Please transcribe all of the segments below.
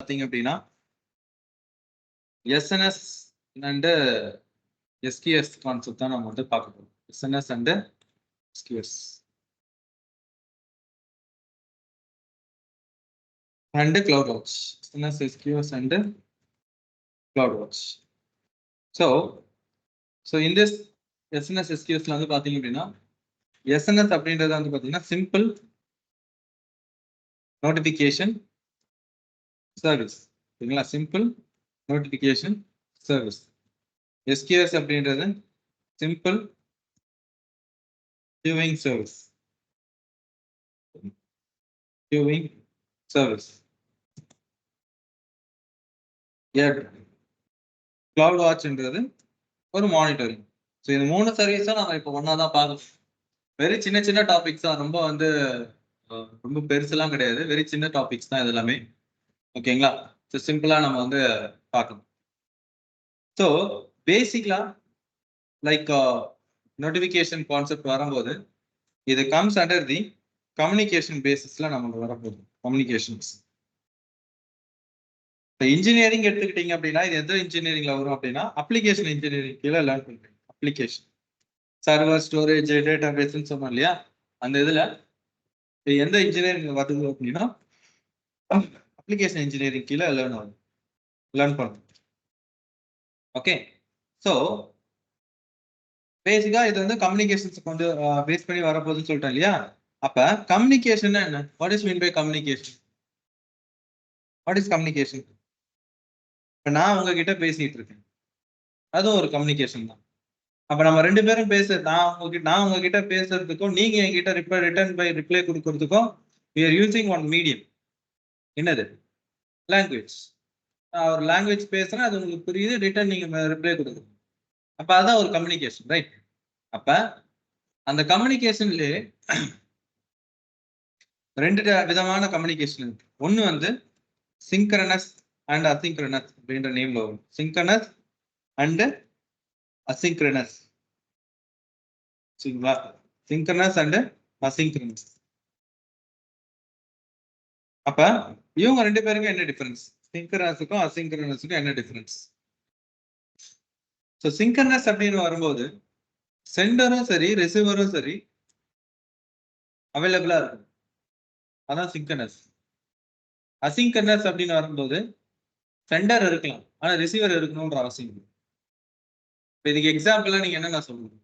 பார்த்தீங்க அப்படின்னா SNS and SQS concept தான் நம்ம வந்து பார்க்க போறோம். SNS and SQS and CloudWatch. SNS, SQS and CloudWatch. So in this SNS, SQS வந்து பார்த்தீங்க அப்படின்னா SNS அப்படின்றது வந்து பார்த்தீங்கன்னா சிம்பிள் நோட்டிஃபிகேஷன் சர்வீஸ். சரிங்களா? Simple notification service. SQS அப்படின்றது simple queuing service. queuing service. Cloud வாட்ச்ன்றது ஒரு மானிட்டரிங். ஸோ இந்த 3 சர்வீஸும் நம்ம இப்போ ஒன்றா தான் பார்க்கணும். வெரி சின்ன சின்ன டாபிக்ஸ் தான், ரொம்ப வந்து ரொம்ப பெருசுலாம் கிடையாது. வெரி சின்ன டாபிக்ஸ் தான் இது எல்லாமே. ஓகேங்களா? ஸோ சிம்பிளாக நம்ம வந்து பார்க்கணும். ஸோ பேசிக்கலாக லைக் நோட்டிஃபிகேஷன் கான்செப்ட் வரும்போது இது கம்ஸ் அண்டர் தி கம்யூனிகேஷன் பேசிஸில் நமக்கு வரப்போகுது. கம்யூனிகேஷன்ஸ் இப்போ இன்ஜினியரிங் எடுத்துக்கிட்டீங்க அப்படின்னா இது எந்த இன்ஜினியரிங்ல வரும் அப்படின்னா அப்ளிகேஷன் இன்ஜினியரிங் கீழே லேர்ன் பண்ணுறீங்க. அப்ளிகேஷன் சர்வர் ஸ்டோரேஜ் டேட்டா பேஸ்ன்னு சொன்னோம் இல்லையா? அந்த இதில் எந்த இன்ஜினியரிங் வருது அப்படின்னா அப்ளிகேஷன் இன்ஜினியரிங் கீழே லேர்ன் பண்ணும். ஓகே, ஸோ பேசிக்கா இது வந்து கம்யூனிகேஷன்ஸ் வந்து பேஸ் பண்ணி வரப்போகுதுன்னு சொல்லிட்டேன் இல்லையா? அப்ப கம்யூனிகேஷன் என்ன? What is mean by communication? What is communication? இப்ப நான் உங்ககிட்ட பேசிட்டு இருக்கேன், அதுவும் ஒரு கம்யூனிகேஷன் தான். அப்ப நம்ம 2 பேரும் நான் உங்ககிட்ட பேசுறதுக்கும் நீங்க என்கிட்ட ரிப்ளை கொடுக்கறதுக்கும் we are using one medium. என்னது? லாங்குவேஜ். நான் ஒரு லாங்குவேஜ் பேசுறேன், அது உங்களுக்கு புரியுது, ரிட்டர்ன் நீங்க ரிப்ளை கொடுக்கணும். அப்ப அதான் ஒரு கம்யூனிகேஷன், ரைட்? அப்ப அந்த கம்யூனிகேஷன்லயே 2 விதமான கம்யூனிகேஷன் இருக்கு. ஒன்னு வந்து சிங்க்ரனஸ் அண்ட் அசிங்க்ரனஸ் அப்படின்ற நேம்ல வரும். Synchronous and asynchronous. சரிங்களா? Synchronous and asynchronous. அப்ப இவங்க 2 பேருக்கும் என்ன டிஃபரன்ஸ்? சிங்க்ரனஸுக்கும் அசிங்க்ரனஸுக்கும் என்ன டிஃபரன்ஸ்? ஸோ சிங்க்ரனஸ் அப்படின்னு வரும்போது சென்டரும் சரி ரிசீவரும் சரி அவைலபிளா இருக்கும், அதான் சிங்க்ரனஸ். அசிங்க்ரனஸ் அப்படின்னு வரும்போது சென்டர் இருக்கலாம், ஆனா ரிசீவர் இருக்கணும்ன்ற அவசியம் இல்லை. இப்போ இதுக்கு எக்ஸாம்பிளா நீங்க என்னென்ன சொல்லணும்?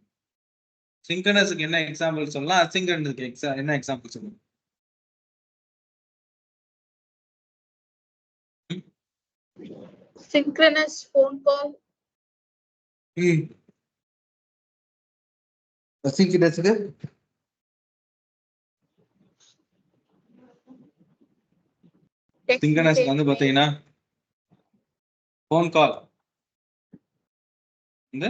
சிங்க்ரனஸுக்கு என்ன எக்ஸாம்பிள் சொல்லலாம், அசிங்க்ரனஸுக்கு என்ன எக்ஸாம்பிள் சொல்லணும்? synchronous phone call. அசிங்க்ரனஸுக்கு சிங்க்ரனஸ் வந்து பாத்தீங்கன்னா ஃபோன் கால் இந்த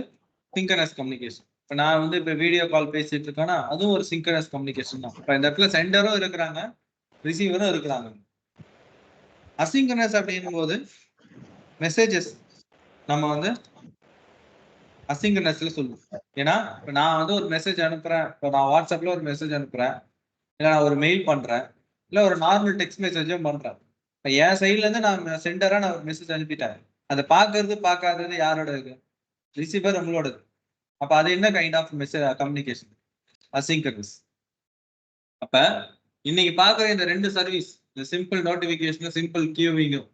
சிங்க்ரனஸ் கம்யூனிகேஷன். இப்போ நான் வந்து இப்போ வீடியோ கால் பேசிட்டு இருக்கேன்னா அதுவும் ஒரு சிங்க்ரனஸ் கம்யூனிகேஷன் தான். இப்போ இந்த இடத்துல சென்டரும் இருக்கிறாங்க, ரிசீவரும் இருக்கிறாங்க. அசிங்க்ரனஸ் அப்படின்னும் போது மெசேஜஸ் நம்ம வந்து அசிங்க்ரனஸ்ல சொல்லுவோம். ஏன்னா இப்போ நான் வந்து ஒரு மெசேஜ் அனுப்புறேன், இப்போ நான் வாட்ஸ்அப்ல ஒரு மெசேஜ் அனுப்புறேன், இல்லை நான் ஒரு மெயில் பண்றேன், இல்லை ஒரு நார்மல் டெக்ஸ்ட் மெசேஜும் பண்றேன். இப்போ என் சைட்ல இருந்து நான் சென்டரா நான் ஒரு மெசேஜ் அனுப்பிட்டேன். அதை பார்க்காதது யாரோட இருக்கு? ரிசீவர் உங்களோடது. அப்ப அது என்ன kind of message communication? Asynchronous. அப்ப இன்னைக்கு பார்க்குற இந்த 2 சர்வீஸ், இந்த சிம்பிள் நோட்டிஃபிகேஷன் சிம்பிள் கியூவிங்கும்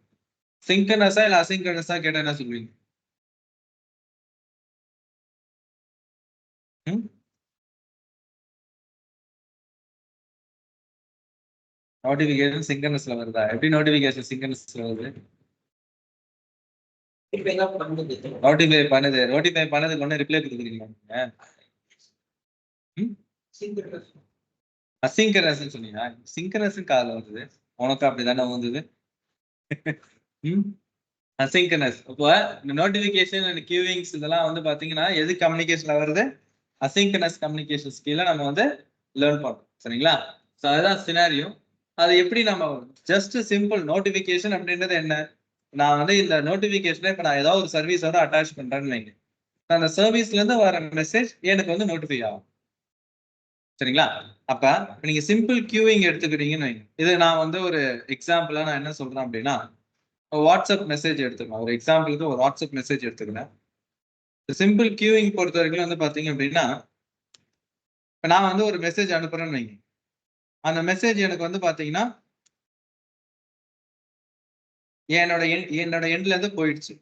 சிங்க்ரனஸா இல்ல அசிங்க்ரனஸா கேட்டா என்ன சொல்லுவீங்க? நோட்டிஃபிகேஷன் சிங்க்ரனஸ்ல வருதா? எப்படி நோட்டிஃபிகேஷன் சிங்க்ரனஸ்ல வருது? நோட்டிஃபை பண்ணதுக்கு ஒண்ணு ரிப்ளை கொடுக்குறீங்களா நீங்க? அசிங்க்ரனஸ் சொன்னீங்க, சிங்க்ரனஸ் காதுல வந்தது, உனக்கு அப்படிதானே வந்தது? அசிங்க்ரனஸ். இப்போ இந்த நோட்டிஃபிகேஷன் அண்ட் கியூவிங்ஸ் இதெல்லாம் வந்து பாத்தீங்கன்னா எது கம்யூனிகேஷன்ல வருது? அசிங்க்ரனஸ் கம்யூனிகேஷன் ஸ்கில்ல நம்ம வந்து லேர்ன் பண்றோம். சரிங்களா? ஸோ அதுதான் சினாரியோ. அது எப்படி நம்ம ஜஸ்ட் சிம்பிள் நோட்டிஃபிகேஷன் அப்படின்றது என்ன? நான் வந்து இந்த நோட்டிஃபிகேஷனை இப்போ நான் ஏதாவது ஒரு சர்வீஸோட அட்டாச் பண்றேன்னு வைங்க, அந்த சர்வீஸ்ல இருந்து வர மெசேஜ் எனக்கு வந்து நோட்டிஃபை ஆகும். சரிங்களா? அப்ப நீங்க சிம்பிள் கியூவிங் எடுத்துக்கிட்டீங்கன்னு வைங்க. இது நான் வந்து ஒரு எக்ஸாம்பிளா நான் என்ன சொல்றேன் அப்படின்னா, வாட்ஸ்அப் மெசேஜ் எடுத்துக்கலாம். ஒரு எக்ஸாம்பிளுக்கு ஒரு வாட்ஸ்அப் மெசேஜ் எடுத்துக்கிறேன். சிம்பிள் கியூவிங் பொறுத்த வரைக்கும் வந்து பாத்தீங்க அப்படின்னா, இப்ப நான் வந்து ஒரு மெசேஜ் அனுப்புறேன்னு வைங்க. அந்த மெசேஜ் எனக்கு வந்து பாத்தீங்கன்னா என்னோட எண்ட்ல இருந்து போயிடுச்சு.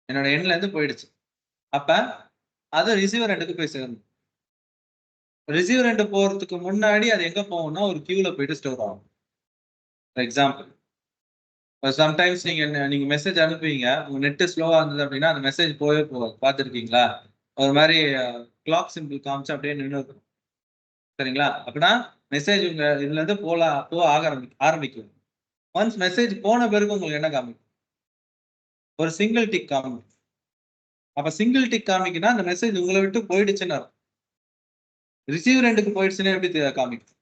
என்னோட எண்ட்ல இருந்து போயிடுச்சு. அப்ப அது ரிசீவர் எண்டுக்கு போய் சேரணும். ரிசீவர் எண்ட் போறதுக்கு முன்னாடி அது எங்க போகும்னா ஒரு கியூல போயிட்டு ஸ்டோர் ஆகும். ஃபார் எக்ஸாம்பிள் சம்டைம்ஸ் நீங்க மெசேஜ் அனுப்புவீங்க. உங்க நெட் ஸ்லோவா இருந்தது அப்படின்னா அந்த மெசேஜ் போகவே போகாது. பார்த்திருக்கீங்களா? ஒரு மாதிரி கிளாக் சிம்பிள் காமிச்சு அப்படியே நின்னு இருக்கும். சரிங்களா? அப்படின்னா மெசேஜ் உங்க இதுல இருந்து போக ஆரம்பிக்கும். ஒன்ஸ் மெசேஜ் போன பிறகு உங்களுக்கு என்ன காமிக்கும்? ஒரு சிங்கிள் டிக் காமிக்கும். அப்ப சிங்கிள் டிக் காமிக்குன்னா அந்த மெசேஜ் உங்களை விட்டு போயிடுச்சுன்னு அர்த்தம். ரிசீவர் எண்டுக்கு போயிடுச்சுன்னா எப்படி காமிக்கும்?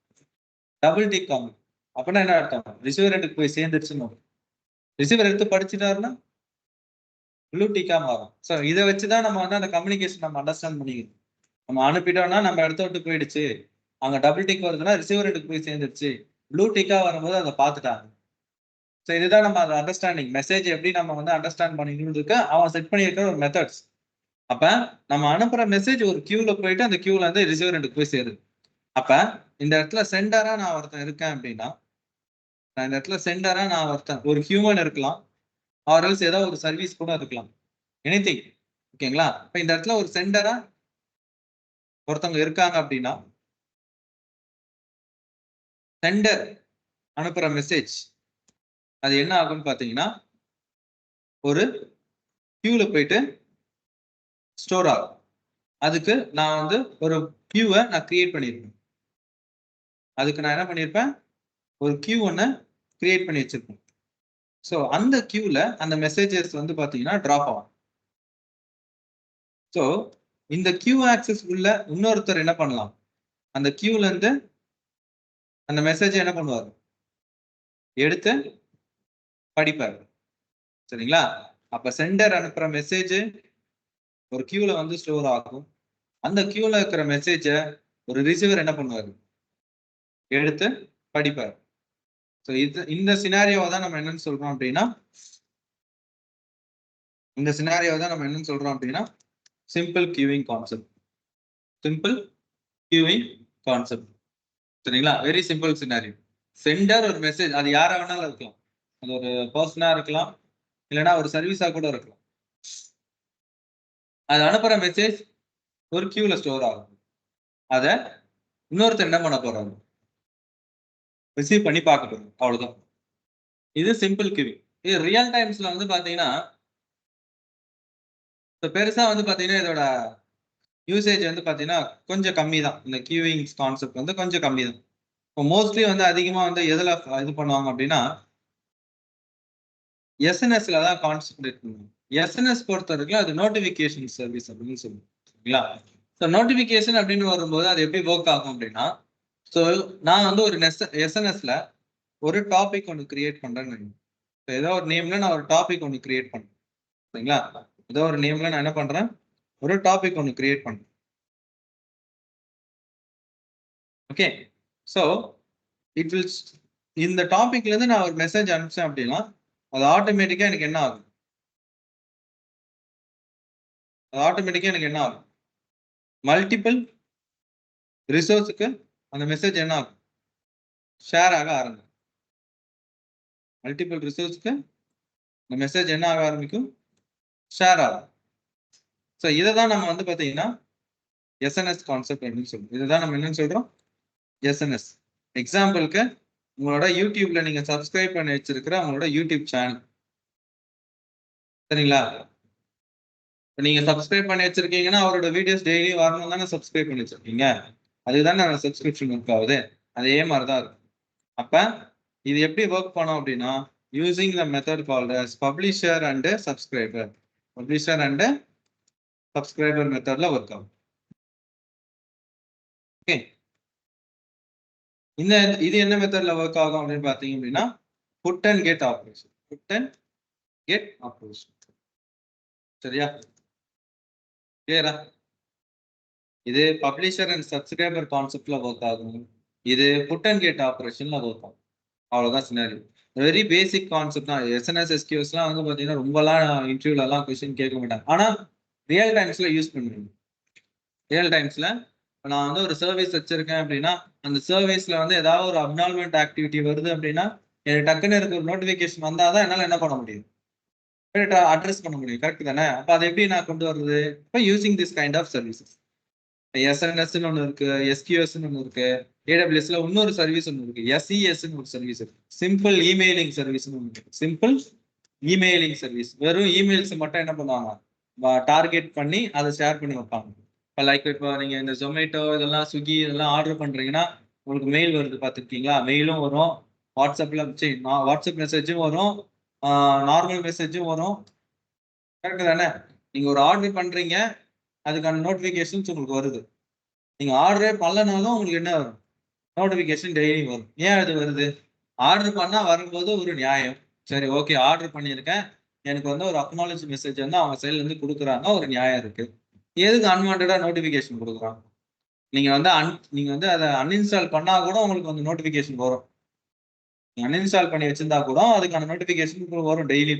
டபுள் டிக் காமிக்கும். அப்படின்னா என்ன அர்த்தம்? ரிசீவர் எண்டுக்கு போய் சேர்ந்துருச்சுன்னு. ரிசீவர் எடுத்து படிச்சுட்டாருன்னா ப்ளூ டிக்கா மாறும். ஸோ இதை வச்சுதான் நம்ம வந்து அந்த கம்யூனிகேஷன் நம்ம அண்டர்ஸ்டாண்ட் பண்ணிக்கணும். நம்ம அனுப்பிட்டோம்னா நம்ம இடத்த விட்டு போயிடுச்சு. அங்க டபுள் டிக் வருதுன்னா ரிசீவர் எண்டுக்கு போய் சேர்ந்துருச்சு. ப்ளூ டிக்கா வரும்போது அதை பார்த்துட்டாங்க. ஸோ இதுதான் நம்ம அந்த அண்டர்ஸ்டாண்டிங். மெசேஜ் எப்படி நம்ம வந்து அண்டர்ஸ்டாண்ட் பண்ணிக்கணும்னு அவன் செட் பண்ணியிருக்கிற ஒரு மெத்தட்ஸ். அப்ப நம்ம அனுப்புற மெசேஜ் ஒரு கியூல போயிட்டு அந்த கியூல இருந்து ரிசீவர் எண்டுக்கு போய் சேருது. அப்ப இந்த இடத்துல சென்டரா நான் ஒருத்தன் இருக்கேன் அப்படின்னா, நான் இந்த இடத்துல சென்டரா நான் ஒருத்தன் ஒரு ஹியூமன் இருக்கலாம். ஆர்எல்ஸ் ஏதாவது ஒரு சர்வீஸ் கூட இருக்கலாம். எனிதிங். ஓகேங்களா? இப்ப இந்த இடத்துல ஒரு சென்டரா ஒருத்தவங்க இருக்காங்க அப்படின்னா, சென்டர் அனுப்புற மெசேஜ் அது என்ன ஆகும்னு பாத்தீங்கன்னா, ஒரு கியூல போயிட்டு ஸ்டோர் ஆகும். அதுக்கு நான் வந்து ஒரு கியூவை நான் கிரியேட் பண்ணியிருப்பேன். அதுக்கு நான் என்ன பண்ணியிருப்பேன்? ஒரு கியூ ஒண்ணு கிரியேட் பண்ணி வச்சிருப்பேன். ஸோ அந்த கியூல அந்த மெசேஜஸ் வந்து பாத்தீங்கன்னா டிராப் ஆகும். ஸோ இந்த கியூ ஆக்சஸ் உள்ள இன்னொருத்தர் என்ன பண்ணலாம்? அந்த கியூல இருந்து அந்த மெசேஜ் என்ன பண்ணுவாரு? எடுத்து படிப்பாரு. சரிங்களா? அப்ப சென்டர் அனுப்புற மெசேஜ் ஒரு கியூல வந்து ஸ்டோர் ஆகும். அந்த கியூல இருக்கிற மெசேஜ ஒரு ரிசீவர் என்ன பண்ணுவாரு? எடுத்து படிப்பாரு. ஸோ இந்த சினாரியோவை தான் நம்ம என்னன்னு சொல்றோம் அப்படின்னா, இந்த சினாரியோவை தான் நம்ம என்னன்னு சொல்றோம் அப்படின்னா simple queuing concept. Simple queuing concept. சரிங்களா? Very simple scenario. சென்டர் ஒரு மெசேஜ் அது யாரா வேணாலும் இருக்கலாம். அது ஒரு பர்சனா இருக்கலாம், இல்லைன்னா ஒரு சர்வீஸா கூட இருக்கலாம். அது அனுப்புற மெசேஜ் ஒரு கியூல ஸ்டோர் ஆகும். அத இன்னொருத்தர் என்ன பண்ண போறாரு? ரிசீவ் பண்ணி பார்க்க போறோம். அவ்வளவுதான். இது சிம்பிள் கியூவிங். இது ரியல் டைம்ஸ்ல வந்து பாத்தீங்கன்னா, பெருசா வந்து பாத்தீங்கன்னா இதோட யூசேஜ் வந்து பாத்தீங்கன்னா கொஞ்சம் கம்மி தான். இந்த கியூவிங் கான்செப்ட் வந்து கொஞ்சம் கம்மி தான். இப்போ மோஸ்ட்லி வந்து அதிகமா வந்து எதுல இது பண்ணுவாங்க அப்படின்னா, எஸ்என்எஸ்ல தான் கான்சென்ட்ரேட் பண்ணுவாங்க. எஸ்என்எஸ் பொறுத்த வரைக்கும் அது நோட்டிபிகேஷன் சர்வீஸ் அப்படின்னு சொல்லுவோம். சரிங்களா? ஸோ நோட்டிபிகேஷன் அப்படின்னு வரும்போது அது எப்படி ஒர்க் ஆகும் அப்படின்னா, ஸோ நான் வந்து ஒரு எஸ்என்எஸ்ல ஒரு டாபிக் ஒன்று கிரியேட் பண்றேன்னு, ஏதோ ஒரு நேம்ல நான் ஒரு டாபிக் ஒன்று கிரியேட் பண்றேன். சரிங்களா? ஏதோ ஒரு நேம்ல நான் என்ன பண்றேன்? ஒரு டாபிக் ஒன்று கிரியேட் பண்றேன். ஓகே. ஸோ இட் வில் இந்த டாபிக்ல இருந்து நான் ஒரு மெசேஜ் அனுப்பிச்சேன் அப்படின்னா, அது ஆட்டோமேட்டிக்கா எனக்கு என்ன ஆகும்? அது ஆட்டோமேட்டிக்கா எனக்கு என்ன ஆகும்? மல்டிபிள் ரிசோர்ஸுக்கு அந்த மெசேஜ் என்ன ஆகும்? ஷேர் ஆக ஆரம்பிக்கும். மல்டிபிள் ரிசோர்ஸ்க்கு இந்த மெசேஜ் என்ன ஆக ஆரம்பிக்கும்? ஷேர் ஆகும். ஸோ இதை தான் நம்ம வந்து பார்த்தீங்கன்னா எஸ்என்எஸ் கான்செப்ட் அப்படின்னு சொல்றோம். இதுதான் நம்ம என்னன்னு சொல்றோம்? எஸ்என்எஸ். எக்ஸாம்பிளுக்கு உங்களோட யூடியூப்ல நீங்க சப்ஸ்கிரைப் பண்ணி வச்சிருக்கிற உங்களோட யூடியூப் சேனல். சரிங்களா? நீங்க சப்ஸ்கிரைப் பண்ணி வச்சிருக்கீங்கன்னா அவரோட வீடியோஸ் டெய்லி வரணும் தானே சப்ஸ்கிரைப் பண்ணி வச்சிருக்கீங்க. அதுதானே சப்ஸ்கிரிப்ஷன் ஒர்க் ஆகுது. அதே மாதிரி தான் இருக்கும். அப்ப இது எப்படி ஒர்க் பண்ணோம் அப்படின்னா, using the method called as publisher and subscriber. Publisher and subscriber மெத்தட்ல ஒர்க் ஆகும். ஓகே. இது என்ன மெத்தட்ல ஒர்க் ஆகும் அப்படின்னு பாத்தீங்க அப்படின்னா, put and get operation. Put and get operation. சரியா? கிளியரா? இது பப்ளிஷர் அண்ட் சப்ஸ்கிரைபர் கான்செப்ட்ல ஒர்க் ஆகும். இது புட் அண்ட் கெட் ஆப்ரேஷன்ல ஒர்க் ஆகும். அவ்வளவுதான் சினாரியோ. வெரி பேசிக் கான்செப்ட் தான். எஸ்என்எஸ் எஸ்கியூஸ்லாம் வந்து பார்த்தீங்கன்னா ரொம்பலாம் இன்டர்வியூலலாம் கொஸ்டின் கேட்க மாட்டாங்க. ஆனால் ரியல் டைம்ஸில் யூஸ் பண்ணுவீங்க. ரியல் டைம்ஸில் நான் வந்து ஒரு சர்வீஸ் வச்சிருக்கேன் அப்படின்னா அந்த சர்வீஸில் வந்து ஏதாவது ஒரு அப்னார்மல்ட் ஆக்டிவிட்டி வருது அப்படின்னா எனக்கு டக்குன்னு எனக்கு ஒரு நோட்டிஃபிகேஷன் வந்தால் தான் என்னால் என்ன பண்ண முடியும், அட்ரஸ் பண்ண முடியும். கரெக்ட் தானே? அப்போ அதை எப்படி நான் கொண்டு வர்றது? இப்போ using this kind of services. எஸ்என்எஸ்ன்னு ஒன்று இருக்கு, எஸ்கியூஎஸ்ன்னு ஒன்று இருக்கு, ஏடபிள்யூஎஸ்ல இன்னொரு சர்வீஸ் ஒன்று இருக்கு, எஸ்இஎஸ்ன்னு ஒரு சர்வீஸ் இருக்கு, சிம்பிள் இமெயிலிங் சர்வீஸ்னு ஒன்று இருக்கு. சிம்பிள் இமெயிலிங் சர்வீஸ் வெறும் இமெயில்ஸ் மட்டும் என்ன பண்ணுவாங்க, டார்கெட் பண்ணி அதை ஷேர் பண்ணி வைப்பாங்க. இப்போ லைக் இப்போ நீங்கள் இந்த ஜொமேட்டோ இதெல்லாம் ஸ்விக்கி இதெல்லாம் ஆர்டர் பண்ணுறீங்கன்னா உங்களுக்கு மெயில் வருது பார்த்துருக்கீங்களா? மெயிலும் வரும், வாட்ஸ்அப் மெசேஜும் வரும், நார்மல் மெசேஜும் வரும். கரெக்டு தானே? நீங்கள் ஒரு ஆர்டர் பண்ணுறீங்க, அதுக்கான நோட்டிஃபிகேஷன்ஸ் உங்களுக்கு வருது. நீங்கள் ஆர்டரே பண்ணலனாலும் உங்களுக்கு என்ன வரும், நோட்டிஃபிகேஷன் டெய்லி வரும். ஏன் அது வருது? ஆர்டர் பண்ணால் வரும்போது ஒரு நியாயம். சரி ஓகே ஆர்டர் பண்ணியிருக்கேன், எனக்கு வந்து ஒரு அக்னாலஜ் மெசேஜ் வந்து அவங்க சைட்லேருந்து கொடுக்குறாங்க, ஒரு நியாயம் இருக்குது. எதுக்கு அன்வான்டாக நோட்டிஃபிகேஷன் கொடுக்குறாங்க? நீங்கள் வந்து அதை அன்இன்ஸ்டால் பண்ணால் கூட உங்களுக்கு வந்து நோட்டிஃபிகேஷன் வரும். நீங்கள் அன்இன்ஸ்டால் பண்ணி வச்சிருந்தா கூட அதுக்கான நோட்டிஃபிகேஷன் வரும் டெய்லி.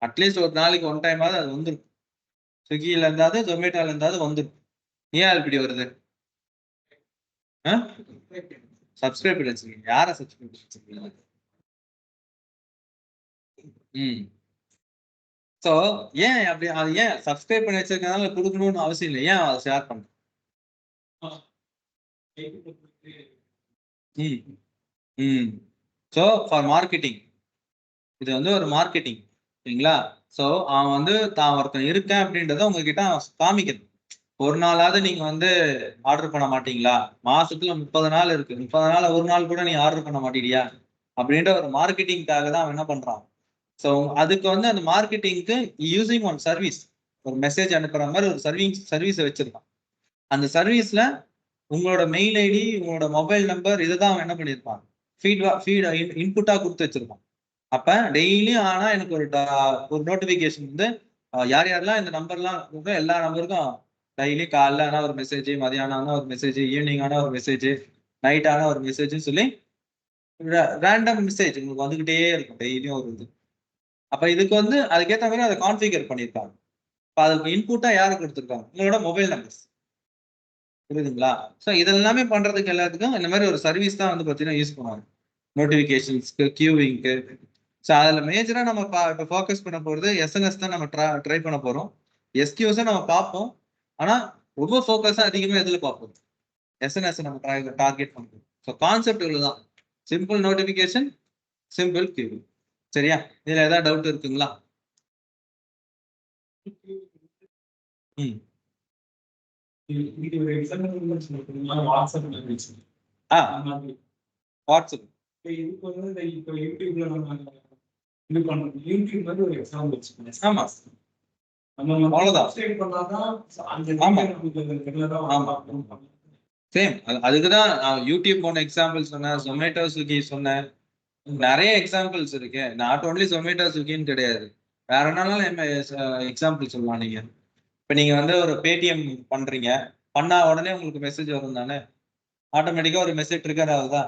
அட்லீஸ்ட் ஒரு நாளைக்கு ஒன் டைமாவது அது வந்துடும். ஸ்விக்கியில் இருந்தாவது ஜொமேட்டோவில் இருந்தாவது வந்துடும். ஏன் இப்படி வருது? சப்ஸ்கிரைப் பண்ணி வச்சிருக்கீங்க. யாரை சப்ஸ்கிரைப் பண்ணி வச்சிருக்கீங்க? ஸோ ஏன் அப்படி அது ஏன் சப்ஸ்கிரைப் பண்ணி வச்சிருக்கனால கொடுக்கணும்னு அவசியம் இல்லை, ஏன் அதை ஷேர் பண்ண? ஸோ ஃபார் மார்க்கெட்டிங், இது வந்து ஒரு மார்க்கெட்டிங் சரிங்களா? ஸோ அவன் வந்து தான் ஒருத்தன் இருக்கேன் அப்படின்றத உங்ககிட்ட காமிக்கணும். ஒரு நாளாவது நீங்க வந்து ஆர்டர் பண்ண மாட்டீங்களா? மாசத்துல 30 நாள் இருக்கு, 30 நாள் ஒரு நாள் கூட நீ ஆர்டர் பண்ண மாட்டீடியா அப்படின்ற ஒரு மார்க்கெட்டிங்காக தான் அவன் என்ன பண்றான். ஸோ அதுக்கு வந்து அந்த மார்க்கெட்டிங்க்கு யூசிங் ஒன் சர்வீஸ், ஒரு மெசேஜ் அனுப்புற மாதிரி ஒரு சர்வீஸை வச்சிருக்கான். அந்த சர்வீஸ்ல உங்களோட மெயில் ஐடி, உங்களோட மொபைல் நம்பர் இதுதான் அவன் என்ன பண்ணியிருப்பான், ஃபீட் இன்புட்டா கொடுத்து வச்சிருப்பான். அப்ப டெய்லியும் ஆனா எனக்கு ஒரு நோட்டிபிகேஷன் வந்து யார் யாரெல்லாம் இந்த நம்பர்லாம் எல்லா நம்பருக்கும் டெய்லி காலைல ஆனா ஒரு மெசேஜ், மதியானம் ஆனா ஒரு மெசேஜ், ஈவினிங் ஆனா ஒரு மெசேஜ், நைட் ஆனா ஒரு மெசேஜ்னு சொல்லி ரேண்டம் மெசேஜ் உங்களுக்கு வந்துகிட்டே இருக்கும் டெய்லியும் ஒரு இது. அப்ப இதுக்கு வந்து அதுக்கேற்ற மாதிரி அதை கான்ஃபிகர் பண்ணியிருக்காங்க. இப்போ அதுக்கு இன்புட்டா யாரு கொடுத்துருக்காங்க, உங்களோட மொபைல் நம்பர்ஸ். புரியுதுங்களா? ஸோ இதெல்லாமே பண்றதுக்கு எல்லாத்துக்கும் இந்த மாதிரி ஒரு சர்வீஸ் தான் வந்து பார்த்தீங்கன்னா யூஸ் பண்ணுவாங்க. நோட்டிஃபிகேஷன்ஸ்க்கு, கியூவிங்க்கு. ஸோ அதில் மேஜராக நம்ம இப்போ ஃபோக்கஸ் பண்ண போகிறது எஸ்என்எஸ் தான் நம்ம ட்ரை பண்ண போகிறோம். எஸ்கியூஸை நம்ம பார்ப்போம், ஆனால் ரொம்ப ஃபோக்கஸாக அதிகமாக எதில் பார்ப்போம், எஸ்என்எஸ் நம்ம டார்கெட் பண்ணுறோம். ஸோ கான்செப்ட் இவ்வளோதான், சிம்பிள் நோட்டிஃபிகேஷன், சிம்பிள் கியூவிங். சரியா? இதில் ஏதாவது டவுட் இருக்குங்களா? வாட்ஸ்அப் ஆமா சேம். அதுக்குதான் நான் யூடியூப் போன எக்ஸாம்பிள் சொன்னேன், ஜொமேட்டோ ஸ்விக்கி சொன்னேன். நிறைய எக்ஸாம்பிள்ஸ் இருக்கு. நாட் ஓன்லி ஜொமேட்டோ ஸ்விக்கின்னு கிடையாது, வேற என்னாலும் எக்ஸாம்பிள் சொல்லலாம். நீங்க இப்ப நீங்க வந்து ஒரு பேடிஎம் பண்றீங்க, பண்ணா உடனே உங்களுக்கு மெசேஜ் வரும் தானே, ஆட்டோமேட்டிக்கா ஒரு மெசேஜ் ட்ரிகர் ஆகுதா?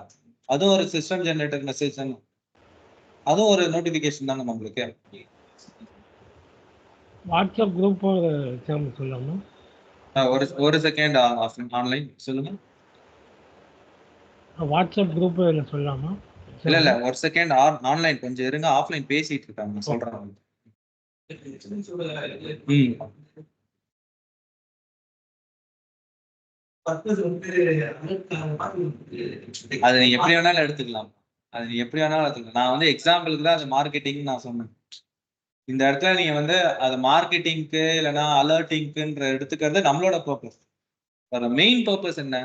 அதுவும் ஒரு சிஸ்டம் ஜெனரேட்டட் மெசேஜ் தானே, அதுவும் ஒரு நோட்டிபிகேஷன் தானே நம்மளுக்கு. வாட்ஸ்அப் குரூப் எக்ஸாம்பிள் சொல்லலாமா? ஒரு செகண்ட் ஆன்லைன் சொல்லுங்க. வாட்ஸ்அப் குரூப் சொல்லலாமா? இல்ல ஒரு செகண்ட் ஆன்லைன் கொஞ்சம் இருங்க, ஆஃப்லைன் பேசிட்டு இருக்காங்க சொல்றாங்க. அது நீங்க எப்படி வேணாலும் எடுத்துக்கலாம், நான் வந்து எக்ஸாம்பிளுக்கு தான் அது மார்க்கெட்டிங் நான் சொன்னேன். இந்த இடத்துல நீங்க வந்து அது மார்க்கெட்டிங்க்கு இல்லைன்னா அலர்ட்டிங்க்குன்ற எடுத்துக்கிறது நம்மளோட பர்பஸ். மெயின் பர்பஸ் என்ன,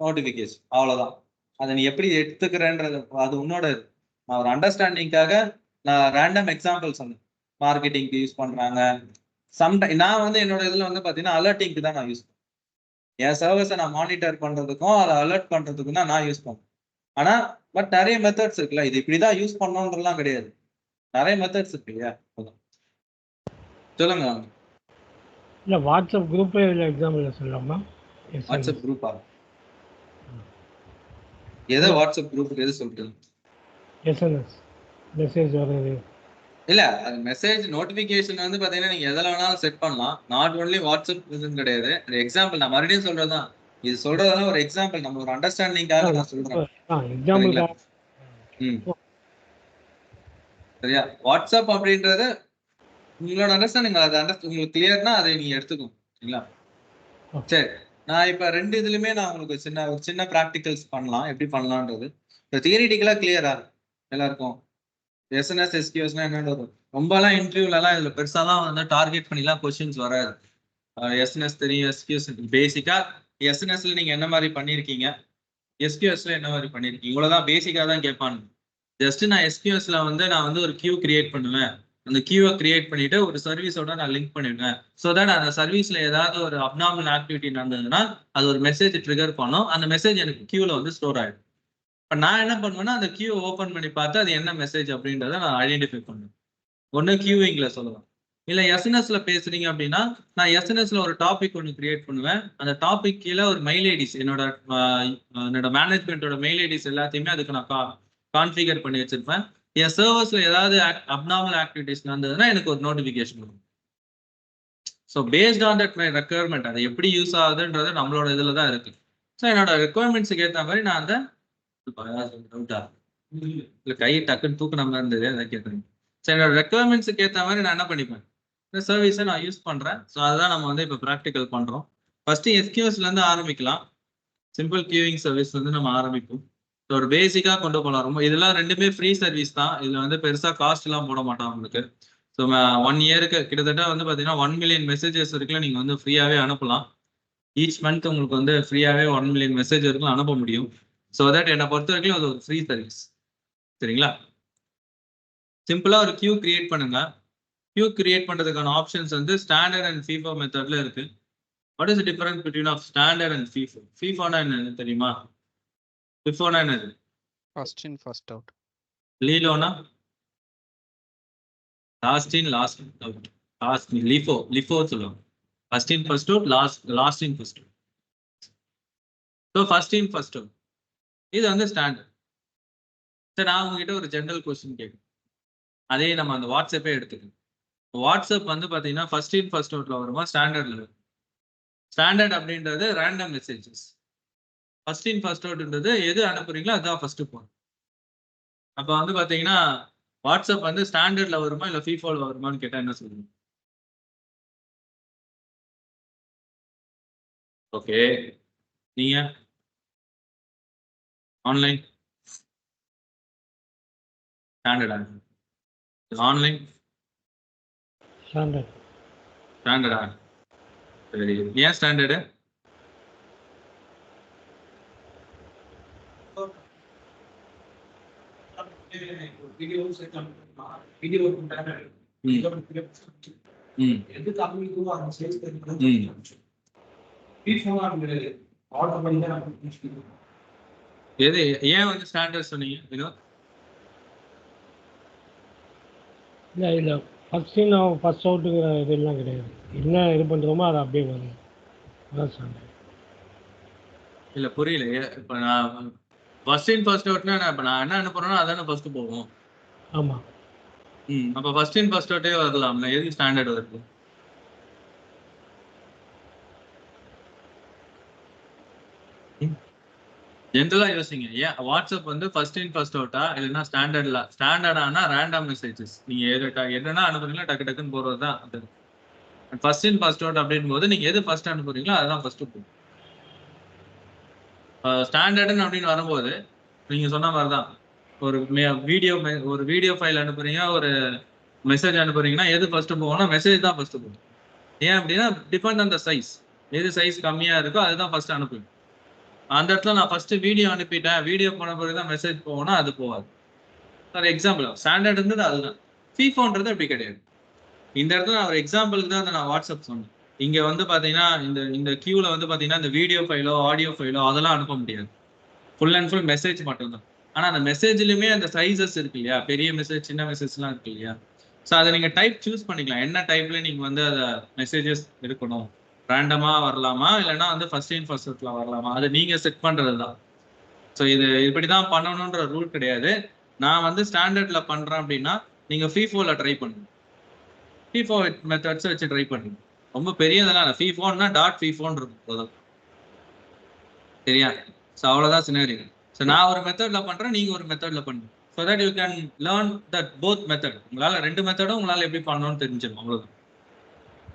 நோட்டிபிகேஷன், அவ்வளவுதான். அதை நீ எப்படி எடுத்துக்கிறேன்றது அது உன்னோட. நான் ஒரு அண்டர்ஸ்டாண்டிங்காக நான் ரேண்டம் எக்ஸாம்பிள் சொன்னேன். மார்க்கெட்டிங்க்கு யூஸ் பண்றாங்க, சம்டைம் நான் வந்து என்னோட இதுல வந்து பாத்தீங்கன்னா அலர்ட்டிங்க்கு தான் நான் யூஸ் பண்ணேன். என் சர்வீஸை நான் மானிட்டர் பண்றதுக்கும் அதை அலர்ட் பண்றதுக்கும் தான் நான் யூஸ் பண்ணேன். ஆனா பட் நிறைய மெத்தட்ஸ் இருக்குல்ல, இது இப்படிதான் யூஸ் பண்ணணுன்றலாம் கிடையாது, நிறைய மெத்தட்ஸ் இருக்கு இல்லையா? சொல்லுங்க. இல்ல வாட்ஸ்அப் குரூப் எக்ஸாம்பிள் சொல்லலாமா? வாட்ஸ்அப் குரூப்பா? எதை வாட்ஸ்அப் குரூப் எது சொல்றீங்க? எஸ்என்எஸ் மெசேஜ் வர்றது. இல்ல அது மெசேஜ் நோட்டிபிகேஷன் வந்து பாத்தீங்கன்னா நீங்க எதுல வேணாலும் செட் பண்ணலாம். நாட் ஒன்லி வாட்ஸ்அப் இதுன்னு கிடையாது. எக்ஸாம்பிள் நான் மறுபடியும் சொல்றதுதான். இது சொல்றதெல்லாம் ஒரு எக்ஸாம்பிள், நம்ம ஒரு அண்டர்ஸ்டாண்டிங்காக நான் சொல்றேன். சரிங்களா? எக்ஸாம்பிளுக்காக. சரியா? வாட்ஸ்அப் அப்படின்றது உங்களோட அண்டர்ஸ்டாண்டிங், அது உங்களுக்கு கிளியர்னா அதை நீங்க எடுத்துக்கணும். சரிங்களா? சரி, நான் இப்ப ரெண்டு இதுலயுமே நான் உங்களுக்கு ஒரு சின்ன ப்ராக்டிகல்ஸ் பண்ணலாம், எப்படி பண்ணலான்றது. இப்போ தியரிட்டிக்கலா கிளியரா எல்லாருக்கும்? எஸ்என்எஸ் எஸ்கியூஎஸ்னா என்னன்னு வரும். ரொம்பலாம் இன்டர்வியூலலாம் இதுல பெருசாலாம் வந்து டார்கெட் பண்ணிலாம் கொஸ்டின்ஸ் வராது. எஸ்என்எஸ் தெரியும், எஸ்கியூஎஸ் பேசிக்கா எஸ்என்எஸ்ல நீங்க என்ன மாதிரி பண்ணிருக்கீங்க, எஸ்கியூஎஸ்ல என்ன மாதிரி பண்ணிருக்கீங்க, இவ்வளவுதான் பேசிக்கா தான் கேட்பாங்க. ஜஸ்ட் நான் எஸ்கியூஎஸ்ல வந்து நான் வந்து ஒரு கியூ கிரியேட் பண்ணுவேன். அந்த கியூவை கிரியேட் பண்ணிட்டு ஒரு சர்வீஸோட நான் லிங்க் பண்ணிடுவேன். ஸோ தட் அந்த சர்வீஸ்ல ஏதாவது ஒரு அப்நார்மல் ஆக்டிவிட்டி நடந்ததுன்னா அது ஒரு மெசேஜ் ட்ரிகர் பண்ணும். அந்த மெசேஜ் எனக்கு கியூல வந்து ஸ்டோர் ஆயிடும். இப்போ நான் என்ன பண்ணுவேன்னா அந்த கியூ ஓப்பன் பண்ணி பார்த்து அது என்ன மெசேஜ் அப்படின்றத நான் ஐடென்டிஃபை பண்ணுவேன். ஒன்று கியூவிங்ல சொல்லலாம், இல்லை எஸ்என்எஸ்ல பேசுறீங்க அப்படின்னா நான் எஸ்என்எஸ்ல ஒரு டாபிக் ஒன்று கிரியேட் பண்ணுவேன். அந்த டாபிக் கீழே ஒரு மெயில் ஐடிஸ், என்னோட மேனேஜ்மெண்ட்டோட மெயில் ஐடிஸ் எல்லாத்தையுமே அதுக்கு நான் கான்ஃபிகர் பண்ணி வச்சிருப்பேன். என் சர்வர்ஸ்ல ஏதாவது அப்நார்மல் ஆக்டிவிட்டிஸ் நடந்ததுன்னா எனக்கு ஒரு நோட்டிபிகேஷன் வரும். So based on that my requirement அது எப்படி யூஸ் ஆகுதுன்றது நம்மளோட இதுல தான் இருக்கு. ஸோ என்னோட ரெக்குயர்மெண்ட்ஸுக்கு ஏற்ற மாதிரி நான் அந்த இல்ல கை டக்குன்னு தூக்குன மாதிரி இருந்தது, அதை கேட்குறேன். ஸோ என்னோட ரெக்குயர்மெண்ட்ஸுக்கு ஏற்ற மாதிரி நான் என்ன பண்ணிப்பேன், இந்த சர்வீஸை நான் யூஸ் பண்றேன். ஸோ அதுதான் நம்ம வந்து இப்போ ப்ராக்டிக்கல் பண்றோம். ஃபர்ஸ்ட் எஸ்கியூஎஸ்ல இருந்து ஆரம்பிக்கலாம். சிம்பிள் கியூவிங் சர்வீஸ் வந்து நம்ம ஆரம்பிப்போம். ஒரு பேசிக்கா கொண்டு போகலாம். ரொம்ப இதெல்லாம் ரெண்டுமே ஃப்ரீ சர்வீஸ் தான். இதுல வந்து பெருசா காஸ்ட் எல்லாம் போட மாட்டோம் உங்களுக்கு. ஸோ 1 இயருக்கு கிட்டத்தட்ட வந்து பாத்தீங்கன்னா 1 மில்லியன் மெசேஜஸ் வரைக்கும் நீங்க வந்து ஃப்ரீயாவே அனுப்பலாம். ஈச் மந்த் உங்களுக்கு வந்து ஃப்ரீயாவே 1 மில்லியன் மெசேஜ் வரைக்கும் அனுப்ப முடியும். ஸோ தட் என்னை பொறுத்த வரைக்கும் அது ஒரு ஃப்ரீ சர்வீஸ். சரிங்களா? சிம்பிளா ஒரு கியூ கிரியேட் பண்ணுங்க. கியூ கிரியேட் பண்றதுக்கான ஆப்ஷன்ஸ் வந்து ஸ்டாண்டர்ட் அண்ட் FIFO மெத்தட்ல இருக்கு. What is the difference between of standard and FIFO? FIFOனா என்ன தெரியுமா? FIFOனா என்னது? First in first out. லீலோனா last in last out. LIFO சொல்லுவாங்க. First in first out, last in first out. So first in first out இது வந்து standard. சரி, நான் உங்ககிட்ட ஒரு ஜென்ரல் கொஸ்டின் கேட்குறேன். அதே நம்ம அந்த வாட்ஸ்அப்பே எடுத்துக்கணும். வாட்ஸ்அப் வந்து பார்த்தீங்கன்னா ஃபர்ஸ்ட் இன் ஃபர்ஸ்ட் அவுட்ல வருமா, ஸ்டாண்டர்ட்ல வரும்? ஸ்டாண்டர்ட் அப்படின்றது random messages. First in first அவுட்ன்றது எது அனுப்புறீங்களோ அதுதான் ஃபர்ஸ்ட் போகும். அப்போ வந்து பார்த்தீங்கன்னா வாட்ஸ்அப் வந்து ஸ்டாண்டர்ட்ல வருமா இல்லை FIFOல வருமான்னு கேட்டால் என்ன சொல்லுங்க? ஓகே, நீங்க ஆன்லைன் ஸ்டாண்டர்டா? ஆன்லைன் ஸ்டாண்டர்டா? சரி, ஏன் ஸ்டாண்டர்டு? எது ஏன் வந்து ஸ்டாண்டர்ட் சொன்னீங்க வினோத்? இல்லை இல்லை ஃபர்ஸ்ட் இன் ஃபர்ஸ்ட் அவுட்டுங்கிற இதெல்லாம் கிடையாது. என்ன இது பண்ணுறோமோ அதை அப்படியே வரும். அதான் ஸ்டாண்டர்ட். இல்லை புரியல. இப்போ நான் ஃபர்ஸ்ட் இன் ஃபர்ஸ்ட் அவுட்னா இப்போ நான் என்ன அனுப்புறேனோ அதானே ஃபர்ஸ்ட் போகும். ஆமாம். அப்போ ஃபர்ஸ்ட் இன் ஃபர்ஸ்ட் அவுட்டே வரலாம்ல, எதுக்கு ஸ்டாண்டர்ட் வருது? ஜென்ரலா யோசிங்க. ஏன் வாட்ஸ்அப் வந்து ஃபர்ஸ்ட் இன் ஃபர்ஸ்ட் அவுட்டா இல்லைன்னா ஸ்டாண்டர்டானா ரேண்டம் மெசேஜஸ் நீங்க என்னன்னா அனுப்புறீங்களா டக்கு டக்குன்னு போறது தான் அது. ஃபர்ஸ்ட் இன் ஃபர்ஸ்ட் அவுட் அப்படின் போது நீங்க எது ஃபர்ஸ்ட் அனுப்புறீங்களோ அதுதான் ஃபர்ஸ்ட் போகும். ஸ்டாண்டர்டுன்னு அப்படின்னு வரும்போது நீங்க சொன்ன மாதிரி தான். ஒரு வீடியோ ஃபைல் அனுப்புறீங்க, ஒரு மெசேஜ் அனுப்புறீங்கன்னா எது ஃபர்ஸ்ட் போகும்னா மெசேஜ் தான் ஃபர்ஸ்ட் போகும். ஏன் அப்படின்னா டிபெண்ட் ஆன் த சைஸ். எது சைஸ் கம்மியா இருக்கோ அதுதான் ஃபர்ஸ்ட் அனுப்புங்க. அந்த இடத்துல நான் ஃபர்ஸ்ட் வீடியோ அனுப்பிட்டேன், வீடியோ போன பிறகு தான் மெசேஜ் போகணும்னா அது போகாது. ஃபார் எக்ஸாம்பிள் ஸ்டாண்டர்ட் இருந்தது அதுதான். FIFOன்றது அப்படி கிடையாது. இந்த இடத்துல நான் ஒரு எக்ஸாம்பிளுக்கு தான் நான் வாட்ஸ்அப் சொன்னேன். இங்க வந்து பாத்தீங்கன்னா இந்த கியூல வந்து பாத்தீங்கன்னா இந்த வீடியோ ஃபைலோ ஆடியோ ஃபைலோ அதெல்லாம் அனுப்ப முடியாது. ஃபுல் அண்ட் ஃபுல் மெசேஜ் மட்டும்தான். ஆனா அந்த மெசேஜ்லயுமே அந்த சைஸஸ் இருக்கு இல்லையா, பெரிய மெசேஜ் சின்ன மெசேஜ்லாம் இருக்கு இல்லையா. ஸோ அதை நீங்க டைப் சூஸ் பண்ணிக்கலாம். என்ன டைப்ல நீங்க வந்து அதை மெசேஜஸ் இருக்கணும், ரேண்டமா வரலாமா இல்லைன்னா வந்து ஃபர்ஸ்ட் இன் ஃபர்ஸ்ட் அவுட்ல வரலாமா, அது நீங்க செட் பண்றது தான். ஸோ இது இப்படிதான் பண்ணணுன்ற ரூல் கிடையாது. நான் வந்து ஸ்டாண்டர்ட்ல பண்றேன் அப்படின்னா நீங்க FIFO-ல ட்ரை பண்ணுங்க. FIFO மெத்தட்ஸ் வச்சு ட்ரை பண்ணுங்க. ரொம்ப பெரியதெல்லாம் இல்லை. FIFO-னா .FIFO-ன்னு இருக்கும் போதும். சரியா? ஸோ அவ்வளோதான் சினாரியோ. ஸோ நான் ஒரு மெத்தட்ல பண்றேன், நீங்க ஒரு மெத்தட்ல பண்ணுங்க. So that you can learn that both method. உங்களால 2 மெத்தடும் உங்களால எப்படி பண்ணணும்னு தெரிஞ்சிடும். அவ்வளோதான்.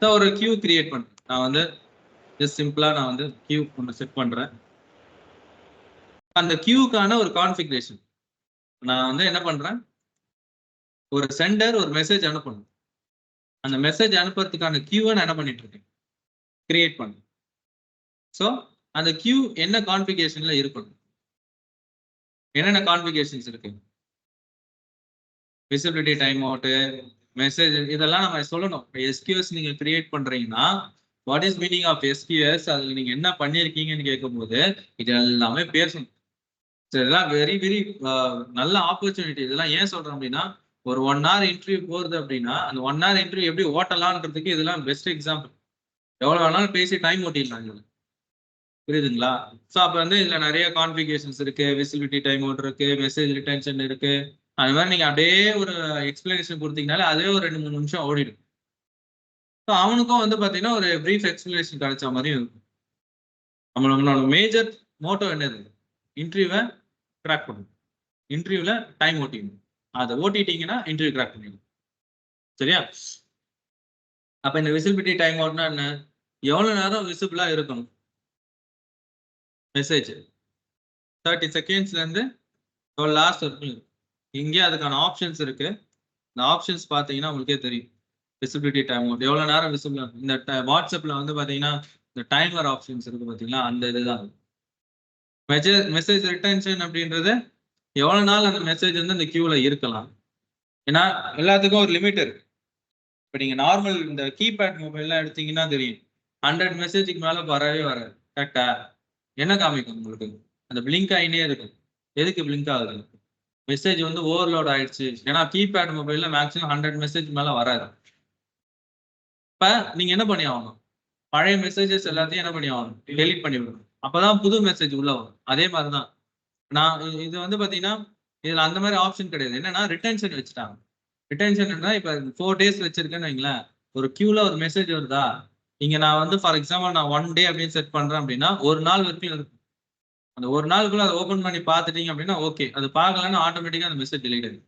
ஸோ ஒரு கியூ கிரியேட் பண்றேன். நான் வந்து ஜஸ்ட் சிம்பிளா நான் வந்து கியூ ஒன்று செட் பண்றேன். அந்த கியூக்கான ஒரு கான்ஃபிகரேஷன் நான் வந்து என்ன பண்றேன், ஒரு சென்டர் ஒரு மெசேஜ் அனுப்பணும். அந்த மெசேஜ் அனுப்புறதுக்கான கியூவை நான் என்ன பண்ணிட்டு இருக்கேன், கிரியேட் பண்ணேன். ஸோ அந்த கியூ என்ன கான்ஃபிகரேஷன்ல இருக்கணும், என்னென்ன கான்ஃபிகரேஷன்ஸ் இருக்கு, விசிபிலிட்டி டைம் அவுட், மெசேஜ், இதெல்லாம் நம்ம சொல்லணும். எஸ்கியூஎஸ் நீங்க கிரியேட் பண்றீங்கன்னா what is meaning of SQS, அதுல நீங்க என்ன பண்ணிருக்கீங்கன்னு கேட்கும்போது இது எல்லாமே பேசணும். இதெல்லாம் வெரி வெரி நல்ல ஆப்பர்ச்சுனிட்டி. இதெல்லாம் ஏன் சொல்றேன் அப்படின்னா, ஒரு 1 hour இன்டர்வியூ போறது அப்படின்னா அந்த 1 hour இன்டர்வியூ எப்படி ஓட்டலான்றதுக்கு இதெல்லாம் பெஸ்ட் எக்ஸாம்பிள். எவ்வளவு வேணாலும் பேசி டைம் ஓட்டிடலாம் இதுல. புரியுதுங்களா? ஸோ அப்போ வந்து இதுல நிறைய கான்ஃபிகரேஷன்ஸ் இருக்கு, விசிபிலிட்டி டைம் அவுட் இருக்கு, மெசேஜ் ரிட்டென்ஷன் இருக்கு. அது மாதிரி நீங்க அப்படியே ஒரு எக்ஸ்பிளனேஷன் கொடுத்தீங்கனாலே அதே ஒரு 2-3 நிமிஷம் ஓடிடும். ஸோ அவனுக்கும் வந்து பாத்தீங்கன்னா ஒரு பிரீஃப் எக்ஸ்பிளனேஷன் கிடைச்ச மாதிரியும் இருக்கும். நம்மளோட மேஜர் மோட்டோ என்னது, இன்டர்வியூவை கிராக் பண்ணணும். இன்டர்வியூல டைம் ஓட்டிக்கணும். அதை ஓட்டிட்டீங்கன்னா இன்டர்வியூ கிராக் பண்ணிடணும். சரியா? அப்ப இந்த விசிபிலிட்டி டைம் அவுட்னா என்ன, எவ்வளவு நேரம் விசிபிளா இருக்கணும் மெசேஜ், 30 செகண்ட்ஸ்ல இருந்து லாஸ்ட் வரைக்கும். இங்கே அதுக்கான ஆப்ஷன்ஸ் இருக்கு. இந்த ஆப்ஷன்ஸ் பாத்தீங்கன்னா உங்களுக்கே தெரியும். விசிபிலிட்டி டைம் அவுட் எவ்வளவு நேரம் விசிபிள். இந்த வாட்ஸ்அப்ல வந்து பாத்தீங்கன்னா இந்த டைமர் ஆப்ஷன்ஸ் இருக்கு பாத்தீங்களா, அந்த இதுதான். மெசேஜ் ரிட்டென்ஷன் அப்படின்றது எவ்வளவு நாள் அந்த மெசேஜ் வந்து அந்த கியூல இருக்கலாம். ஏன்னா எல்லாத்துக்கும் ஒரு லிமிட் இருக்கு. இப்போ நீங்க நார்மல் இந்த கீபேட் மொபைல்லாம் எடுத்தீங்கன்னா தெரியும், 100 மெசேஜுக்கு மேல வரவே வராது. கரெக்டா? என்ன காமிக்கும் உங்களுக்கு, அந்த பிளிங்க் ஆகினே இருக்கும். எதுக்கு பிளிங்க் ஆகுது, மெசேஜ் வந்து ஓவர்லோட் ஆயிடுச்சு. ஏன்னா கீபேட் மொபைல்ல மேக்ஸிமம் 100 மெசேஜ் மேல வராது. இப்ப நீங்க என்ன பண்ணி ஆகணும், பழைய மெசேஜஸ் எல்லாத்தையும் என்ன பண்ணி ஆகணும், டெலீட் பண்ணி விடணும். அப்பதான் புது மெசேஜ் உள்ள வரும். அதே மாதிரிதான் நான் இது வந்து பாத்தீங்கன்னா இதுல அந்த மாதிரி ஆப்ஷன் கிடையாது. என்னன்னா ரிட்டென்ஷன் வச்சுட்டாங்க. ரிட்டென்ஷன் இப்ப 4 days வச்சிருக்கேன்னு வைங்களேன், ஒரு கியூல ஒரு மெசேஜ் வருதா, இங்க நான் வந்து ஃபார் எக்ஸாம்பிள் நான் 1 day அப்படின்னு செட் பண்றேன் அப்படின்னா ஒரு நாள் வரைக்கும் இருக்கும். அந்த ஒரு நாளுக்குள்ள அதை ஓபன் பண்ணி பார்த்துட்டீங்க அப்படின்னா ஓகே, அது பார்க்கலன்னா ஆட்டோமேட்டிக்கா அந்த மெசேஜ் டெலீட் ஆகும்.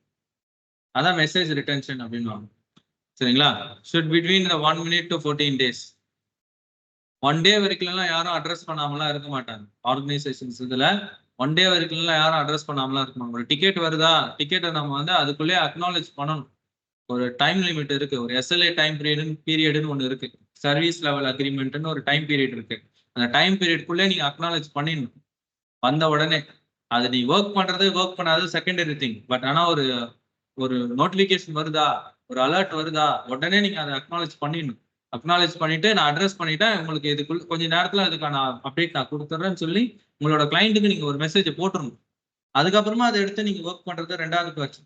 அதான் மெசேஜ் ரிட்டென்ஷன் அப்படின்னு. சரிங்களா? Should between 1 minute to 14 days. 1 day வரைக்கும் யாரும் அட்ரஸ் பண்ணாமலாம் இருக்க மாட்டாங்க. ஆர்கனைசேஷன்ஸ் இதுல 1 day வரைக்கும் யாரும் அட்ரஸ் பண்ணாமலாம் இருக்க மாட்டாங்க. ஒரு டிக்கெட் வருதா, டிக்கெட்டை நம்ம வந்து அதுக்குள்ளே அக்னாலேஜ் பண்ணணும். ஒரு டைம் லிமிட் இருக்கு, ஒரு SLA டைம் பீரியட்னு ஒன்று இருக்கு, சர்வீஸ் லெவல் அக்ரிமெண்ட்னு ஒரு டைம் பீரியட் இருக்கு. அந்த டைம் பீரியட்குள்ளே நீங்க அக்னாலேஜ் பண்ணிடணும் வந்த உடனே. அது நீ ஒர்க் பண்றது ஒர்க் பண்ணாது செகண்டரி திங். பட் ஆனா ஒரு நோட்டிபிகேஷன் வருதா, ஒரு அலர்ட் வருதா, உடனே நீங்க அதை அக்னாலேஜ் பண்ணிடணும். அக்னாலேஜ் பண்ணிட்டு நான் அட்ரஸ் பண்ணிட்டேன், உங்களுக்கு இதுக்குள்ள கொஞ்ச நேரத்துல அதுக்கான அப்டேட் நான் கொடுத்துட்றேன்னு சொல்லி உங்களோட கிளைண்ட்டுக்கு நீங்க ஒரு மெசேஜ் போட்டுருணும். அதுக்கப்புறமா அதை எடுத்து நீங்க ஒர்க் பண்றது 2வது பட்ச.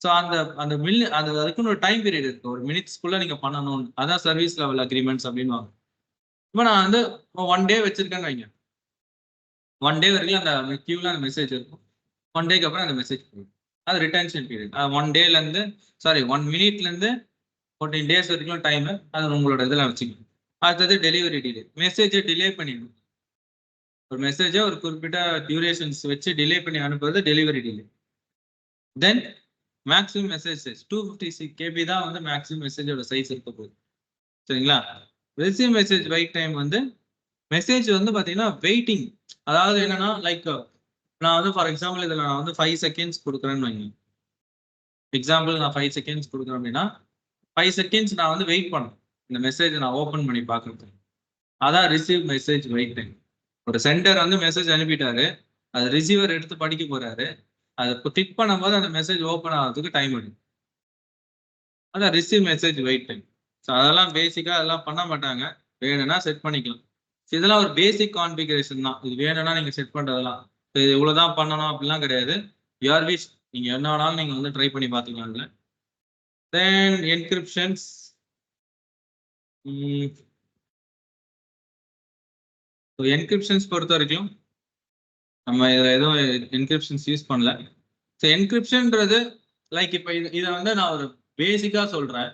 ஸோ அதுக்குன்னு ஒரு டைம் பீரியட் இருக்கு, ஒரு மினிட்ஸ்க்குள்ள நீங்க பண்ணணும். அதான் சர்வீஸ் லெவல் அக்ரிமெண்ட்ஸ் அப்படின்னு. இப்போ நான் வந்து 1 day வச்சிருக்கேன்னு வைங்க, 1 day வரைக்கும் அந்த கியூல அந்த மெசேஜ் இருக்கும். 1 dayக்கு அப்புறம் அந்த மெசேஜ் போயிடும். அது ரிட்டென்ஷன் பீரியட். 1 dayல இருந்து 1 minute இருந்து 14 days வரைக்கும் டைம். அது உங்களோட இதெல்லாம் வச்சுக்கணும். அடுத்தது டெலிவரி டிலே. மெசேஜை டிலே பண்ணிடணும். ஒரு மெசேஜை ஒரு குறிப்பிட்ட டியூரேஷன்ஸ் வச்சு டிலே பண்ணி அனுப்புறது டெலிவரி டிலே. தென் மேக்ஸிமம் மெசேஜ் சைஸ் 256 KB தான் வந்து மேக்ஸிமம் மெசேஜோட சைஸ் இருக்க போகுது. சரிங்களா? ரிசீவ் மெசேஜ் வெயிட் டைம் வந்து மெசேஜ் வந்து பாத்தீங்கன்னா வெயிட்டிங். அதாவது என்னன்னா லைக் நான் வந்து ஃபார் எக்ஸாம்பிள் இதுல நான் வந்து 5 seconds கொடுக்குறேன்னு வைங்க. எக்ஸாம்பிள் நான் 5 seconds கொடுக்குறேன் அப்படின்னா 5 seconds நான் வந்து வெயிட் பண்ணேன் இந்த மெசேஜ் நான் ஓப்பன் பண்ணி பார்க்கறது. அதான் ரிசீவ் மெசேஜ் வெயிட் டைம். ஒரு சென்டர் வந்து மெசேஜ் அனுப்பிட்டாரு, அது ரிசீவர் எடுத்து படிக்க போறாரு, அதை கிளிக் பண்ணும்போது அந்த மெசேஜ் ஓப்பன் ஆகிறதுக்கு டைம் எடுக்கும். அதான் receive message wait time. So அதெல்லாம் பேசிக்கா அதெல்லாம் பண்ண மாட்டாங்க, வேணும்னா செட் பண்ணிக்கலாம். இதெல்லாம் ஒரு பேசிக் கான்ஃபிகரேஷன் தான். இது வேணும்னா நீங்க செட் பண்றதெல்லாம். இது இவ்வளவுதான் பண்ணணும் அப்படிலாம் கிடையாது. யுவர் விஷ், நீங்க என்ன வேணாலும் நீங்க வந்து ட்ரை பண்ணி பார்த்துக்கலாம்ல. தென் என்கிரிப்ஷன்ஸ். என்கிரிப்ஷன்ஸ் பொறுத்த வரைக்கும் நம்ம இதில் எதுவும் என்கிரிப்ஷன்ஸ் யூஸ் பண்ணல. ஸோ என்கிரிப்ஷன்ன்றது லைக் இப்போ இதை வந்து நான் ஒரு பேசிக்காக சொல்கிறேன்.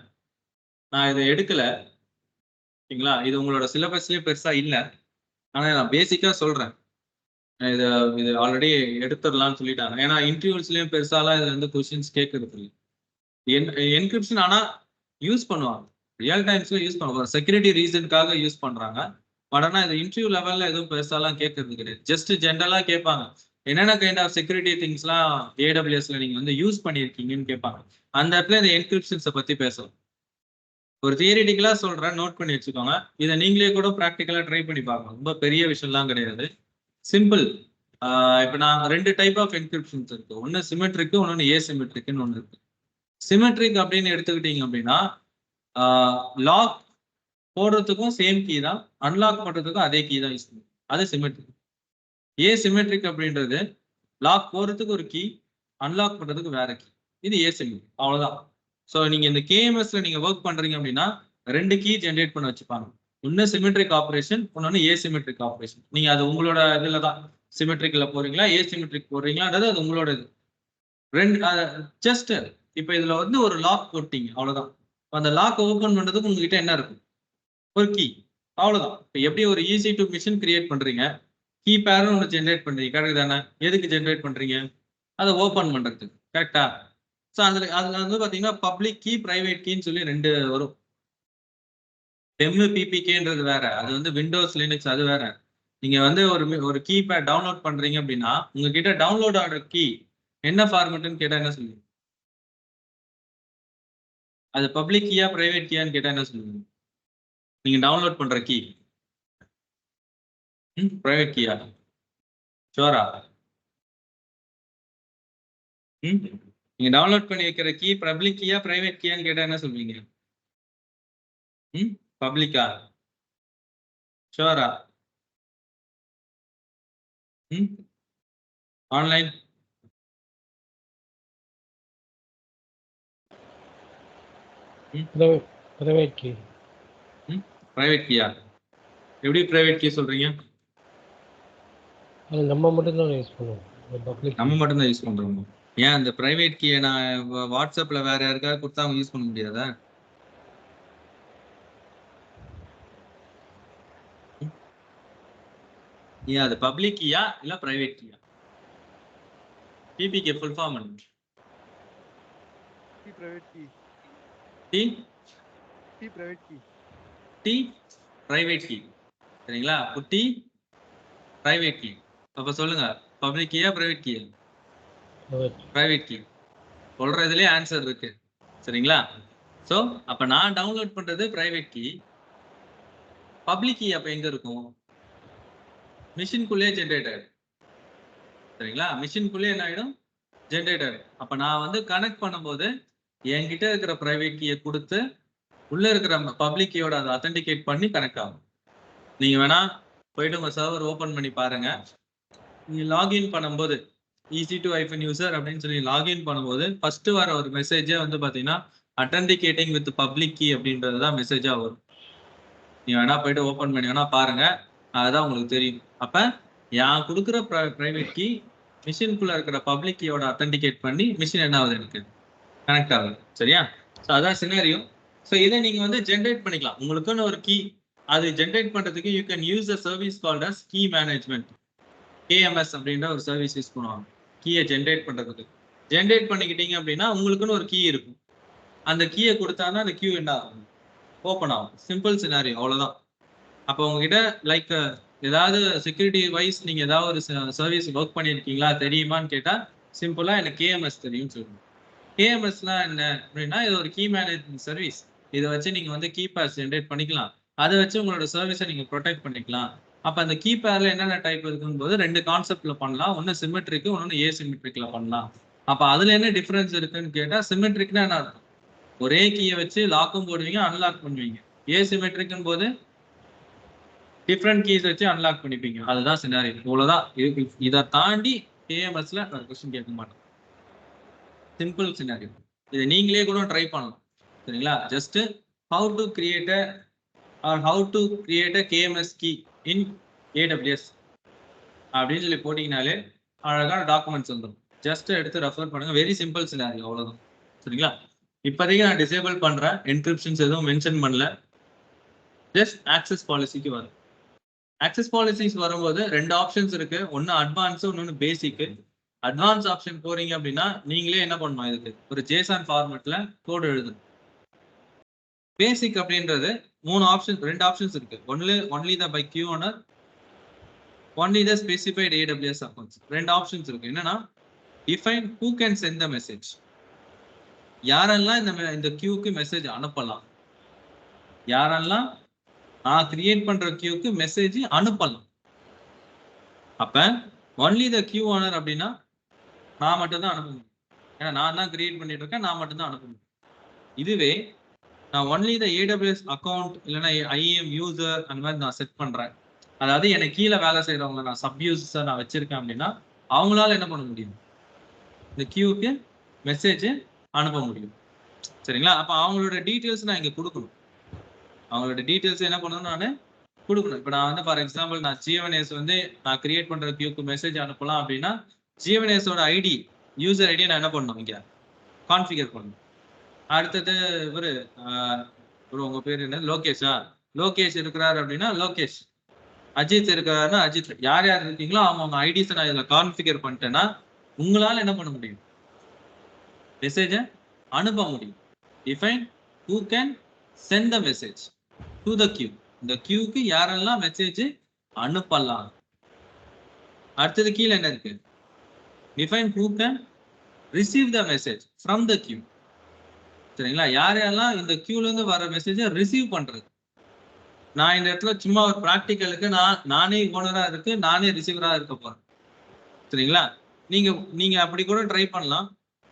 நான் இதை எடுக்கல, சரிங்களா? இது உங்களோட சிலபஸ்லேயே பெருசாக இல்லை, ஆனால் நான் பேசிக்காக சொல்கிறேன். இது இது ஆல்ரெடி எடுத்துடலாம்னு சொல்லிட்டாங்க. ஏன்னா இன்டர்வியூஸ்லேயும் பெருசாலாம் இதுல இருந்து கொஸ்டின்ஸ் கேட்கறது இல்லை. என்கிரிப்ஷன் ஆனால் யூஸ் பண்ணுவாங்க, ரியல் டைம்ஸ்ல யூஸ் பண்ணுவாங்க, செக்யூரிட்டி ரீசனுக்காக யூஸ் பண்ணுறாங்க. பட் ஆனால் இது இன்டர்வியூ லெவலில் எதுவும் பெருசாலாம் கேட்கறது கிடையாது. ஜஸ்ட் ஜென்ரலாக கேட்பாங்க, என்னென்ன கைண்ட் ஆஃப் செக்யூரிட்டி திங்ஸ்லாம் ஏடபிள்யூஎஸ்ல நீங்கள் வந்து யூஸ் பண்ணியிருக்கீங்கன்னு கேட்பாங்க. அந்த இடத்துல இந்த என்கிரிப்ஷன்ஸை பற்றி பேசலாம். ஒரு தியரிட்டிக்கலாக சொல்கிறேன், நோட் பண்ணி வச்சுக்கோங்க. இதை நீங்களே கூட ப்ராக்டிக்கலாக ட்ரை பண்ணி பார்க்கலாம். ரொம்ப பெரிய விஷயம்லாம் கிடையாது, சிம்பிள். இப்போ நான் 2 டைப் ஆஃப் என்கிரிப்ஷன்ஸ் இருக்கு. ஒன்று சிமெட்ரிக்கு, ஒன்று ஏசிமெட்ரிக்குன்னு ஒன்று இருக்கு. சிமெட்ரிக் அப்படின்னு எடுத்துக்கிட்டீங்க அப்படின்னா லாக் போடுறதுக்கும் சேம் கீ தான், அன்லாக் பண்ணுறதுக்கும் அதே கீ தான் யூஸ் பண்ணும். அது சிமெட்ரிக். ஏசிமெட்ரிக் அப்படின்றது லாக் போடுறதுக்கு ஒரு கீ, அன்லாக் பண்ணுறதுக்கு வேற கீ. இது ஏசிமெட்ரிக், அவ்வளோதான். ஸோ நீங்கள் இந்த கேஎம்எஸ்ல நீங்கள் ஒர்க் பண்ணுறீங்க அப்படின்னா 2 கீ ஜென்ரேட் பண்ண வச்சுப்பாங்க. ஒன்று சிமெட்ரிக் ஆப்ரேஷன், இன்னொன்று ஏசிமெட்ரிக் ஆப்ரேஷன். நீங்கள் அது உங்களோட இதில் தான் சிமெட்ரிக்ல போறீங்களா ஏசிமெட்ரிக் போடுறீங்களான்றது அது உங்களோட இது. ஜஸ்ட் இப்போ இதில் வந்து ஒரு லாக் போட்டீங்க, அவ்வளோதான். அந்த லாக் ஓப்பன் பண்ணுறதுக்கு உங்ககிட்ட என்ன இருக்கும்? ஒரு கீ, அவ்வளோதான். இப்போ எப்படி ஒரு ஈஸி டு மிஷின் கிரியேட் பண்ணுறீங்க, கீ பேரும் ஒன்று ஜென்ரேட் பண்ணுறீங்க, கரெக்ட் தானே? எதுக்கு ஜென்ரேட் பண்ணுறீங்க? அதை ஓப்பன் பண்ணுறதுக்கு, கரெக்டா? ஸோ அதில் வந்து பார்த்தீங்கன்னா பப்ளிக் கீ, ப்ரைவேட் கீன்னு சொல்லி 2 வரும். PPKன்றது வேற, அது வந்து விண்டோஸ் லினக்ஸ் அது வேற. நீங்கள் வந்து ஒரு கீபேட் டவுன்லோட் பண்ணுறீங்க அப்படின்னா உங்ககிட்ட டவுன்லோட் ஆகிற கீ என்ன ஃபார்மேட்டுன்னு கேட்டால் என்ன சொல்லுவீங்க? அது பப்ளிக் கீயா ப்ரைவேட் கீயான்னு கேட்டால் என்ன சொல்லுவீங்க? நீங்கள் டவுன்லோட் பண்ணுற கீ ப்ரைவேட் கீயா? ஷோரா? நீங்க டவுன்லோட் பண்ணி வைக்கிற கீ பப்ளிக் கீயா பிரைவேட் கீயான்னு கேட்டா என்ன சொல்வீங்க? பப்ளிக்கா? ஷோரா? ஆன்லைன்? Private key. பிரைவேட் கீயா? எப்படி பிரைவேட் கீ சொல்றீங்க? அது நம்ம மட்டும் தான் யூஸ் பண்ணுவோம். நம்ம மட்டும் தான் யூஸ் பண்றோம். ஏன் அந்த பிரைவேட் கீயை நான் வாட்ஸ்அப்ல வேற யாருக்காவது கொடுத்தா அவங்க யூஸ் பண்ண முடியாதா? ஏன் அது பப்ளிக் கீயா இல்ல பிரைவேட் கீயா? PPK ஃபுல் ஃபார்ம் என்ன? T private key. T private key. T private key. சரிங்களா? T private key. அப்ப சொல்லுங்க, பப்ளிக் கீயா பிரைவேட் கீயா? Private key. சொல்றதுலயே ஆன்சர் இருக்கு, சரிங்களா? ஸோ அப்ப நான் டவுன்லோட் பண்றது பிரைவேட் கீ. பப்ளிக் கீ அப்ப எங்க இருக்கும்? மிஷின்குள்ளேயே ஜென்ரேட் ஆயிடும், சரிங்களா? மிஷின்குள்ளேயே என்ன ஆயிடும்? ஜென்ரேட் ஆயிடும். அப்ப நான் வந்து கனெக்ட் பண்ணும்போது என்கிட்ட இருக்கிற பிரைவேட் கீயை கொடுத்து உள்ள இருக்கிற பப்ளிக் கீயோட அதை அத்தன்டிகேட் பண்ணி கனெக்ட் ஆகும். நீங்க வேணா போயிட்டு உங்க சர்வர் ஓபன் பண்ணி பாருங்க. நீங்க லாகின் பண்ணும்போது EC2 user அப்படின்னு சொல்லி லாகின் பண்ணும்போது ஃபர்ஸ்ட் வர ஒரு மெசேஜே வந்து பாத்தீங்கன்னா அத்தன்டிகேட்டிங் வித் பப்ளிக் கீ அப்படின்றதுதான் மெசேஜா வரும். நீங்க வேணா போயிட்டு ஓபன் பண்ணி வேணா பாருங்க, அதுதான் உங்களுக்கு தெரியும். அப்ப நான் கொடுக்குற பிரைவேட் கீ மிஷின்குள்ள இருக்கிற பப்ளிக் கீயோட அத்தன்டிகேட் பண்ணி மிஷின் என்ன ஆகுது, எனக்கு கனெக்ட் ஆகுது, சரியா? ஸோ அதான் சினாரியோ. ஸோ இதை நீங்க வந்து ஜென்ரேட் பண்ணிக்கலாம். உங்களுக்குன்னு ஒரு கீ அது ஜென்ரேட் பண்றதுக்கு you can use a service called as key management. KMS அப்படின்ற ஒரு சர்வீஸ் யூஸ் பண்ணுவாங்க கீயை ஜென்ரேட் பண்றதுக்கு. ஜென்ரேட் பண்ணிக்கிட்டீங்க அப்படின்னா உங்களுக்குன்னு ஒரு கீ இருக்கும். அந்த கீயை கொடுத்தாங்கன்னா அந்த கியூ என்ன ஆகும்? ஓப்பன் ஆகும். சிம்பிள் சினாரியோ, அவ்வளவுதான். அப்போ உங்ககிட்ட லைக் ஏதாவது செக்யூரிட்டி வைஸ் நீங்க ஏதாவது ஒரு சர்வீஸ் ஒர்க் பண்ணியிருக்கீங்களா, தெரியுமான்னு கேட்டா சிம்பிளா எனக்கு KMS தெரியும்னு சொல்லணும். KMSனா என்ன அப்படின்னா இது ஒரு கீ மேனேஜ்மெண்ட் சர்வீஸ். இதை வச்சு நீங்க வந்து கீ பேர்ஸ் ஜென்ரேட் பண்ணிக்கலாம். அதை வச்சு உங்களோட சர்வீஸை நீங்க ப்ரொடெக்ட் பண்ணிக்கலாம். அப்ப அந்த கீ பேர்ல என்னென்ன டைப் இருக்குன்னு போது 2 கான்செப்ட்ல பண்ணலாம். ஒன்னு சிமெட்ரிக், ஒன்னு ஏசிமெட்ரிக்ல பண்ணலாம். அப்ப அதுல என்ன டிஃபரன்ஸ் இருக்குன்னு கேட்டா சிமெட்ரிக்னா என்ன இருக்கும்? ஒரே கீயை வச்சு லாக்கும் போடுவீங்க, அன்லாக் பண்ணுவீங்க. ஏசிமெட்ரிக்னு போது டிஃப்ரெண்ட் கீஸ் வச்சு அன்லாக் பண்ணிப்பீங்க. அதுதான் சினாரியோ, இவ்வளவுதான். இதை தாண்டி KMSல கொஸ்டின் கேட்க மாட்டோம். Simple scenario. இதை நீங்களே கூட ட்ரை பண்ணலாம், சரிங்களா? Just how to create a KMS key in AWS அப்படின்னு சொல்லி போட்டீங்கனாலே அழகான டாக்குமெண்ட்ஸ் வந்துடும். ஜஸ்ட் எடுத்து ரெஃபர் பண்ணுங்க. வெரி சிம்பிள் சினாரியோ, அவ்வளவுதான். சரிங்களா? இப்போதைக்கு நான் டிசேபிள் பண்றேன். என்கிரிப்ஷன்ஸ் எதுவும் மென்ஷன் பண்ணல. ஜஸ்ட் ஆக்சஸ் பாலிசிக்கு வரும். ஆக்சஸ் பாலிசிஸ் வரும்போது 2 ஆப்ஷன்ஸ் இருக்கு. ஒன்னு அட்வான்ஸ், இன்னொன்னு பேசிக். அட்வான்ஸ் ஆப்ஷன் போறீங்க அப்படின்னா நீங்களே என்ன பண்ணணும், இதுக்கு ஒரு ஜேசன் ஃபார்மேட்ல கோட் எழுதணும். பேசிக் அப்படின்றது 2 ஆப்ஷன்ஸ் இருக்கு. Only the by queue owner, only the specified AWS accounts. 2 options இருக்கு. என்னன்னா define who can send the message, யாரெல்லாம் இந்த கியூக்கு மெசேஜ் அனுப்பலாம், யாரெல்லாம் நான் கிரியேட் பண்ற கியூக்கு மெசேஜ் அனுப்பலாம். அப்ப ஒன்லி த கியூ ஓனர் அப்படின்னா நான் மட்டும் தான் அனுப்ப முடியும். ஏன்னா நான் தான் கிரியேட் பண்ணிட்டு இருக்கேன், நான் மட்டும் தான் அனுப்ப முடியும். இதுவே நான் ஒன்லி த AWS அக்கௌண்ட் இல்லைன்னா IAM யூசர் அந்த மாதிரி நான் செட் பண்றேன், அதாவது எனக்கு கீழே வேலை செய்யறவங்க நான் சப் யூசர் நான் வச்சிருக்கேன் அப்படின்னா அவங்களால என்ன பண்ண முடியும், இந்த கியூக்கு மெசேஜ் அனுப்ப முடியும். சரிங்களா? அப்ப அவங்களோட டீட்டெயில்ஸ் நான் இங்க கொடுக்கணும். அவங்களோட டீட்டெயில்ஸ் என்ன பண்ணணும், நான் கொடுக்கணும். இப்போ நான் வந்து ஃபார் எக்ஸாம்பிள் நான் ஜிஎன்எஸ் வந்து நான் கிரியேட் பண்ற கியூக்கு மெசேஜ் அனுப்பலாம் அப்படின்னா ஜிஎன்எஸோட ஐடி, யூசர் ஐடியை நான் என்ன பண்ணணும், இங்க கான்ஃபிகர் பண்ணணும். அடுத்தது ஒரு உங்க பேர் என்ன, லோகேஷா? லோகேஷ் இருக்கிறாரு அப்படின்னா லோகேஷ், அஜித் இருக்கிறாருன்னா அஜித். யார் யார் இருக்கீங்களோ அவங்க ஐடிஸ் நான் இதுல கான்ஃபிகர் பண்ணிட்டேன்னா உங்களால என்ன பண்ண முடியும், மெசேஜ அனுப்ப முடியும். Define who can send the message to the queue, இந்த கியூக்கு யாரெல்லாம் மெசேஜ் அனுப்பலாம். அடுத்தது கீழே என்ன இருக்கு, define who can receive the message from the queue. சரிங்களா? யாரெல்லாம் இந்த கியூல இருந்து வர மெசேஜை ரிசீவ் பண்றது. நான் இந்த இடத்துல சும்மா ஒரு ப்ராக்டிக்கலுக்கு நானே ஓனரா இருக்கு, நானே ரிசீவரா இருக்க போறேன். சரிங்களா? நீங்க அப்படி கூட ட்ரை பண்ணலாம்.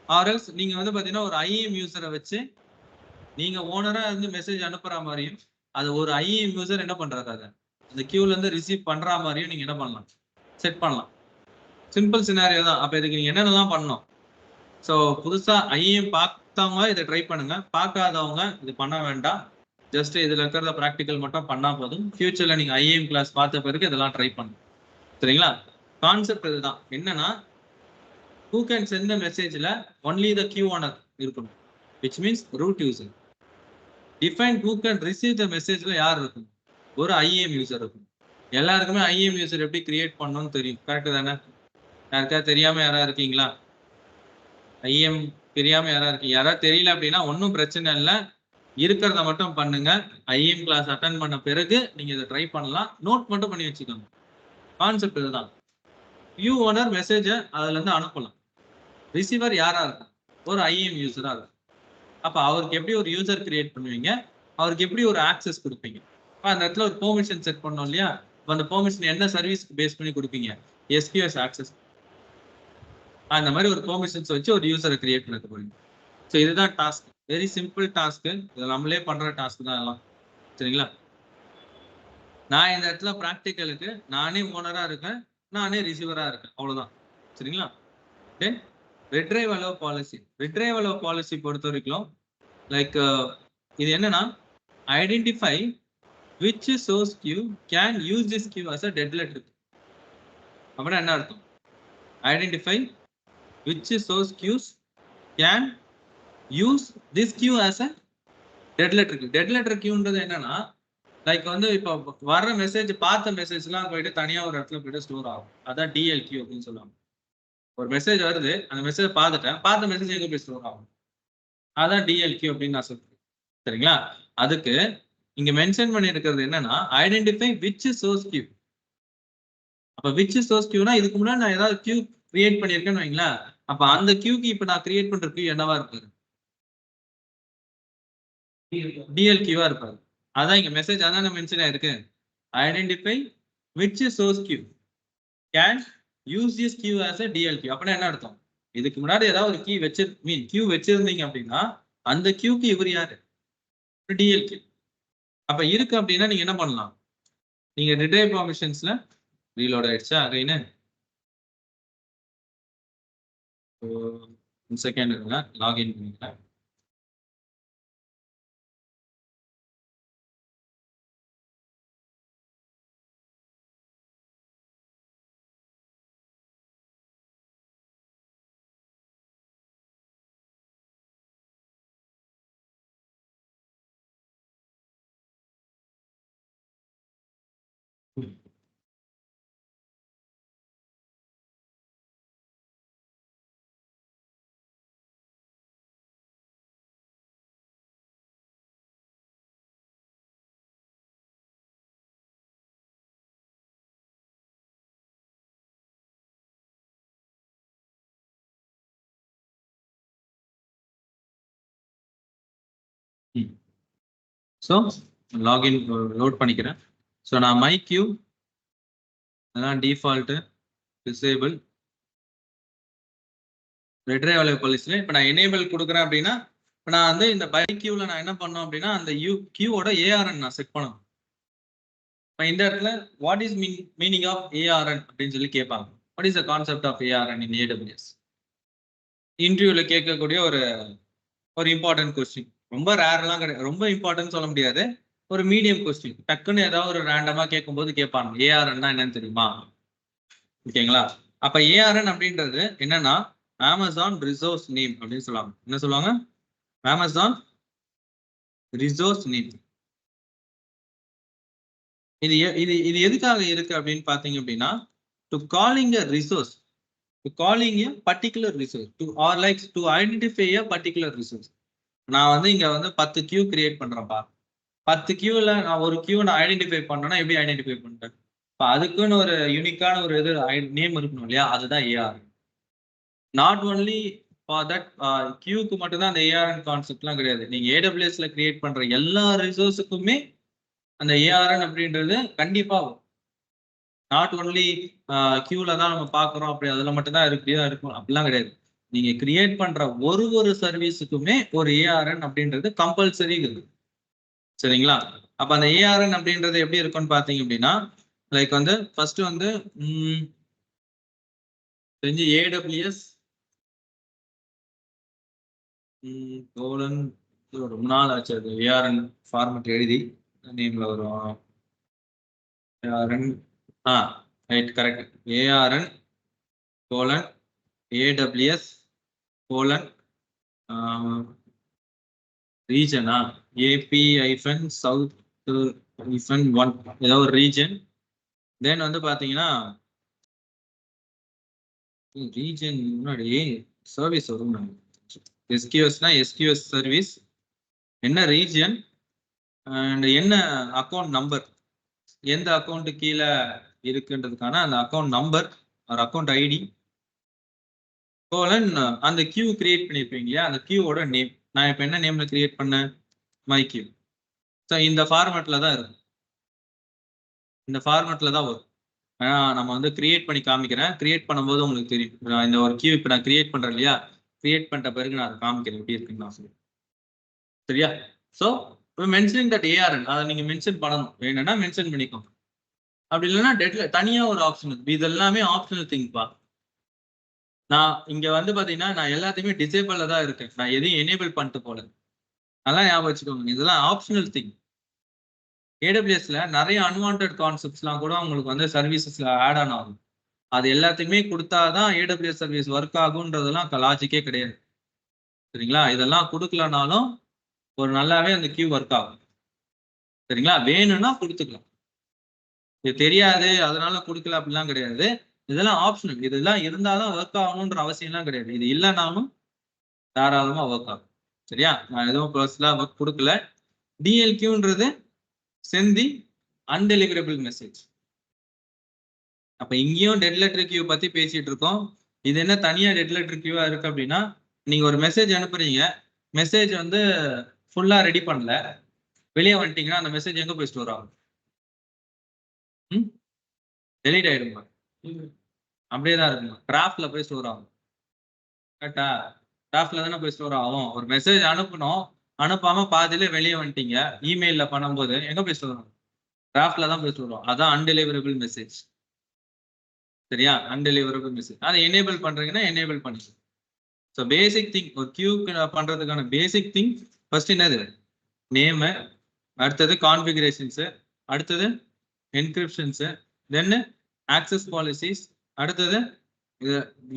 ஆர்எல்ஸ் நீங்க வந்து பாத்தீங்கன்னா ஒரு IAM யூசரை வச்சு நீங்க ஓனரா இருந்து மெசேஜ் அனுப்புற மாதிரியும் அது ஒரு IAM யூசர் என்ன பண்றாரு அதை இந்த கியூல இருந்து ரிசீவ் பண்ற மாதிரியும் நீங்க என்ன பண்ணலாம், செட் பண்ணலாம். சிம்பிள் சினாரியோ தான். அப்ப இதுக்கு நீங்க என்னென்னலாம் பண்ணணும், ஸோ புதுசா IAM பார்த்தவங்க இதை ட்ரை பண்ணுங்க, பார்க்காதவங்க இது பண்ண வேண்டாம். ஜஸ்ட் இதுல இருக்கிறத ப்ராக்டிக்கல் மட்டும் பண்ணா போதும். ஃபியூச்சர்ல நீங்க IAM கிளாஸ் பார்த்த பிறகு இதெல்லாம் ட்ரை பண்ணுங்க. சரிங்களா? கான்செப்ட் இதுதான். என்னன்னா who can send the மெசேஜ்ல only the queue owner இருக்கணும், which means root user. Define who can receive the மெசேஜ்ல யார் இருக்கணும், ஒரு IAM யூசர் இருக்கணும். எல்லாருக்குமே IAM யூசர் எப்படி கிரியேட் பண்ணணும்னு தெரியும், கரெக்ட் தானே? யாருக்கா தெரியாம யாரா இருக்கீங்களா? IAM தெரியாம யாரா இருக்கீங்க? யாராவது தெரியல அப்படின்னா ஒன்றும் பிரச்சனை இல்லை, இருக்கிறத மட்டும் பண்ணுங்க. IAM கிளாஸ் அட்டன் பண்ண பிறகு நீங்க இதை ட்ரை பண்ணலாம். நோட் மட்டும் பண்ணி வச்சுக்கோங்க. கான்செப்ட் இதுதான். வியூ ஓனர் மெசேஜை அதுல இருந்து அனுப்பலாம். ரிசீவர் யாரா இருக்கும், ஒரு IAM யூசரா இருக்கும். அப்ப அவருக்கு எப்படி ஒரு யூசர் கிரியேட் பண்ணுவீங்க, அவருக்கு எப்படி ஒரு ஆக்சஸ் கொடுப்பீங்க. அந்த இடத்துல ஒரு பெர்மிஷன் செட் பண்ணோம் இல்லையா, அந்த பெர்மிஷன் என்ன சர்வீஸ்க்கு பேஸ் பண்ணி கொடுப்பீங்க, SQS ஆக்சஸ். அந்த மாதிரி ஒரு பெர்மிஷன்ஸ் வச்சு ஒரு யூசரை கிரியேட் பண்ண போறீங்க. ஸோ இதுதான் டாஸ்க். Very simple task. இதை நம்மளே பண்ற டாஸ்க் தான் எல்லாம். சரிங்களா? நான் இந்த இடத்துல ப்ராக்டிக்கலுக்கு நானே ஓனரா இருக்கேன், நானே ரிசீவரா இருக்கேன், அவ்வளவுதான். சரிங்களா? தென் retrieve allow policy. retrieve allow policy பொறுத்த வரைக்கும் லைக் இது என்னன்னா identify which source queue can use this queue as a deadlet. அப்படின்னா என்ன அர்த்தம், identify which source queues can use this queue as a dead letter. dead letter queueன்றது என்னன்னா like வந்து இப்போ வர்ற மெசேஜ் பார்த்த மெசேஜ்லாம் போயிட்டு தனியா ஒரு இடத்துல போயிட்டு ஸ்டோர் ஆகும். அதான் DLQ அப்படின்னு சொல்லுவாங்க. ஒரு மெசேஜ் வருது, அந்த மெசேஜ் பார்த்துட்டேன், பார்த்த மெசேஜ் எங்க போய் ஸ்டோர் ஆகும், அதான் DLQ அப்படின்னு நான் சொல்றேன். சரிங்களா? அதுக்கு இங்க மென்ஷன் பண்ணியிருக்கிறது என்னன்னா ஐடென்டிஃபை which source queue. அப்ப which source queueனா இதுக்கு முன்னாடி நான் ஏதாவது queue கிரியேட் பண்ணியிருக்கேன்னு வைங்களேன், அப்ப அந்த queueக்கு இப்ப நான் கிரியேட் பண்ற queue என்னவா இருப்பாரு, DLQ-வா இருப்பாரு. அதான் இங்க மெசேஜ் அதான் மென்ஷன் ஆயிருக்கு. Identify which source queue can use this queue as a DLQ. அப்படின்னா என்ன அர்த்தம், இதுக்கு முன்னாடி ஏதாவது ஒரு queue வச்சிருந்தீங்க அப்படின்னா அந்த queueக்கு இவர் யாரு, DLQ. அப்ப இருக்கு அப்படின்னா நீங்க என்ன பண்ணலாம், நீங்க retrieve permissionsல ரீலோட் ஆயிடுச்சா அகைன், செகண்ட் இருங்க, லாகின் பண்ணிக்கிறேன். ஸோ லாகின் லோட் பண்ணிக்கிறேன். ஸோ நான் மை கியூ அதான் டிஃபால்ட்டு டிசேபிள் ரெட்ரைவல் பாலிசியில் இப்போ நான் எனேபிள் கொடுக்குறேன் அப்படின்னா இப்போ நான் வந்து இந்த பை கியூவில் நான் என்ன பண்ணோம் அப்படின்னா அந்த கியூவோட ஏஆர்என் நான் செட் பண்ணணும். இப்போ இந்த இடத்துல what is meaning of ARN அப்படின்னு சொல்லி கேட்பாங்க. What is the concept of ARN in AWS? இன்டர்வியூவில் கேட்கக்கூடிய ஒரு இம்பார்ட்டன்ட் கொஸ்டின். ரொம்ப ரேர்லாம் கிடையாது, ரொம்ப இம்பார்ட்டன்ட் சொல்ல முடியாது, ஒரு மீடியம் கொஸ்டின். டக்குன்னு ஏதாவது ஒரு ரேண்டமா கேட்கும்போது கேட்பாங்க ஏஆர்என் என்னன்னு தெரியுமா? ஓகேங்களா? அப்ப ஏஆர்என் அப்படின்றது என்னன்னா அமேசான் ரிசோர்ஸ் நேம் அப்படின்னு சொல்லுவாங்க. என்ன சொல்லுவாங்க? Amazon resource name. இது எதுக்காக இருக்கு அப்படின்னு பாத்தீங்க அப்படின்னா to calling a resource, to calling a particular resource, to identify a particular resource. நான் வந்து இங்க வந்து 10 கியூ கிரியேட் பண்றேன்ப்பா. 10 கியூல நான் ஒரு கியூ நான் ஐடென்டிஃபை பண்றேன்னா எப்படி ஐடென்டிஃபை பண்றேன்? இப்போ அதுக்குன்னு ஒரு யூனிக்கான ஒரு இது நேம் இருக்கணும் இல்லையா? அதுதான் A R. Not only for that கியூக்கு மட்டும்தான் அந்த ஏஆர்என் கான்செப்ட்லாம் கிடையாது. நீங்க ஏடபிள்யூஎஸ்ல கிரியேட் பண்ற எல்லா ரிசோர்ஸுக்குமே அந்த ஏஆர்என் அப்படின்றது கண்டிப்பா நாட் ஒன்லி கியூல தான் நம்ம பாக்குறோம் அப்படி அதுல மட்டும்தான் இருக்கும் அப்படிலாம் கிடையாது. நீங்க கிரியேட் பண்ற ஒரு சர்வீஸுக்குமே ஒரு ஏஆர்என் அப்படின்றது கம்பல்சரி இருக்கு. சரிங்களா? அப்ப அந்த ஏஆர்என் அப்படின்றது எப்படி இருக்கும்னு பாத்தீங்க அப்படின்னா லைக் வந்து ஃபர்ஸ்ட் வந்து தெரிஞ்சு ஏடபிள்யூஎஸ் ரொம்ப நாள் ஆச்சு அது ஏஆர்என் ஃபார்மட் எழுதி நேம்ல வரும். ARN right correct. ARN AWS ரீஜனா AP-South-1 ஏதோ ஒரு ரீஜன். தென் வந்து பாத்தீங்கன்னா ரீஜன் முன்னாடி சர்வீஸ் வரும். எஸ்கியூஎஸ்னா எஸ்கியூஎஸ் சர்வீஸ், என்ன ரீஜன் அண்ட் என்ன அக்கௌண்ட் நம்பர், எந்த அக்கௌண்ட் கீழே இருக்குன்றதுக்கான அந்த அக்கௌண்ட் நம்பர் ஒரு அக்கௌண்ட் ஐடி அந்த கியூ கிரியேட் பண்ணிருப்பீங்க இல்லையா? அந்த கியூவோட நேம். நான் இப்போ என்ன நேம்ல கிரியேட் பண்ணேன்? My Q. ஸோ இந்த ஃபார்மேட்ல தான் இருக்கும், இந்த ஃபார்மேட்ல தான் வரும். நம்ம வந்து கிரியேட் பண்ணி காமிக்கிறேன். கிரியேட் பண்ணும்போது உங்களுக்கு தெரியும். இந்த ஒரு கியூ இப்போ நான் கிரியேட் பண்றேன் இல்லையா? கிரியேட் பண்ணிட்ட பிறகு நான் அதை காமிக்கிறேன் எப்படி இருக்குன்னு நான் சொல்லுவேன். சரியா? ஸோ மென்ஷனிங் தட் ஏஆர்என் அதை நீங்க மென்ஷன் பண்ணணும். வேணும்னா மென்ஷன் பண்ணிக்கோங்க. அப்படி இல்லைன்னா டெட்ல தனியா ஒரு ஆப்ஷன் இருக்கு. இது எல்லாமே ஆப்ஷனல் திங்ப்பா. நான் இங்க வந்து பாத்தீங்கன்னா நான் எல்லாத்தையுமே டிசேபிள்ல தான் இருக்கேன். நான் எதையும் எனேபிள் பண்ணிட்டு போல. அதெல்லாம் ஞாபகம் வச்சுக்கோங்க. இதெல்லாம் ஆப்ஷனல் திங். ஏடபிள்யூஎஸ்ல நிறைய அன்வான்ட் கான்செப்ட்ஸ்லாம் கூட உங்களுக்கு வந்து சர்வீசஸ்ல ஆட் ஆன் ஆகும். அது எல்லாத்தையுமே கொடுத்தாதான் ஏடபிள்யூஎஸ் சர்வீஸ் ஒர்க் ஆகுன்றதெல்லாம் லாஜிக்கே கிடையாது. சரிங்களா? இதெல்லாம் கொடுக்கலனாலும் ஒரு நல்லாவே அந்த கியூ ஒர்க் ஆகும். சரிங்களா? வேணும்னா கொடுத்துக்கலாம். இது தெரியாது அதனால கொடுக்கல அப்படிலாம் கிடையாது. இதெல்லாம் ஆப்ஷனல். இதெல்லாம் இருந்தாதான் ஒர்க் ஆகணுன்ற அவசியம்லாம் கிடையாது. இது இல்லைனாலும் தாராளமா ஒர்க் ஆகும். சரியா? நான் எதுவும் பர்சனலா ஒர்க் கொடுக்கல. டிஎல்கியூன்றது செந்தி அன்டெலிவரபிள் மெசேஜ். அப்ப இங்கேயும் டெட் லெட்டர் கியூ பத்தி பேசிட்டு இருக்கோம். இது என்ன தனியா டெட் லெட்டர் கியூவா இருக்கு அப்படின்னா நீங்க ஒரு மெசேஜ் அனுப்புறீங்க, மெசேஜ் வந்து ஃபுல்லா ரெடி பண்ணல, வெளியே வந்துட்டீங்கன்னா அந்த மெசேஜ் எங்க போய் ஸ்டோர் ஆகும்? டெலீட் ஆயிடுமா? அப்படியே தான் இருக்குமா? டிராஃப்ட்ல போய் ஸ்டோர் ஆகும். கரெக்டா? டிராஃப்ட்ல தானே போய் ஸ்டோர் ஆகும். ஒரு மெசேஜ் அனுப்பணும், அனுப்பாம பாதியில வெளியே வந்துட்டீங்க, இமெயில்ல பண்ணும்போது எங்க போய் ஸ்டோர் ஆகும்? டிராஃப்ட்ல தான் போய் ஸ்டோர் ஆகும். அதான் அன்டெலிவரபிள் மெசேஜ். சரியா? அன்டெலிவரபிள் மெசேஜ். அதை எனேபிள் பண்றீங்கன்னா எனேபிள் பண்ணிக்கலாம். ஸோ பேசிக் திங் ஒரு கியூ பண்றதுக்கான பேசிக் திங் ஃபர்ஸ்ட் என்னது? நேமு, அடுத்தது கான்ஃபிகரேஷன்ஸ், அடுத்தது என்கிரிப்ஷன்ஸ், தென் ஆக்சஸ் பாலிசிஸ், அடுத்தது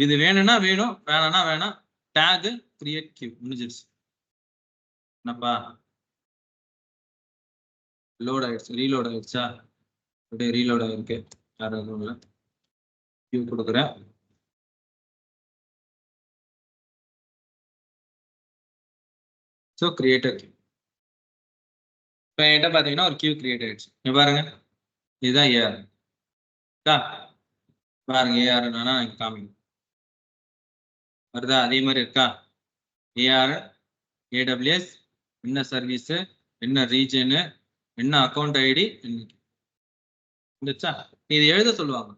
இது வேணும்னா வேணும், வேணாம்னா வேணாம், டேக் கிரியேட் கியூ. முடிஞ்சிருச்சு. என்னப்பா லோட் ஆயிடுச்சு, ரீலோட் ஆயிடுச்சா? அப்படியே ரீலோட் ஆயிருக்கு. வேற எதுவும் இல்லை. கியூ கொடுக்குறேன். So create a queue. இப்போ என்கிட்ட பார்த்தீங்கன்னா ஒரு கியூ கிரியேட் ஆயிடுச்சு. இங்க பாருங்க, இதுதான் ஏஆர். பாருங்க ஏஆர் என்னன்னா காமிக்கும் வருதா? அதே மாதிரி இருக்கா? ஏஆர், ஏடபிள்யூஎஸ், என்ன சர்வீஸ், என்ன ரீஜனு, என்ன அக்கௌண்ட் ஐடி இருந்துச்சா? இது எழுத சொல்லுவாங்க.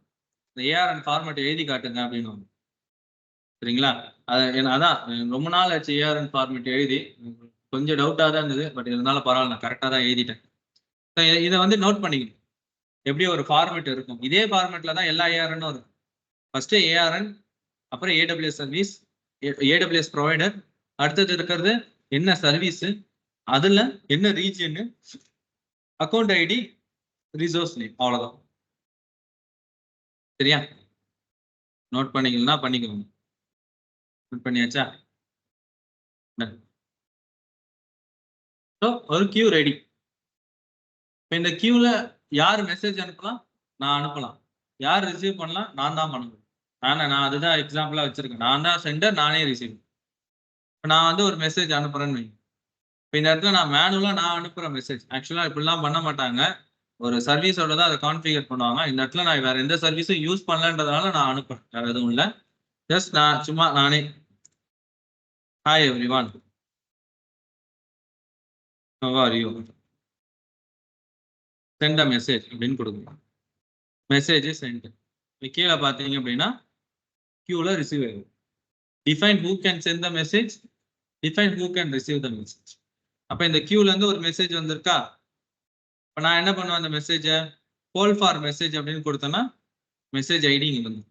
இந்த ஏஆர்என் ஃபார்மேட் எழுதி காட்டுங்க அப்படின்னு. சரிங்களா? அதான் ரொம்ப நாள் ஆச்சு ஏஆர்என் ஃபார்மேட் எழுதி. கொஞ்சம் டவுட்டாக தான் இருந்தது, பட் இருந்தாலும் பரவாயில்ல, நான் கரெக்டாக தான் எழுதிட்டேன். இதை வந்து நோட் பண்ணிக்கணும். எப்படி ஒரு ஃபார்மேட் இருக்கும், இதே ஃபார்மேட்ல தான் எல்லா ஏஆர்என்னும் இருக்கும். ஃபர்ஸ்ட் ஏஆர்என், அப்புறம் ஏடபிள்யூஎஸ் சர்வீஸ், ஏடபிள்யூஎஸ் ப்ரொவைடர், அடுத்தது இருக்கிறது என்ன சர்வீஸ், அதுல என்ன region, account ID, resource name, அவ்வளவுதான். சரியா? நோட் பண்ணிக்கலாம் பண்ணிக்கோங்க. நோட் பண்ணியாச்சா? ஒரு கியூ ரெடி. இப்போ இந்த கியூல யார் மெசேஜ் அனுப்பலாம்? நான் அனுப்பலாம். யார் ரிசீவ் பண்ணலாம்? நான் தான் பண்ணணும். நான் அதுதான் எக்ஸாம்பிளா வச்சிருக்கேன். நான் தான் சென்டர், நானே ரிசீவ். இப்போ நான் வந்து ஒரு மெசேஜ் அனுப்புறேன்னு வைங்க. இப்போ இந்த இடத்துல நான் மேனுவலா நான் அனுப்புற மெசேஜ். ஆக்சுவலா இப்படிலாம் பண்ண மாட்டாங்க. ஒரு சர்வீஸோட தான் அதை கான்ஃபிகர் பண்ணுவாங்க. இந்த இடத்துல நான் வேற எந்த சர்வீஸும் யூஸ் பண்ணலன்றதுனால நான் அனுப்புறேன். வேற எதுவும் இல்லை. ஜஸ்ட் நான் சும்மா நானே hi everyone, how are you, send a message அப்படின்னு கொடுக்கணும். Message sent. கீழே பார்த்தீங்க அப்படின்னா கியூல ரிசீவ் ஆகும். Define who can send the message, define who can receive the message. அப்ப இந்த கியூல இருந்து ஒரு மெசேஜ் வந்திருக்கா? இப்போ நான் என்ன பண்ணுவேன்? அந்த மெசேஜை போல் ஃபார் மெசேஜ் அப்படின்னு கொடுத்தேன்னா மெசேஜ் ஐடி இங்க வந்து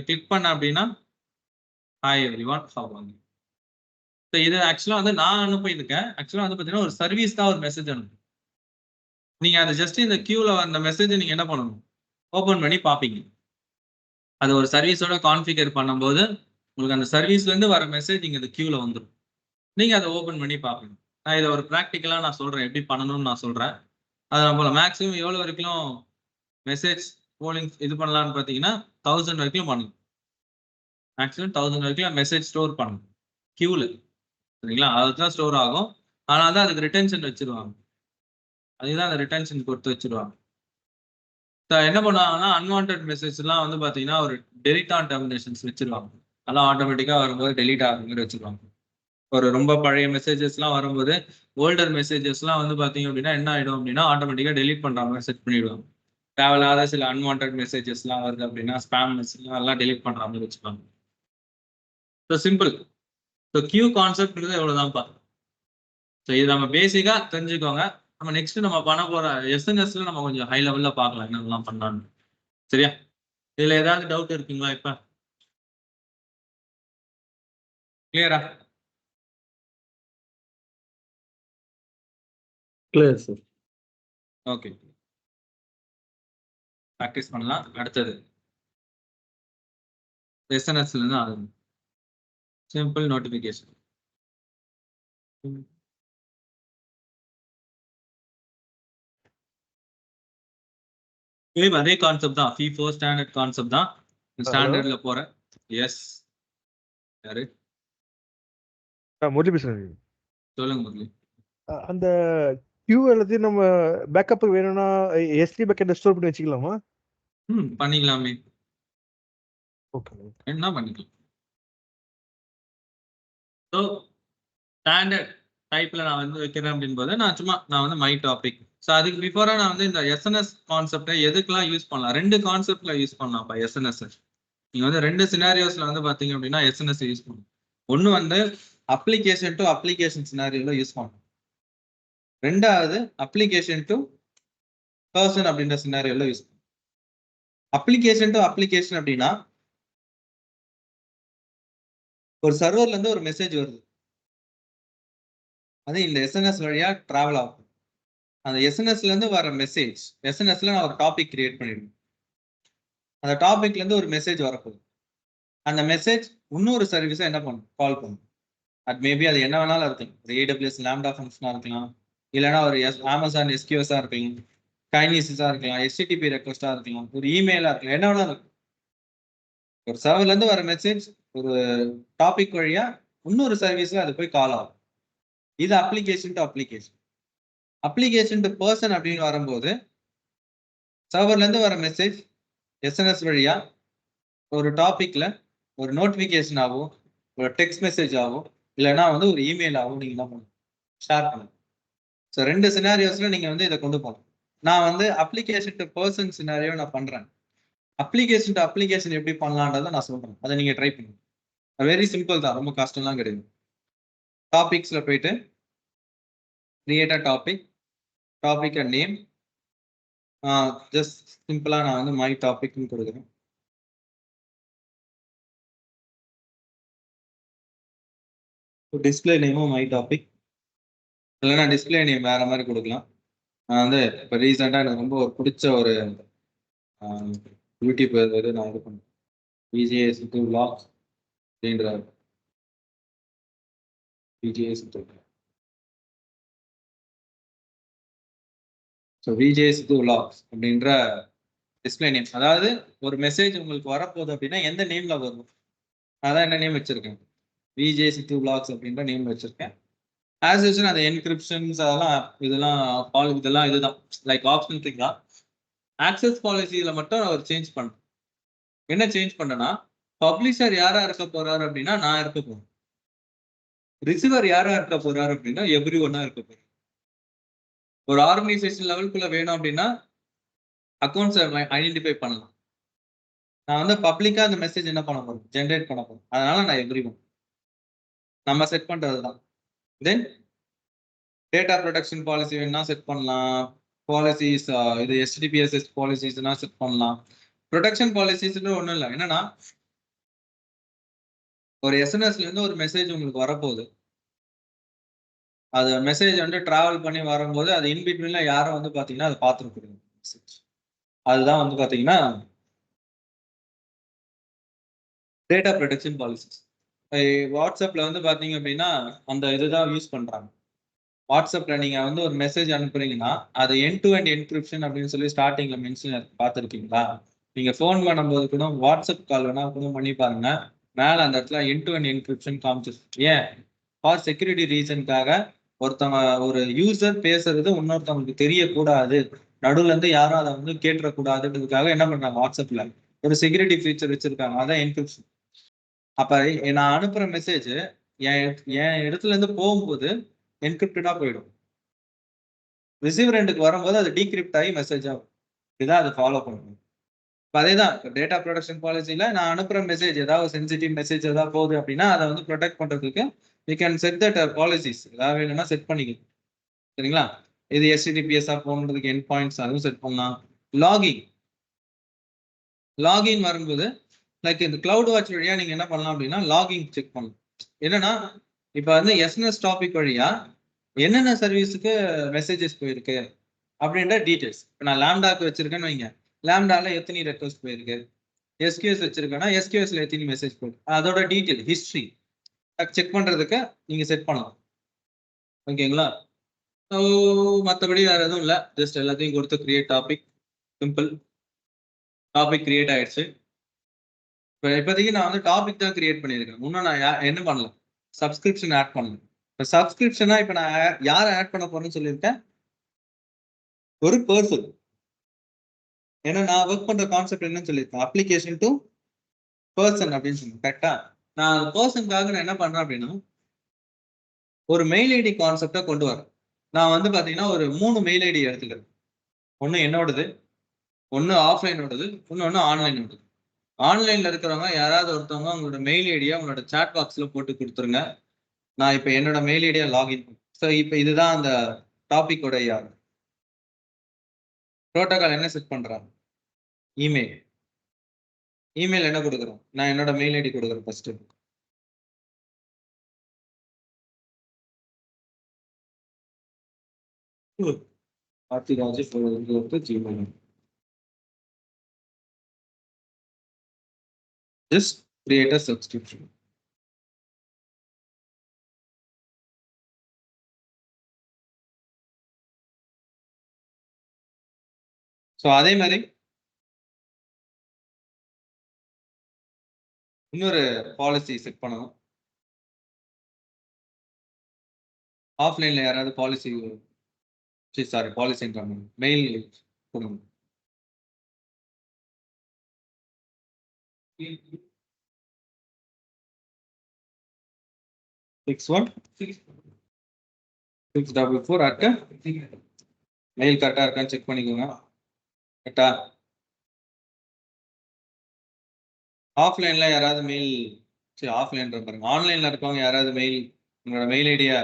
கிளிக் பண்ண அப்படின்னா hi everyone, how are you. இது ஆக்சுவலா வந்து நான் அனுப்பியிருக்கேன். ஆக்சுவலா வந்து பார்த்தீங்கன்னா ஒரு சர்வீஸ் தான் ஒரு மெசேஜ் அனுப்பும். நீங்க அதை ஜஸ்ட் இந்த கியூல அந்த மெசேஜ் நீங்க என்ன பண்ணணும்? ஓபன் பண்ணி பார்ப்பீங்க. அது ஒரு சர்வீஸோட கான்ஃபிகர் பண்ணும்போது உங்களுக்கு அந்த சர்வீஸ்ல இருந்து வர மெசேஜ் இங்க இந்த கியூல வந்துடும். நீங்க அதை ஓபன் பண்ணி பார்ப்பீங்க. நான் இதை ஒரு ப்ராக்டிக்கலா நான் சொல்றேன், எப்படி பண்ணணும்னு நான் சொல்றேன். அது நம்ம மேக்ஸிமம் எவ்வளவு வரைக்கும் மெசேஜ் போலிங் இது பண்ணலாம்னு பார்த்தீங்கன்னா 1000 வரைக்கும் பண்ணணும். மேக்ஸிமம் 1000 வரைக்கும் மெசேஜ் ஸ்டோர் பண்ணணும் கியூல. சரிங்களா? அதுதான் ஸ்டோர் ஆகும். ஆனால் தான் அதுக்கு ரிட்டென்ஷன் வச்சிருவாங்க. அதுதான் அந்த ரிட்டென்ஷன் கொடுத்து வச்சிருவாங்க. என்ன பண்ணுவாங்கன்னா அன்வான்ட் மெசேஜ்லாம் வந்து பார்த்தீங்கன்னா ஒரு டெலிட் ஆன் டெர்மினேஷன்ஸ் வச்சிருவாங்க. அதெல்லாம் ஆட்டோமேட்டிக்காக வரும்போது டெலிட் ஆகிற மாதிரி வச்சிருவாங்க. ஒரு ரொம்ப பழைய மெசேஜஸ்லாம் வரும்போது ஓல்டர் மெசேஜஸ்லாம் வந்து பார்த்தீங்க அப்படின்னா என்ன ஆகிடும் அப்படின்னா ஆட்டோமேட்டிக்காக டெலிட் பண்ணுற மாதிரி செட் பண்ணிவிடுவாங்க. தேவையில்லாத சில அன்வான்ட் மெசேஜஸ்லாம் வருது அப்படின்னா ஸ்பேம் மெசேஜ்லாம் எல்லாம் டெலிட் பண்ணுற மாதிரி வச்சுப்பாங்க. So simple. ஸோ கியூ கான்செப்ட்ங்கிறது எவ்வளோதான்ப்பா. ஸோ இது நம்ம பேசிக்காக தெரிஞ்சுக்கோங்க. நம்ம நெக்ஸ்ட் நம்ம பண்ண போற எஸ்என்எஸ்ல நம்ம கொஞ்சம் ஹை லெவல்ல பார்க்கலாம் என்னெல்லாம் பண்ணலான்னு. சரியா? இதுல ஏதாவது டவுட் இருக்குங்களா? இப்ப கிளியரா? Clear sir. ஓகே, ப்ராக்டிஸ் பண்ணலாம். அடுத்தது எஸ்என்எஸ்ல இருந்து ஆகும் சிம்பிள் நோட்டிபிகேஷன். அதே கான்செப்ட் தான், FIFO ஸ்டாண்டர்ட் கான்செப்ட் தான். ஸ்டாண்டர்ட்ல போறேன். எஸ், யாரு? முரளி பேசுறேன். சொல்லுங்க முரளி. அந்த கியூ எல்லாத்தையும் நம்ம பேக்கப் வேணும்னா எஸ்டி பேக்கெட்ல ஸ்டோர் பண்ணி வச்சுக்கலாமா? பண்ணிக்கலாமே. ஓகே, என்ன பண்ணிக்கலாம். ஸோ ஸ்டாண்டர்ட் டைப்ல நான் வந்து வைக்கிறேன் அப்படின்போது நான் வந்து மை டாபிக். ஸோ அதுக்கு பிஃபோரா நான் வந்து இந்த எஸ்என்எஸ் கான்செப்டை எதுக்கெல்லாம் யூஸ் பண்ணலாம்? 2 கான்செப்ட்ல யூஸ் பண்ணலாம்ப்பா எஸ்என்எஸ். நீங்க வந்து 2 சினாரியோஸ்ல வந்து பாத்தீங்க அப்படின்னா எஸ்என்எஸ் யூஸ் பண்ணலாம். ஒன்னு வந்து அப்ளிகேஷன் டு அப்ளிகேஷன் சினாரியோல யூஸ் பண்ணலாம். ரெண்டாவது அப்ளிகேஷன் டு பர்சன் அப்படின்ற சினாரியோல யூஸ் பண்ணலாம். அப்ளிகேஷன் டு அப்ளிகேஷன் அப்படின்னா ஒரு சர்வர்ல இருந்து ஒரு மெசேஜ் வருது, அது இந்த எஸ்என்எஸ் வழியா டிராவல் ஆகும். அந்த எஸ்என்எஸ்ல இருந்து வர மெசேஜ், எஸ்என்எஸ்ல நான் ஒரு டாபிக் கிரியேட் பண்ணிடுவேன். அந்த டாபிக்ல இருந்து ஒரு மெசேஜ் வரப்போகுது. அந்த மெசேஜ் இன்னொரு சர்வீஸை என்ன பண்ணும்? கால் பண்ணும். அது மேபி அது என்ன வேணாலும் இருக்கலாம். ஒரு AWS லாம்டா ஃபங்க்ஷனா இருக்கலாம், இல்லைன்னா ஒரு அமேசான் SQS இருக்கலாம், கைனிசிஸா இருக்கலாம், HTTP ரெக்வஸ்டா இருக்கலாம், ஒரு இமெயிலா இருக்கலாம், என்ன வேணாலும் இருக்கும். ஒரு சர்வர்ல இருந்து வர மெசேஜ் ஒரு டாபிக் வழியா இன்னொரு சர்வீஸ்ல அது போய் கால் ஆகும். இது application to application. Application to person அப்படின்னு வரும்போது சர்வர்ல இருந்து வர மெசேஜ் எஸ்என்எஸ் வழியா ஒரு டாபிக்ல ஒரு நோட்டிபிகேஷன் ஆகும், ஒரு டெக்ஸ்ட் மெசேஜ் ஆகும், இல்லைன்னா வந்து ஒரு இமெயில் ஆகும். நீங்க என்ன பண்ணணும், ஷேர் பண்ணணும். ஸோ 2 சினாரியோஸ்ல நீங்க வந்து இதை கொண்டு போகணும். நான் வந்து அப்ளிகேஷன் டு பர்சன் சினாரியோ நான் பண்றேன். அப்ளிகேஷன் டு அப்ளிகேஷன் எப்படி பண்ணலான்றதை நான் சொல்றேன். அதை நீங்க ட்ரை பண்ணுங்க. வெரி சிம்பிள் தான், ரொம்ப கஷ்டம்லாம் கிடையாது. டாபிக்ஸ்ல போயிட்டு create a topic, topic and name, just சிம்பிளா நான் வந்து மை டாபிக்னு கொடுக்குறேன். டிஸ்பிளே நேமும் மை டாபிக், இல்லைன்னா டிஸ்பிளே நேம் வேற மாதிரி கொடுக்கலாம். நான் வந்து இப்போ ரீசெண்டாக எனக்கு ரொம்ப ஒரு பிடிச்ச ஒரு யூடியூப் வந்து நான் இது பண்ணேன், VJS vlogs அப்படின்ற VJS. ஸோ VJS vlogs அப்படின்ற டிஸ்பிளே நேம், அதாவது ஒரு மெசேஜ் உங்களுக்கு வரப்போகுது அப்படின்னா எந்த நேம்ல வரும், அதான் என்ன நேம் வச்சிருக்கேன், VJS vlogs அப்படின்ற நேம் வச்சிருக்கேன். ஆஸ் யூஸ்வல் அந்த என்கிரிப்ஷன்ஸ் இதெல்லாம் இதுதான் லைக் ஆப்ஷனல் திங் தான். ஆக்சஸ் பாலிசியில மட்டும் அவர் சேஞ்ச் பண்ணேன். என்ன சேஞ்ச் பண்ணனா, பப்ளிஷர் யாரா இருக்க போறாரு அப்படின்னா நான் இருக்க போறேன். ரிசீவர் யாரா இருக்க போறாரு அப்படின்னா எவ்ரி ஒன்னா இருக்க போறேன். ஒரு ஆர்கனைசேஷன் லெவலுக்குள்ள வேணும் அப்படின்னா அக்கௌண்ட்ஸ் ஐடென்டிஃபை பண்ணலாம். நான் வந்து பப்ளிக்கா அந்த மெசேஜ் என்ன பண்ண போறேன், ஜென்ரேட் பண்ண போறேன். அதனால நான் எவ்ரி ஒன் நம்ம செட் பண்றதுதான். தென் டேட்டா ப்ரொடெக்ஷன் பாலிசி வேணா செட் பண்ணலாம். பாலிசிஸ் இது HTTPS பாலிசிஸ்னா செட் பண்ணலாம். ப்ரொடெக்ஷன் பாலிசிஸ்னு ஒன்றும் இல்லை. என்னன்னா, ஒரு எஸ்என்எஸ்ல இருந்து ஒரு மெசேஜ் உங்களுக்கு வரப்போகுது. அது மெசேஜ் வந்து டிராவல் பண்ணி வரும்போது அது இன்பிட்வீன்ல யாரும் வந்து பாத்தீங்கன்னா அதை பார்த்துருக்குறீங்க மெசேஜ். அதுதான் வந்து பாத்தீங்கன்னா டேட்டா ப்ரொடெக்ஷன் பாலிசிஸ். வாட்ஸ்அப்ல வந்து பாத்தீங்க அப்படின்னா அந்த இதுதான் யூஸ் பண்றாங்க. வாட்ஸ்அப்ல நீங்க வந்து ஒரு மெசேஜ் அனுப்புறீங்கன்னா அது எண்ட் டு எண்ட் என்கிரிப்ஷன் அப்படின்னு சொல்லி ஸ்டார்டிங்ல மென்ஷன் பார்த்துருக்கீங்களா? நீங்க ஃபோன் பண்ணும்போது கூட வாட்ஸ்அப் கால் வேணா கூட பண்ணி பாருங்க, மேல அந்த இடத்துல எண்ட் டு எண்ட் என்கிரிப்ஷன் காமிச்சிருக்கு. ஏன்? ஃபார் செக்யூரிட்டி ரீசனுக்காக. ஒருத்தவங்க ஒரு யூசர் பேசுறது இன்னொருத்தவங்களுக்கு தெரியக்கூடாது, நடுவுல இருந்து யாரும் அதை வந்து கேட்டுறக்கூடாதுன்றதுக்காக என்ன பண்றாங்க, வாட்ஸ்அப்ல ஒரு செக்யூரிட்டி ஃபீச்சர் வச்சிருக்காங்க, அதான் என்கிரிப்ஷன். அப்ப நான் அனுப்புற மெசேஜ் என் இடத்துல இருந்து போகும்போது என்கிரிப்டடா போயிடும். ரிசீவர் எண்டுக்கு வரும்போது அது டீக்ரிப்ட் ஆகி மெசேஜ் ஆகும். இதுதான் அதை ஃபாலோ பண்ணணும். இப்போ அதேதான் டேட்டா ப்ரொடெக்ஷன் பாலிசியில நான் அனுப்புற மெசேஜ் ஏதாவது சென்சிட்டிவ் மெசேஜ் ஏதாவது போகுது அப்படின்னா அதை வந்து ப்ரொடெக்ட் பண்றதுக்கு you can set that policies. ஏதாவது வேணும்னா செட் பண்ணிக்கலாம். சரிங்களா? இது HTTPS போன்றதுக்கு எண்ட் பாயிண்ட்ஸ் அதுவும் செட் பண்ணலாம். லாகின் வரும்போது லைக் இந்த கிளவுட் வாட்ச் வழியா நீங்க என்ன பண்ணலாம் அப்படின்னா லாகின் செக் பண்ணலாம். என்னன்னா இப்போ வந்து எஸ்என்எஸ் டாபிக் வழியா என்னென்ன சர்வீஸுக்கு மெசேஜஸ் போயிருக்கு அப்படின்ற டீடைல்ஸ். இப்போ நான் லேம்டாக்கு வச்சிருக்கேன்னு வைங்க, லேம்டால எத்தனை ரெக்வஸ்ட் போயிருக்கு. SQS வச்சிருக்கேன்னா SQSல எத்தனை மெசேஜ் போயிருக்கு, அதோட டீடைல் ஹிஸ்ட்ரி செக் பண்றதுக்கு நீங்க செட் பண்ணலாம். ஓகேங்களா? ஸோ மற்றபடி வேற எதுவும் இல்லை, ஜஸ்ட் எல்லாத்தையும் கொடுத்து create topic, simple. Topic create ஆயிடுச்சு. இப்போ இப்போதைக்கு நான் வந்து டாபிக் தான் கிரியேட் பண்ணியிருக்கேன். இன்னும் நான் என்ன பண்ணல, சப்ஸ்கிரிப்ஷன் ஆட் பண்ணல. இப்போ சப்ஸ்கிரிப்ஷனா இப்போ நான் யாரை ஆட் பண்ண போறேன்னு சொல்லியிருக்கேன், ஒரு பர்சன். ஏன்னா நான் ஒர்க் பண்ற கான்செப்ட் என்னன்னு சொல்லியிருக்கேன், அப்ளிகேஷன் டு பர்சன் அப்படின்னு சொல்லுங்க. கரெக்டா? நான் பர்சனுக்காக நான் என்ன பண்றேன் அப்படின்னா ஒரு மெயில் ஐடி கான்செப்டை கொண்டு வரேன். நான் வந்து பாத்தீங்கன்னா ஒரு 3 மெயில் ஐடி எடுத்துக்கிறேன். ஒன்று என்னோடது, ஒன்று ஆஃப்லைனோடது, இன்னொன்று ஆன்லைனோடது. ஆன்லைன்ல இருக்கிறவங்க யாராவது ஒருத்தவங்க உங்களோட மெயில் ஐடியா உங்களோட சாட் பாக்ஸ்ல போட்டு கொடுத்துருங்க. நான் இப்போ என்னோட மெயில் ஐடியா லாகின் பண்ணேன். ஸோ இப்போ இதுதான் அந்த டாபிக்கோட ப்ரோட்டோகால். என்ன செட் பண்றாங்க, இமெயில். இமெயில் என்ன கொடுக்குறோம், நான் என்னோட மெயில் ஐடி கொடுக்குறேன் first. Gmail. Just create a subscription. So அதே மாதிரி இன்னொரு பாலிசி செட் பண்ணணும். ஆஃப்லைன்ல யாராவது பாலிசி மெயில் கொடுங்க. மெயில் கரெக்டா இருக்கான்னு செக் பண்ணிக்கோங்க. கரெக்டா? ஆஃப்லைன்ல யாராவது மெயில் ஆஃப்லைன் பாருங்க, ஆன்லைன்ல இருக்கவங்க யாராவது மெயில் உங்களோட மெயில் ஐடியா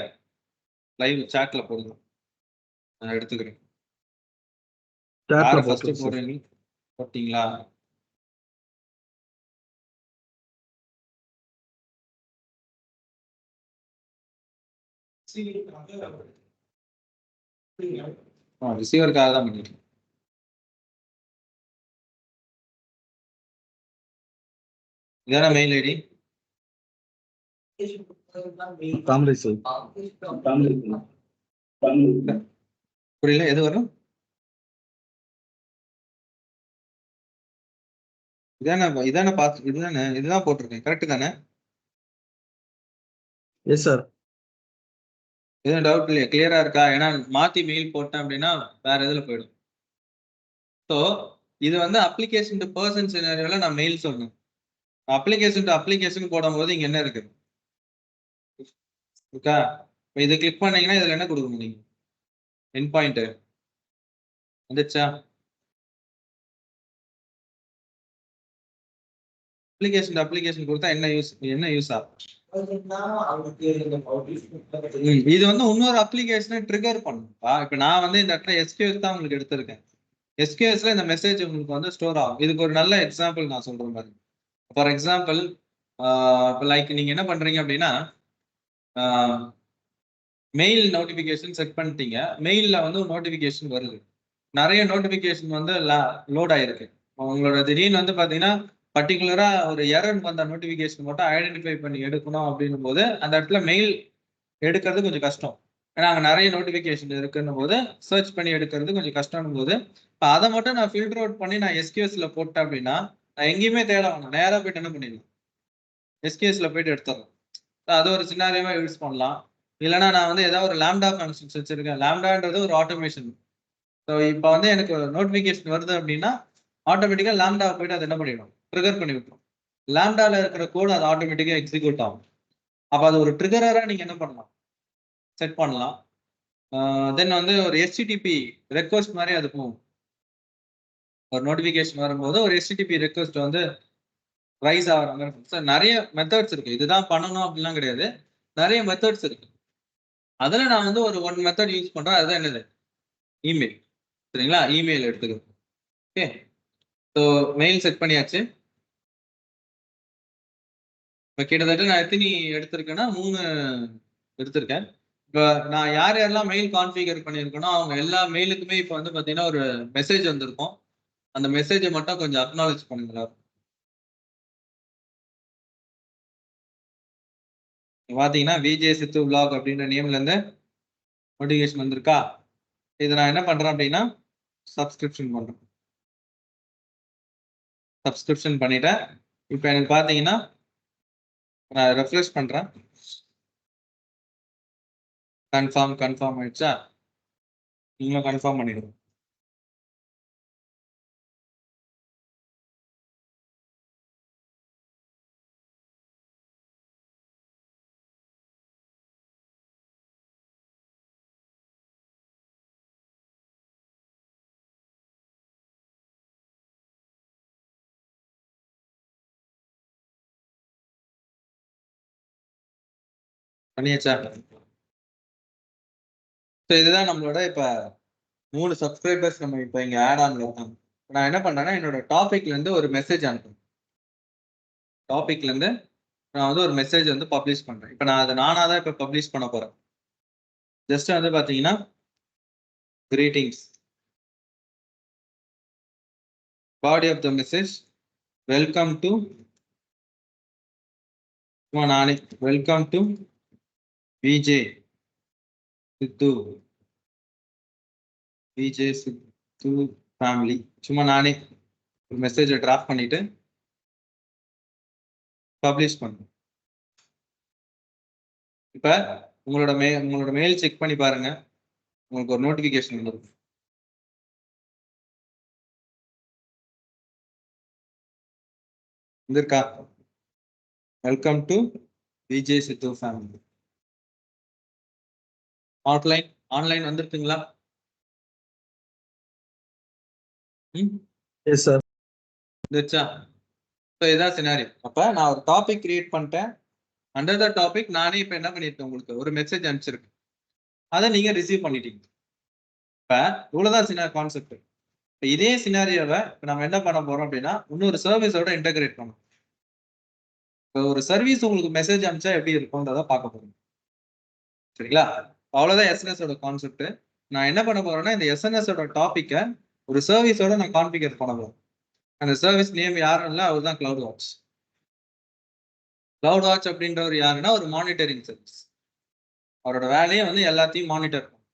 லைவ் சாட்ல போடுங்க. நான் எடுத்துக்கிறேன். யாரை ஃபர்ஸ்ட் போடுறீங்க? போட்டீங்களா? ரிசீவருக்காக தான் பண்ணிருக்கேன். இதான மெயில் ஐடி? புரியல, எது வரும்? இதானே பார்த்து இதுதான் போட்டிருக்கேன். கரெக்ட் தானே? Yes sir. எதுவும் டவுட் இல்லையா? கிளியரா இருக்கா? ஏன்னா மாத்தி மெயில் போட்டேன் அப்படின்னா வேற இதுல போயிடும். ஸோ இது வந்து அப்ளிகேஷன் டு பர்சன் சினாரியோல நான் மெயில் சொன்னேன். அப்ளிகேஷன் டு அப்ளிகேஷன் போடும்போது இங்க என்ன இருக்கு? ஓகே, இது கிளிக் பண்ணீங்கன்னா இதுல என்ன கொடுக்க முடியும்? என் பாயிண்ட் வந்துச்சா? அப்ளிகேஷன் டு அப்ளிகேஷன் கொடுத்தா என்ன யூஸ் ஆகும்? இது வந்து இன்னொரு அப்ளிகேஷனை ட்ரிகர் பண்ணுப்பா. இப்ப நான் வந்து இந்த இடத்துல எஸ்கியூஎஸ் தான் உங்களுக்கு எடுத்திருக்கேன். எஸ்கியூஎஸ்ல இந்த மெசேஜ் உங்களுக்கு வந்து ஸ்டோர் ஆகும். இதுக்கு ஒரு நல்ல எக்ஸாம்பிள் நான் சொல்றேன் பாருங்க. ஃபார் எக்ஸாம்பிள் லைக் நீங்க என்ன பண்றீங்க அப்படின்னா மெயில் நோட்டிபிகேஷன் செட் பண்ணிட்டீங்க. மெயில்ல வந்து ஒரு நோட்டிபிகேஷன் வருது, நிறைய நோட்டிபிகேஷன் வந்து லோட் ஆயிருக்கு. உங்களோட திடீர்னு வந்து பாத்தீங்கன்னா பர்டிகுலரா ஒரு எரர் வந்த நோட்டிபிகேஷன் மட்டும் ஐடென்டிஃபை பண்ணி எடுக்கணும் அப்படின்னும் போது அந்த இடத்துல மெயில் எடுக்கிறது கொஞ்சம் கஷ்டம். ஏன்னா அங்கே நிறைய நோட்டிபிகேஷன் இருக்குன்னும் போது சர்ச் பண்ணி எடுக்கிறது கொஞ்சம் கஷ்டம்னும் போது இப்போ அதை மட்டும் நான் ஃபில்டர் அவுட் பண்ணி நான் எஸ்கியூஎஸ்ல போட்டேன் அப்படின்னா நான் எங்கேயுமே தேட வேணும், நேராக போயிட்டு என்ன பண்ணிடலாம், எஸ்கியூஎஸ்ல போயிட்டு எடுத்துடலாம். அது ஒரு சின்னாரியமா யூஸ் பண்ணலாம். இல்லைன்னா நான் வந்து ஏதாவது ஒரு லாம்டா ஃபங்க்ஷன்ஸ் வச்சிருக்கேன். லாம்டான்றது ஒரு ஆட்டோமேஷன். ஸோ இப்போ வந்து எனக்கு ஒரு நோட்டிஃபிகேஷன் வருது அப்படின்னா ஆட்டோமேட்டிக்காக லாம்டா போயிட்டு அதை என்ன பண்ணிடும், ட்ரிகர் பண்ணி விட்டுரும். லாம்டால இருக்கிற கோடு அது ஆட்டோமேட்டிக்காக எக்ஸிக்யூட் ஆகும். அப்போ அது ஒரு ட்ரிகரரா நீங்க என்ன பண்ணலாம், செட் பண்ணலாம். தென் வந்து ஒரு HTTP ரெக்வஸ்ட் மாதிரி அது போகும். ஒரு நோட்டிஃபிகேஷன் வரும்போது ஒரு HTTP ரெக்வஸ்ட் வந்து ரைஸ் ஆகிற மாதிரி. சார் நிறைய மெத்தட்ஸ் இருக்கு, இதுதான் பண்ணணும் அப்படிலாம் கிடையாது, நிறைய மெத்தட்ஸ் இருக்கு. அதில் நான் வந்து ஒரு ஒன் மெத்தட் யூஸ் பண்றேன். அதுதான் என்னது, இமெயில். சரிங்களா? இமெயில் எடுத்துக்கிறேன். ஓகே, ஸோ மெயில் செட் பண்ணியாச்சு. இப்போ கிட்டத்தட்ட நான் எத்தனை எடுத்திருக்கேன்னா 3 எடுத்திருக்கேன். இப்போ நான் யாரெல்லாம் மெயில் கான்ஃபிகர் பண்ணியிருக்கேனோ அவங்க எல்லா மெயிலுக்குமே இப்போ வந்து பார்த்தீங்கன்னா ஒரு மெசேஜ் வந்திருக்கும். அந்த மெசேஜை மட்டும் கொஞ்சம் அக்னாலேஜ் பண்ணுங்களா. பார்த்தீங்கன்னா விஜே சித்து vlog அப்படின்ற நேம்ல இருந்து நோட்டிஃபிகேஷன் வந்திருக்கா? இதை நான் என்ன பண்றேன் அப்படின்னா சப்ஸ்கிரிப்ஷன் பண்றேன். சப்ஸ்கிரிப்ஷன் பண்ணிட்டேன். இப்போ எனக்கு பார்த்தீங்கன்னா நான் ரெஃப்ரெஷ் பண்றேன். கன்ஃபார்ம் ஆயிடுச்சா? நீங்களும் கன்ஃபார்ம் பண்ணிடுங்க. பண்ணியாச்சா? ஸோ இதுதான் நம்மளோட இப்போ 3 சப்ஸ்கிரைபர்ஸ் நம்ம இப்போ இங்கே ஆட் ஆன்ல இருக்காங்க. நான் என்ன பண்ணேன்னா என்னோட டாபிக்ல இருந்து ஒரு மெசேஜ் அனுப்புறேன். டாபிக்ல இருந்து நான் வந்து ஒரு மெசேஜ் வந்து பப்ளிஷ் பண்றேன். இப்போ நான் அதை நானாக தான் இப்போ பப்ளிஷ் பண்ண போறேன். ஜஸ்ட் வந்து பார்த்தீங்கன்னா greetings, body of the message, welcome to நானே welcome to VJ Siddhu family. சும்மா நானே ஒரு மெசேஜை டிராஃப்ட் பண்ணிட்டு பப்ளிஷ் பண்ணுவேன். இப்ப உங்களோட மெயில் செக் பண்ணி பாருங்க, உங்களுக்கு ஒரு நோட்டிபிகேஷன் வரும். வந்திருக்கா? Welcome to Vijay Siddhu family. Online வந்துருக்குங்களா? Yes sir. வந்துருச்சா? இதான் சினாரி. அப்ப நான் ஒரு டாபிக் கிரியேட் பண்ணிட்டேன். அண்டர் த டாபிக் நானே இப்ப என்ன பண்ணிருக்கேன், உங்களுக்கு ஒரு மெசேஜ் அனுப்பிச்சிருக்கேன், அதை நீங்க ரிசீவ் பண்ணிட்டீங்க. இப்ப இவ்வளவுதான் சினாரி கான்செப்ட். இப்ப இதே சினாரியோவை நம்ம என்ன பண்ண போறோம் அப்படின்னா, இன்னொரு சர்வீஸோட இன்டகிரேட் பண்ணணும். இப்போ ஒரு சர்வீஸ் உங்களுக்கு மெசேஜ் அனுப்பிச்சா எப்படி இருக்கும்ன்றத பார்க்க போறோம். சரிங்களா? அவ்வளவுதான் எஸ்என்எஸ் ஓட கான்செப்ட். நான் என்ன பண்ண போறேன்னா, இந்த எஸ்என்எஸ் ஓட டாபிக்கை ஒரு சர்வீஸோட நான் கான்ஃபிகர் பண்ண போறேன். அந்த சர்வீஸ் நேம் யாரும் இல்லை, அவர் தான் கிளவுட் வாட்ச். கிளவுட் வாட்ச் அப்படின்றவர் யாருன்னா ஒரு மானிட்டரிங் சர்வீஸ். அவரோட வேலையை வந்து எல்லாத்தையும் மானிட்டர் பண்ணும்.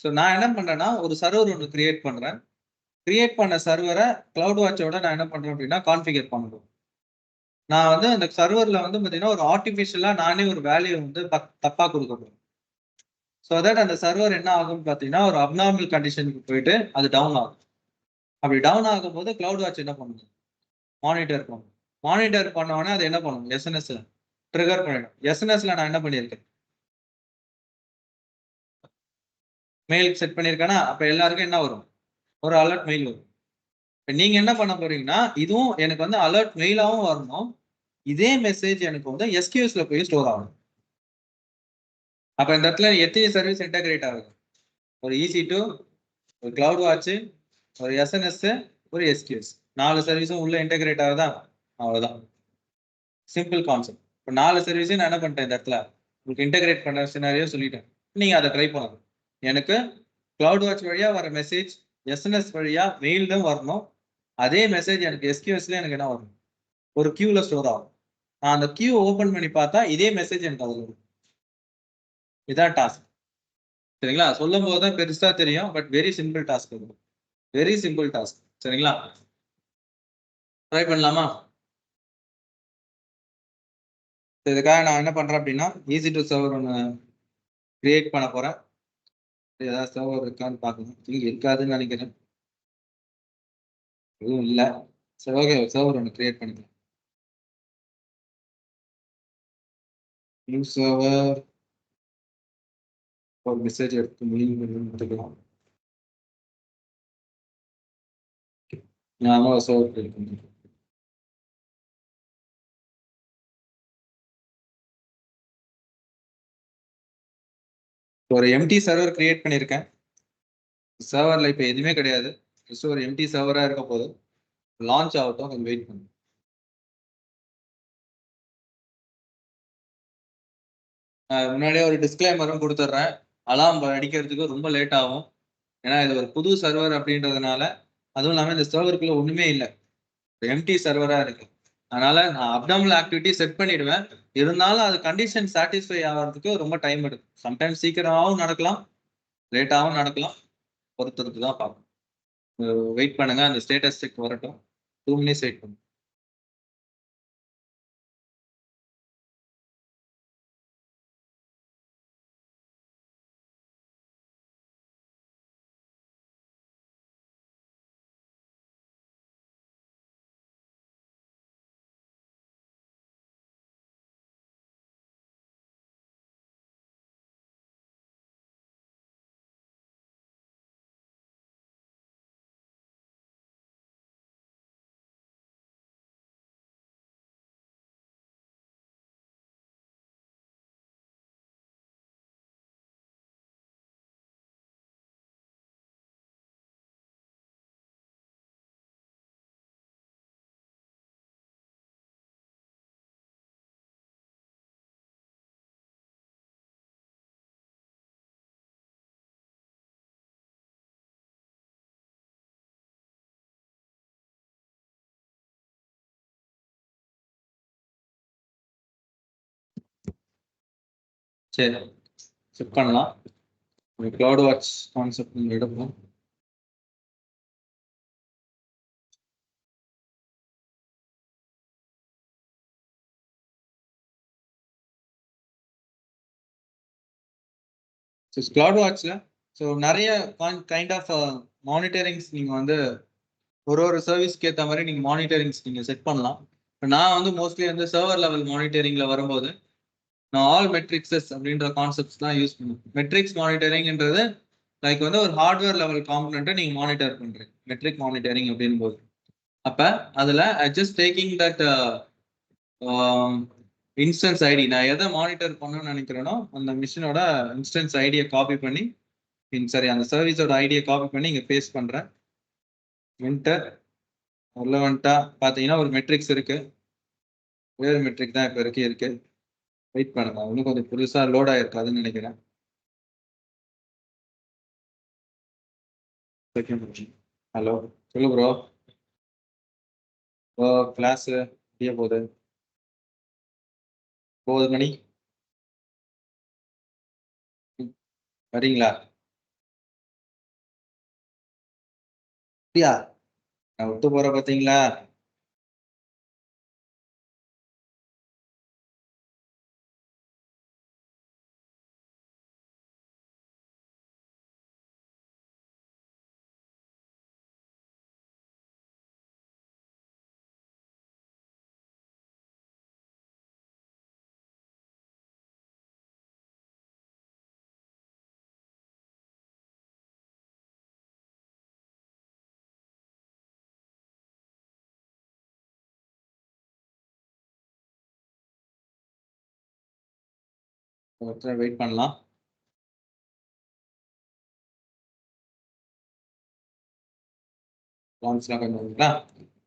ஸோ நான் என்ன பண்றேன்னா, ஒரு சர்வர் ஒன்று கிரியேட் பண்றேன். கிரியேட் பண்ண சர்வரை கிளவுட் வாட்சோட நான் என்ன பண்றேன் அப்படின்னா கான்ஃபிகர் பண்ணுறேன். நான் வந்து அந்த சர்வர்ல வந்து பார்த்தீங்கன்னா ஒரு ஆர்டிஃபிஷியலா நானே ஒரு வேல்யூ வந்து தப்பா கொடுக்க போறேன். ஸோ தட் அந்த சர்வர் என்ன ஆகும்னு பார்த்தீங்கன்னா ஒரு அப்நார்மல் கண்டிஷனுக்கு போயிட்டு அது டவுன் ஆகும். அப்படி டவுன் ஆகும்போது கிளவுட் வாட்ச் என்ன பண்ணுது, மானிட்டர் பண்ணும். மானிட்டர் பண்ண உடனே அது என்ன பண்ணும், எஸ்என்எஸ் ட்ரிகர் பண்ணிடும். எஸ்என்எஸ்ல நான் என்ன பண்ணியிருக்கேன், மெயில் செட் பண்ணியிருக்கேன்னா அப்ப எல்லாருக்கும் என்ன வரும், ஒரு அலர்ட் மெயில் வரும். நீங்க என்ன பண்ண போறீங்கன்னா, இதுவும் எனக்கு வந்து அலர்ட் மெயிலாவும் வரணும், இதே மெசேஜ் எனக்கு வந்து எஸ்கியூஎஸ்ல போய் ஸ்டோர் ஆகும். அப்ப இந்த இடத்துல எத்தனை சர்வீஸ் இன்டகிரேட் ஆகுது, ஒரு EC2, ஒரு கிளவுட் வாட்ச், ஒரு எஸ்என்எஸ், ஒரு எஸ்கியூஎஸ், 4 சர்வீஸும் உள்ள இன்டகிரேட் ஆகுதா? அவ்வளவுதான், சிம்பிள் கான்செப்ட். இப்போ 4 சர்வீஸையும் நான் என்ன பண்ணிட்டேன், இந்த இடத்துல உங்களுக்கு இன்டகிரேட் பண்ண சினாரியோ சொல்லிட்டேன். நீங்க அதை ட்ரை பண்ணணும். எனக்கு கிளவுட் வாட்ச் வழியா வர மெசேஜ் எஸ்என்எஸ் வழியா மெயில் தான் வரணும். அதே மெசேஜ் எனக்கு எஸ்கியூஎஸ்ல எனக்கு என்ன வரும், ஒரு கியூல ஸ்டோர் ஆகும். நான் அந்த கியூ ஓபன் பண்ணி பார்த்தா இதே மெசேஜ் எனக்கு அதில் வரும். இதான் டாஸ்க். சரிங்களா? சொல்லும் போது தான் பெருசா தெரியும், but very simple task. Very simple task. சரிங்களா? ட்ரை பண்ணலாமா? இதுக்காக நான் என்ன பண்றேன் அப்படின்னா, EC2 சர்வர் ஒன்று கிரியேட் பண்ண போறேன். ஏதாவது சர்வர் இருக்கான்னு பார்க்கணும். இங்க இருக்காதுன்னு நினைக்கிறேன், எதுவும் இல்லை. சரி, ஓகே, சர்வர் ஒன்று கிரியேட் பண்ணிக்கலாம். நியூ சர்வர், ஒரு மெசேஜ் எடுத்து முடிக்கலாம். நாம சர்வர் கிரியேட் பண்ணிக்கலாம். ஒரு எம்டி சர்வர் கிரியேட் பண்ணியிருக்கேன். சர்வர்ல இப்போ எதுவுமே கிடையாது, ஜஸ்ட் ஒரு எம்டி சர்வரா இருக்க போது. லான்ச் ஆகட்டும், கொஞ்சம் வெயிட் பண்ணுங்க. முன்னாடியே ஒரு டிஸ்க்ளைமரும் கொடுத்துட்றேன், அலாம் அடிக்கிறதுக்கு ரொம்ப லேட் ஆகும். ஏன்னா இது ஒரு புது சர்வர் அப்படின்றதுனால. அதுவும் இல்லாமல் இந்த சர்வருக்குள்ள ஒண்ணுமே இல்லை, எம்டி சர்வரா இருக்கு. அதனால நான் அப்டாமினல் ஆக்டிவிட்டி செட் பண்ணிடுவேன். இருந்தாலும் அது கண்டிஷன் சாட்டிஸ்ஃபை ஆகிறதுக்கு ரொம்ப டைம் எடுக்கும். சம்டைம்ஸ் சீக்கிரமாகவும் நடக்கலாம், லேட்டாகவும் நடக்கலாம், பொறுத்தருக்கு தான் பார்க்கணும். வெயிட் பண்ணுங்க, அந்த ஸ்டேட்டஸ் செக் வரட்டும். 2 மினிட்ஸ் வெயிட் பண்ணுங்க. சரி, செக் பண்ணலாம். கிளவுட் வாட்ச் கான்செப்ட் எடுப்போம். ஸோ கிளவுட் வாட்ச்ல ஸோ நிறைய கைண்ட் ஆஃப் மானிட்டரிங்ஸ் நீங்க வந்து ஒரு சர்வீஸ்க்கு ஏற்ற மாதிரி நீங்க மானிட்டரிங்ஸ் நீங்க செட் பண்ணலாம். நான் வந்து மோஸ்ட்லி வந்து சர்வர் லெவல் மானிட்டரிங்ல வரும்போது நான் ஆல் மெட்ரிக்ஸஸ் அப்படின்ற கான்செப்ட்ஸ் தான் யூஸ் பண்ணுவேன். மெட்ரிக்ஸ் மானிட்டரிங்ன்றது லைக் வந்து ஒரு ஹார்ட்வேர் லெவல் காம்பனண்ட்டை நீங்க மானிட்டர் பண்றீங்க மெட்ரிக் மானிட்டரிங் அப்படின் போது. அப்ப அதுல just taking that instance ID நான் எதை மானிட்டர் பண்ணணும்னு நினைக்கிறேனோ அந்த மிஷினோட இன்ஸ்டன்ஸ் ஐடியை காப்பி பண்ணி சரி அந்த சர்வீஸோட ஐடியை காப்பி பண்ணி இங்க பேஸ்ட் பண்றேன். என்டர் ரெலவெண்டா பாத்தீங்கன்னா ஒரு மெட்ரிக்ஸ் இருக்கு. வேறு மெட்ரிக் தான் இப்ப இருக்கு. வெயிட் பண்ணுங்க, இன்னும் கொஞ்சம் புதுசா லோட் ஆயிருக்காதுன்னு நினைக்கிறேன். ஹலோ சொல்லு ப்ரோ. கிளாஸ் போகுது மணி வரீங்களா? அப்படியா? நான் விட்டு போற பாத்தீங்களா? வெயிட் பண்ணலாம்.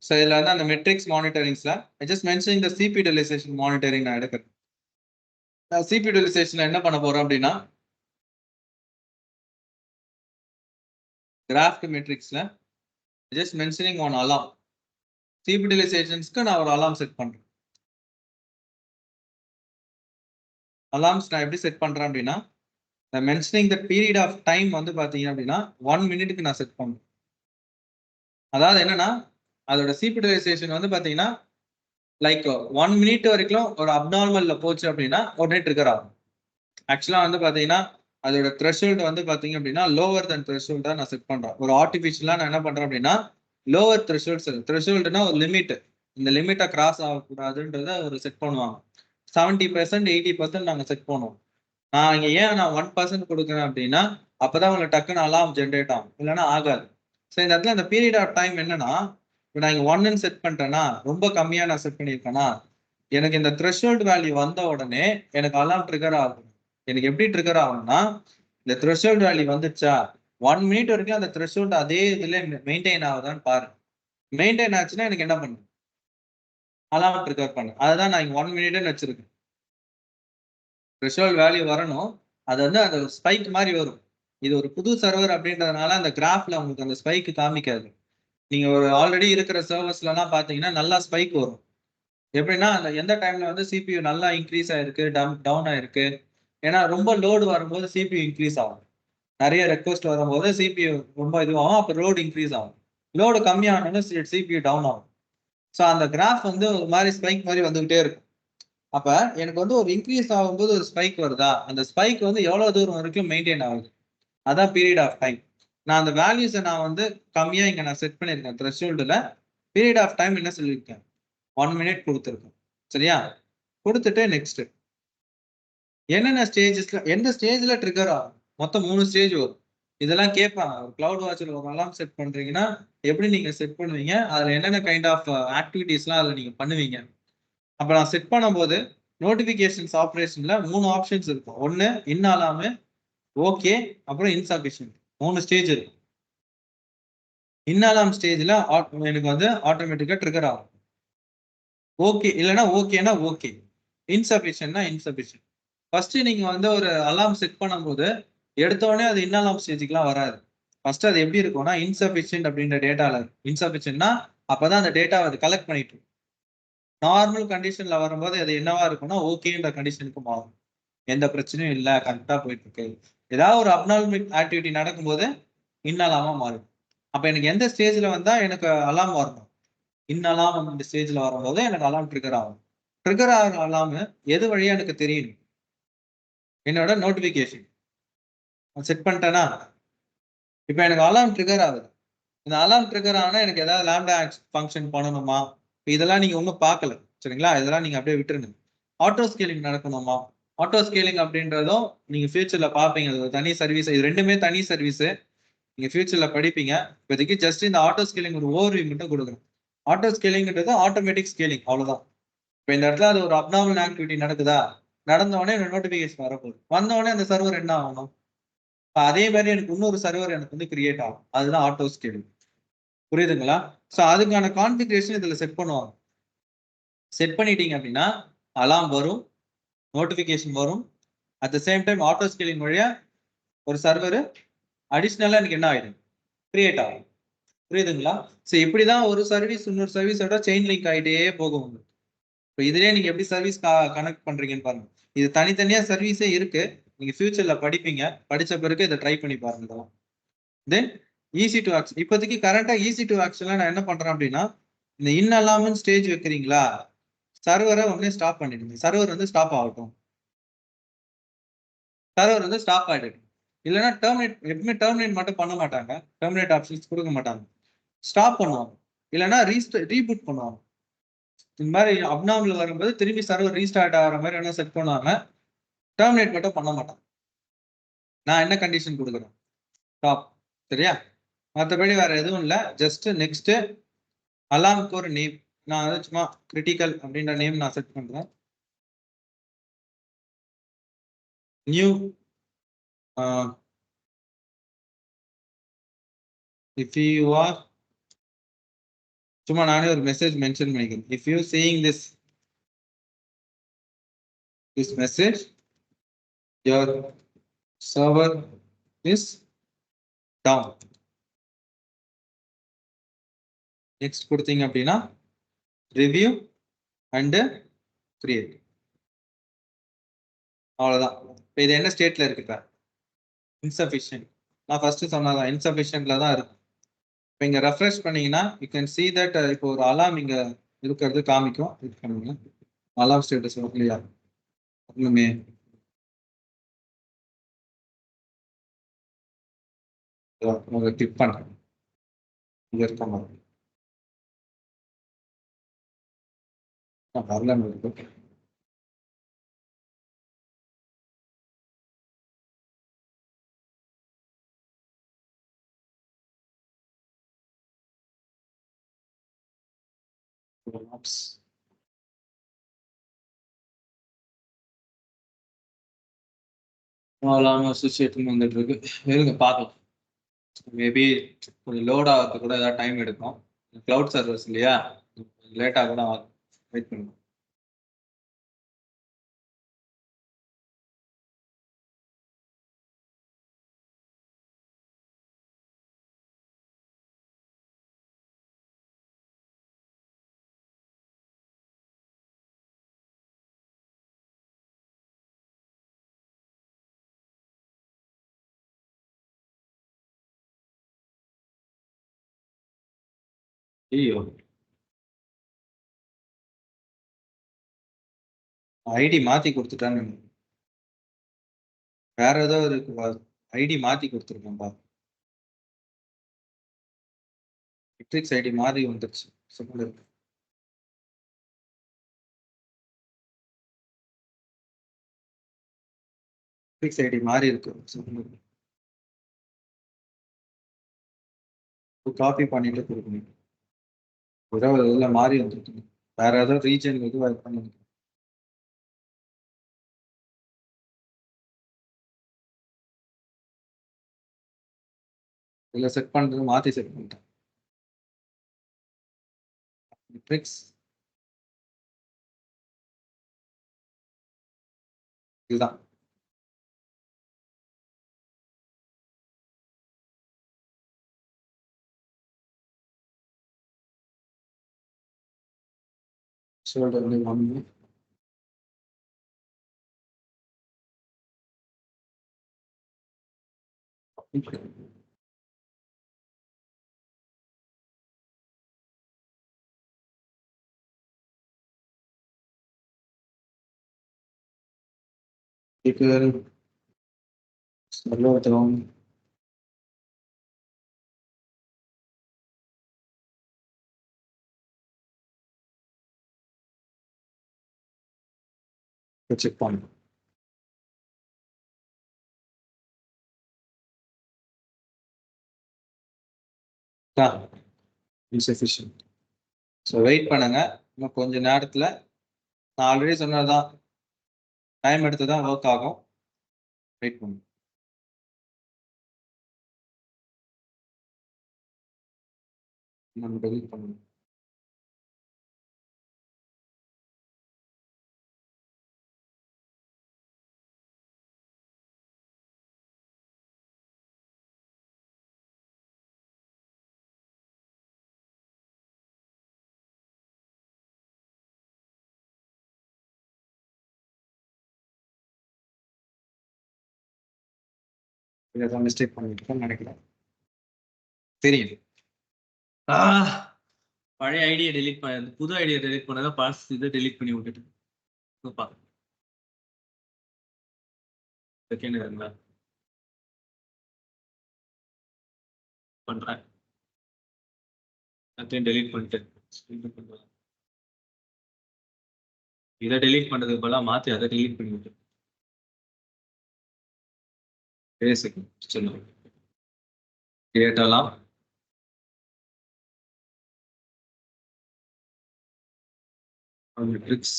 ஸோ இதில் வந்து அந்த மெட்ரிக்ஸ் மானிட்டரிங்ஸ்ல ஜஸ்ட் மென்ஷனிங் த சிபி யூட்டிலைசேஷன் மானிட்டரிங் நான் எடுக்கிறேன். சிபி யூட்டிலைசேஷன்ல என்ன பண்ண போறோம் அப்படின்னா கிராஃப்ட் மெட்ரிக்ஸ்ல ஜஸ்ட் மென்ஷனிங் ஒன் அலாம். சிபி யூட்டிலைசேஷன்ஸ்க்கு நான் ஒரு அலாம் செட் பண்றேன். அலார்ம்ஸ் நான் எப்படி செட் பண்றேன் அப்படின்னா mentioning the period of time வந்து பாத்தீங்க அப்படின்னா 1 மினிட்டுக்கு நான் செட் பண்றேன். அதாவது என்னன்னா அதோட சிபி யூட்டிலைசேஷன் வந்து பாத்தீங்கன்னா லைக் 1 மினிட் வரைக்கும் ஒரு அப்நார்மல்ல போச்சு அப்படின்னா உடனே ட்ரிகர் ஆகும். ஆக்சுவலா வந்து பாத்தீங்கன்னா அதோட த்ரெஷோல்டு வந்து பாத்தீங்க அப்படின்னா லோவர் தன் த்ரெஷோல்டா நான் செட் பண்றேன். ஒரு ஆர்டிஃபிஷியலா நான் என்ன பண்றேன் அப்படின்னா லோவர் த்ரெஷோல்டுனா ஒரு லிமிட், இந்த லிமிட்டை கிராஸ் ஆகக்கூடாதுன்றத ஒரு செட் பண்ணுவாங்க. 70% 80% நாங்க செட் பண்ணுவோம். நான் இங்க ஏன் நான் 1% கொடுக்குறேன் அப்படின்னா அப்பதான் உங்களுக்கு டக்குன்னு அலாம் ஜென்ரேட் ஆகும், இல்லைன்னா ஆகாது. ஸோ இந்த இடத்துல இந்த பீரியட் ஆஃப் டைம் என்னன்னா இப்போ நான் இங்க 1ன்னு செட் பண்ணிட்டேன்னா ரொம்ப கம்மியா நான் செட் பண்ணியிருக்கேன்னா எனக்கு இந்த த்ரெஷோல்டு வேல்யூ வந்த உடனே எனக்கு அலாம் ட்ரிகர் ஆகும். எனக்கு எப்படி ட்ரிகர் ஆகும்னா இந்த த்ரெஷோல்டு வேல்யூ வந்துச்சா 1 மினிட் வரைக்கும் அந்த த்ரெஷோல்டு அதே இதுல மெயின்டைன் ஆகுதான்னு பாருங்க. மெயின்டைன் ஆச்சுன்னா எனக்கு என்ன பண்ணும், அலாம் ட்ரிகர் பண்ணு. அதுதான் நான் இங்க 1 மினிட்னு வச்சிருக்கேன். த்ரெஷோல்டு வேல்யூ வரணும், அது வந்து அந்த ஸ்பைக் மாதிரி வரும். இது ஒரு புது சர்வர் அப்படின்றதுனால அந்த கிராஃப்ல உங்களுக்கு அந்த ஸ்பைக் காமிக்காது. நீங்க ஒரு ஆல்ரெடி இருக்கிற சர்வர்ஸ்ல எல்லாம் பாத்தீங்கன்னா நல்லா ஸ்பைக் வரும். எப்படின்னா அந்த எந்த டைம்ல வந்து சிபியூ நல்லா இன்க்ரீஸ் ஆயிருக்கு, டவுன் ஆயிருக்கு. ஏன்னா ரொம்ப லோடு வரும்போது சிபியூ இன்க்ரீஸ் ஆகும். நிறைய ரெக்வஸ்ட் வரும்போது சிபியூ ரொம்ப இதுவாகும், அப்போ லோடு இன்க்ரீஸ் ஆகும். லோடு கம்மியானோன்னு சிபியூ டவுன் ஆகும். ஸோ அந்த கிராஃப் வந்து ஒரு மாதிரி ஸ்பைக் மாதிரி வந்துகிட்டே இருக்கும். அப்ப எனக்கு வந்து ஒரு இன்க்ரீஸ் ஆகும்போது ஒரு ஸ்பைக் வருதா, அந்த ஸ்பைக் வந்து எவ்வளவு தூரம் வரைக்கும் மெயின்டைன் ஆகுது, அதான் பீரியட் ஆஃப் டைம். நான் அந்த வேல்யூஸை நான் வந்து கம்மியா இங்க நான் செட் பண்ணியிருக்கேன். த்ரெஷோல்டுல பீரியட் ஆஃப் டைம் என்ன சொல்லியிருக்கேன், 1 மினிட் கொடுத்துருக்கேன். சரியா? கொடுத்துட்டு நெக்ஸ்ட் என்னென்ன ஸ்டேஜஸ்ல எந்த ஸ்டேஜ்ல ட்ரிகர் ஆகும், மொத்தம் 3 ஸ்டேஜ் வரும். இதெல்லாம் கேட்பாங்க. ஒரு கிளவுட் வாட்ச்ல ஒரு அலாம் செட் பண்றீங்கன்னா எப்படி நீங்க செட் பண்ணுவீங்க, அதுல என்னென்ன கைண்ட் ஆஃப் ஆக்டிவிட்டிஸ்லாம் அதுல நீங்க பண்ணுவீங்க. அப்ப நான் செட் பண்ணும்போது நோட்டிபிகேஷன்ஸ் ஆப்ரேஷன்ல 3 ஆப்ஷன்ஸ் இருக்கும். ஒன்னு இன் அலாமு, ஓகே, அப்புறம் இன்சஃபிஷியன்ட். 3 ஸ்டேஜ் இருக்கு. இன் அலாம் ஸ்டேஜ்ல எனக்கு வந்து ஆட்டோமேட்டிக்கா ட்ரிகர் ஆகும். ஓகே இல்லைன்னா ஓகேனா ஓகே, இன்சஃபிஷியன்ட்னா இன்சஃபிஷியன்ட். ஃபர்ஸ்ட் நீங்க வந்து ஒரு அலாம் செட் பண்ணும்போது எடுத்த உடனே அது இன் அலாம் ஸ்டேஜுக்குலாம் வராது. ஃபர்ஸ்ட் அது எப்படி இருக்கும்னா இன்சஃபிஷியன்ட் அப்படின்ற டேட்டால இன்சஃபிஷியன்ட்னா அப்பதான் அந்த டேட்டா அது கலெக்ட் பண்ணிட்டு இருக்கும். நார்மல் கண்டிஷன்ல வரும்போது அது என்னவா இருக்கும்னா ஓகேன்ற கண்டிஷனுக்கு மாறும். எந்த பிரச்சனையும் இல்லை, கரெக்டா போயிட்டு இருக்கு. ஏதாவது ஒரு அப்நார்மல் ஆக்டிவிட்டி நடக்கும்போது இன் அலாமா மாறும். அப்ப எனக்கு எந்த ஸ்டேஜ்ல வந்தா எனக்கு அலாம் வரணும், இன் அலாம் அந்த ஸ்டேஜ்ல வரும்போது எனக்கு அலாம் ட்ரிகர் ஆகும். ட்ரிகர் ஆகிற அலாம் எது வழியா எனக்கு தெரியும், என்னோட நோட்டிபிகேஷன். செட் பண்ணிட்டேனா இப்போ எனக்கு அலார்ம் ட்ரிகர் ஆகுது. இந்த அலார்ம் ட்ரிகர் ஆனா எனக்கு ஏதாவது லாம்டா ஃபங்க்ஷன் பண்ணணுமா? இதெல்லாம் நீங்க ஒன்றும் பார்க்கல சரிங்களா? இதெல்லாம் நீங்க அப்படியே விட்டுருங்க. ஆட்டோ ஸ்கேலிங் நடக்கணுமா? ஆட்டோ ஸ்கேலிங் அப்படின்றதும் நீங்க ஃபியூச்சர்ல பார்ப்பீங்க. அது ஒரு தனி சர்வீஸ். இது ரெண்டுமே தனி சர்வீஸ். நீங்க ஃபியூச்சர்ல படிப்பீங்க. இப்போதைக்கு ஜஸ்ட் இந்த ஆட்டோ ஸ்கேலிங் ஒரு ஓவர்வியூ மட்டும் கொடுக்குறேன். ஆட்டோ ஸ்கேலிங்ன்றது ஆட்டோமேட்டிக் ஸ்கேலிங் அவ்வளவுதான். இப்போ இந்த இடத்துல அது ஒரு அப்நார்மல் ஆக்டிவிட்டி நடக்குதா? நடந்த உடனே நோட்டிபிகேஷன் வரப்போகுது. வந்த உடனே அந்த சர்வர் என்ன ஆகணும்? அதே மாதிரி எனக்கு இன்னொரு சர்வர் எனக்கு வந்து கிரியேட் ஆகும். அதுதான் ஆட்டோ ஸ்கேலிங். புரியுதுங்களா? ஸோ அதுக்கான கான்ஃபிகரேஷன் இதுல செட் பண்ணுவாங்க. செட் பண்ணிட்டீங்க அப்படின்னா அலாம் வரும், நோட்டிபிகேஷன் வரும். At the same time auto scaling வழியா ஒரு சர்வர் அடிஷ்னலா எனக்கு என்ன ஆயிடும்? கிரியேட் ஆகும். புரியுதுங்களா? ஸோ இப்படிதான் ஒரு சர்வீஸ் இன்னொரு சர்வீஸோட செயின் லிங்க் ஆகிட்டே போகும். இப்போ இதுலயே நீங்க எப்படி சர்வீஸ் கனெக்ட் பண்றீங்கன்னு பாருங்க. இது தனித்தனியா சர்வீஸே இருக்கு. நீங்க ஃபியூச்சர்ல படிப்பீங்க. படிச்ச பிறகு இதை ட்ரை பண்ணி பாருங்க இதெல்லாம். தென் ஈஸி டு ஆக்ஷன். இப்போதைக்கு கரண்டா ஈஸி டு ஆக்ஷன்ல நான் என்ன பண்றேன் அப்படின்னா இந்த இன் அலார்ம்னு ஸ்டேஜ் வைக்கிறீங்களா? சர்வரை உடனே ஸ்டாப் பண்ணிடுங்க. சர்வர் வந்து ஸ்டாப் ஆகட்டும். சர்வர் வந்து ஸ்டாப் ஆகிடும். இல்லைன்னா டெர்மினேட் எப்பவுமே டெர்மினேட் மட்டும் பண்ண மாட்டாங்க. டெர்மினேட் ஆப்ஷன்ஸ் கொடுக்க மாட்டாங்க. ஸ்டாப் பண்ணுவாங்க. இல்லைன்னா ரீபூட் பண்ணுவாங்க. இந்த மாதிரி அப்நார்மல் வரும்போது திரும்பி சர்வர் ரீஸ்டார்ட் ஆகிற மாதிரி என்ன செட் பண்ணுவாங்க. டெர்மினேட் மட்டும் பண்ண மாட்டாங்க. நான் என்ன கண்டிஷன் கொடுக்குறேன்? ஸ்டாப். சரியா? மற்றபடி வேற எதுவும் இல்லை. ஜஸ்ட் நெக்ஸ்ட் அலார்முக்கு ஒரு நேம். நான் அதை சும்மா கிரிட்டிக்கல் அப்படின்ற நேம் நான் செட் பண்றேன். நியூ இஃப் யூ ஆர் சும்மா நானே ஒரு மெசேஜ் மென்ஷன் பண்ணிக்கிறேன். If you seeing this message your server is down. Next கொடுத்தீங்க அப்படின்னா ரிவ்யூ அண்ட் கிரியேட். அவ்வளவுதான். இப்போ இது என்ன ஸ்டேட்ல இருக்கு? இப்போ இன்சஃபிஷியன்ட். நான் ஃபர்ஸ்ட் சொன்னதான் இன்சஃபிஷியன்ட்ல தான் இருக்கு. இப்போ இங்க ரெஃப்ரெஷ் பண்ணீங்கன்னா யூ கேன் see that இப்போ ஒரு அலாம் இங்க இருக்கிறது காமிக்கும். கிளிக் பண்ணுங்க. அலாம் ஸ்டேட்டஸ் இல்லையா? ஒண்ணுமே உங்களை கிளிக் பண்றேன். இங்க இருக்க மாதிரி வரல இருக்கு. அலாம் அசோசியேட்னு வந்துட்டு இருக்கு. இருங்க பார்க்கலாம். மேபி கொஞ்சம் லோட் ஆகிறதுக்கு கூட ஏதாவது டைம் எடுக்கும். கிளவுட் சர்வர்ஸ் இல்லையா? லேட்டாக கூட ஆகும். வெயிட் பண்ணுங்க. ஐயோ, ஐடி மாத்தி கொடுத்துட்டான்னு வேற ஏதோ இருக்கு. ஐடி மாத்தி கொடுத்துருக்கேன்பா. மெட்ரிக்ஸ் ஐடி மாறி வந்துருச்சு. சொல்லுங்க. மெட்ரிக்ஸ் ஐடி மாறி இருக்கு. சொல்லுங்க. காப்பி பண்ணிட்டு கொடுக்கணும். ஏதோ இதுல மாறி வந்துருக்கு. வேற ஏதோ ரீஜன் இது பண்ணுங்க. இதுல செட் பண்றது மாத்தி செட் பண்ணிட்டேன். மெட்ரிக்ஸ் இதுதான். ஷோல்டர் வந்து ஒன்று. Slow down. Check point. Insufficient. So wait பண்ணுங்க. இன்னும் கொஞ்ச நேரத்தில் நான் ஆல்ரெடி சொன்னதான், டைம் எடுத்து தான் ஒர்க் ஆகும். வெயிட் பண்ணுங்க. நம்ம டெலிட் பண்ணணும். ஏதாவது மிஸ்டேக் பண்ணிருக்கேன்னு நினைக்கிறேன். தெரியுது. பழைய ஐடியா டெலிட் பண்ண, புது ஐடியா டெலிட் பண்ணதை பாஸ் இதை டெலிட் பண்ணி விட்டுட்டு செகண்ட் இருங்களா பண்றேன். அதையும் டெலிட் பண்ணிட்டு இதை டெலிட் பண்றதுக்கு பதிலா மாத்தி அதை டெலிட் பண்ணி விட்டு சொல்லுங்க. கிரியேட் ஆகலாம். Tricks.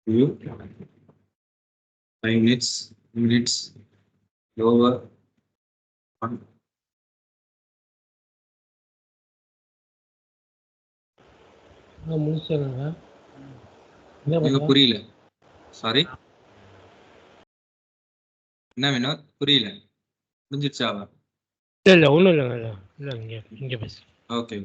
View 5 minutes lower 1. முடிச்சிடுங்க. எனக்கு புரியல, சாரி. என்ன வேணும் புரியல, புரிஞ்சிடுச்சா? இல்லை ஒன்றும் இல்லைங்க. இல்லை இங்கே பேசு. ஓகே.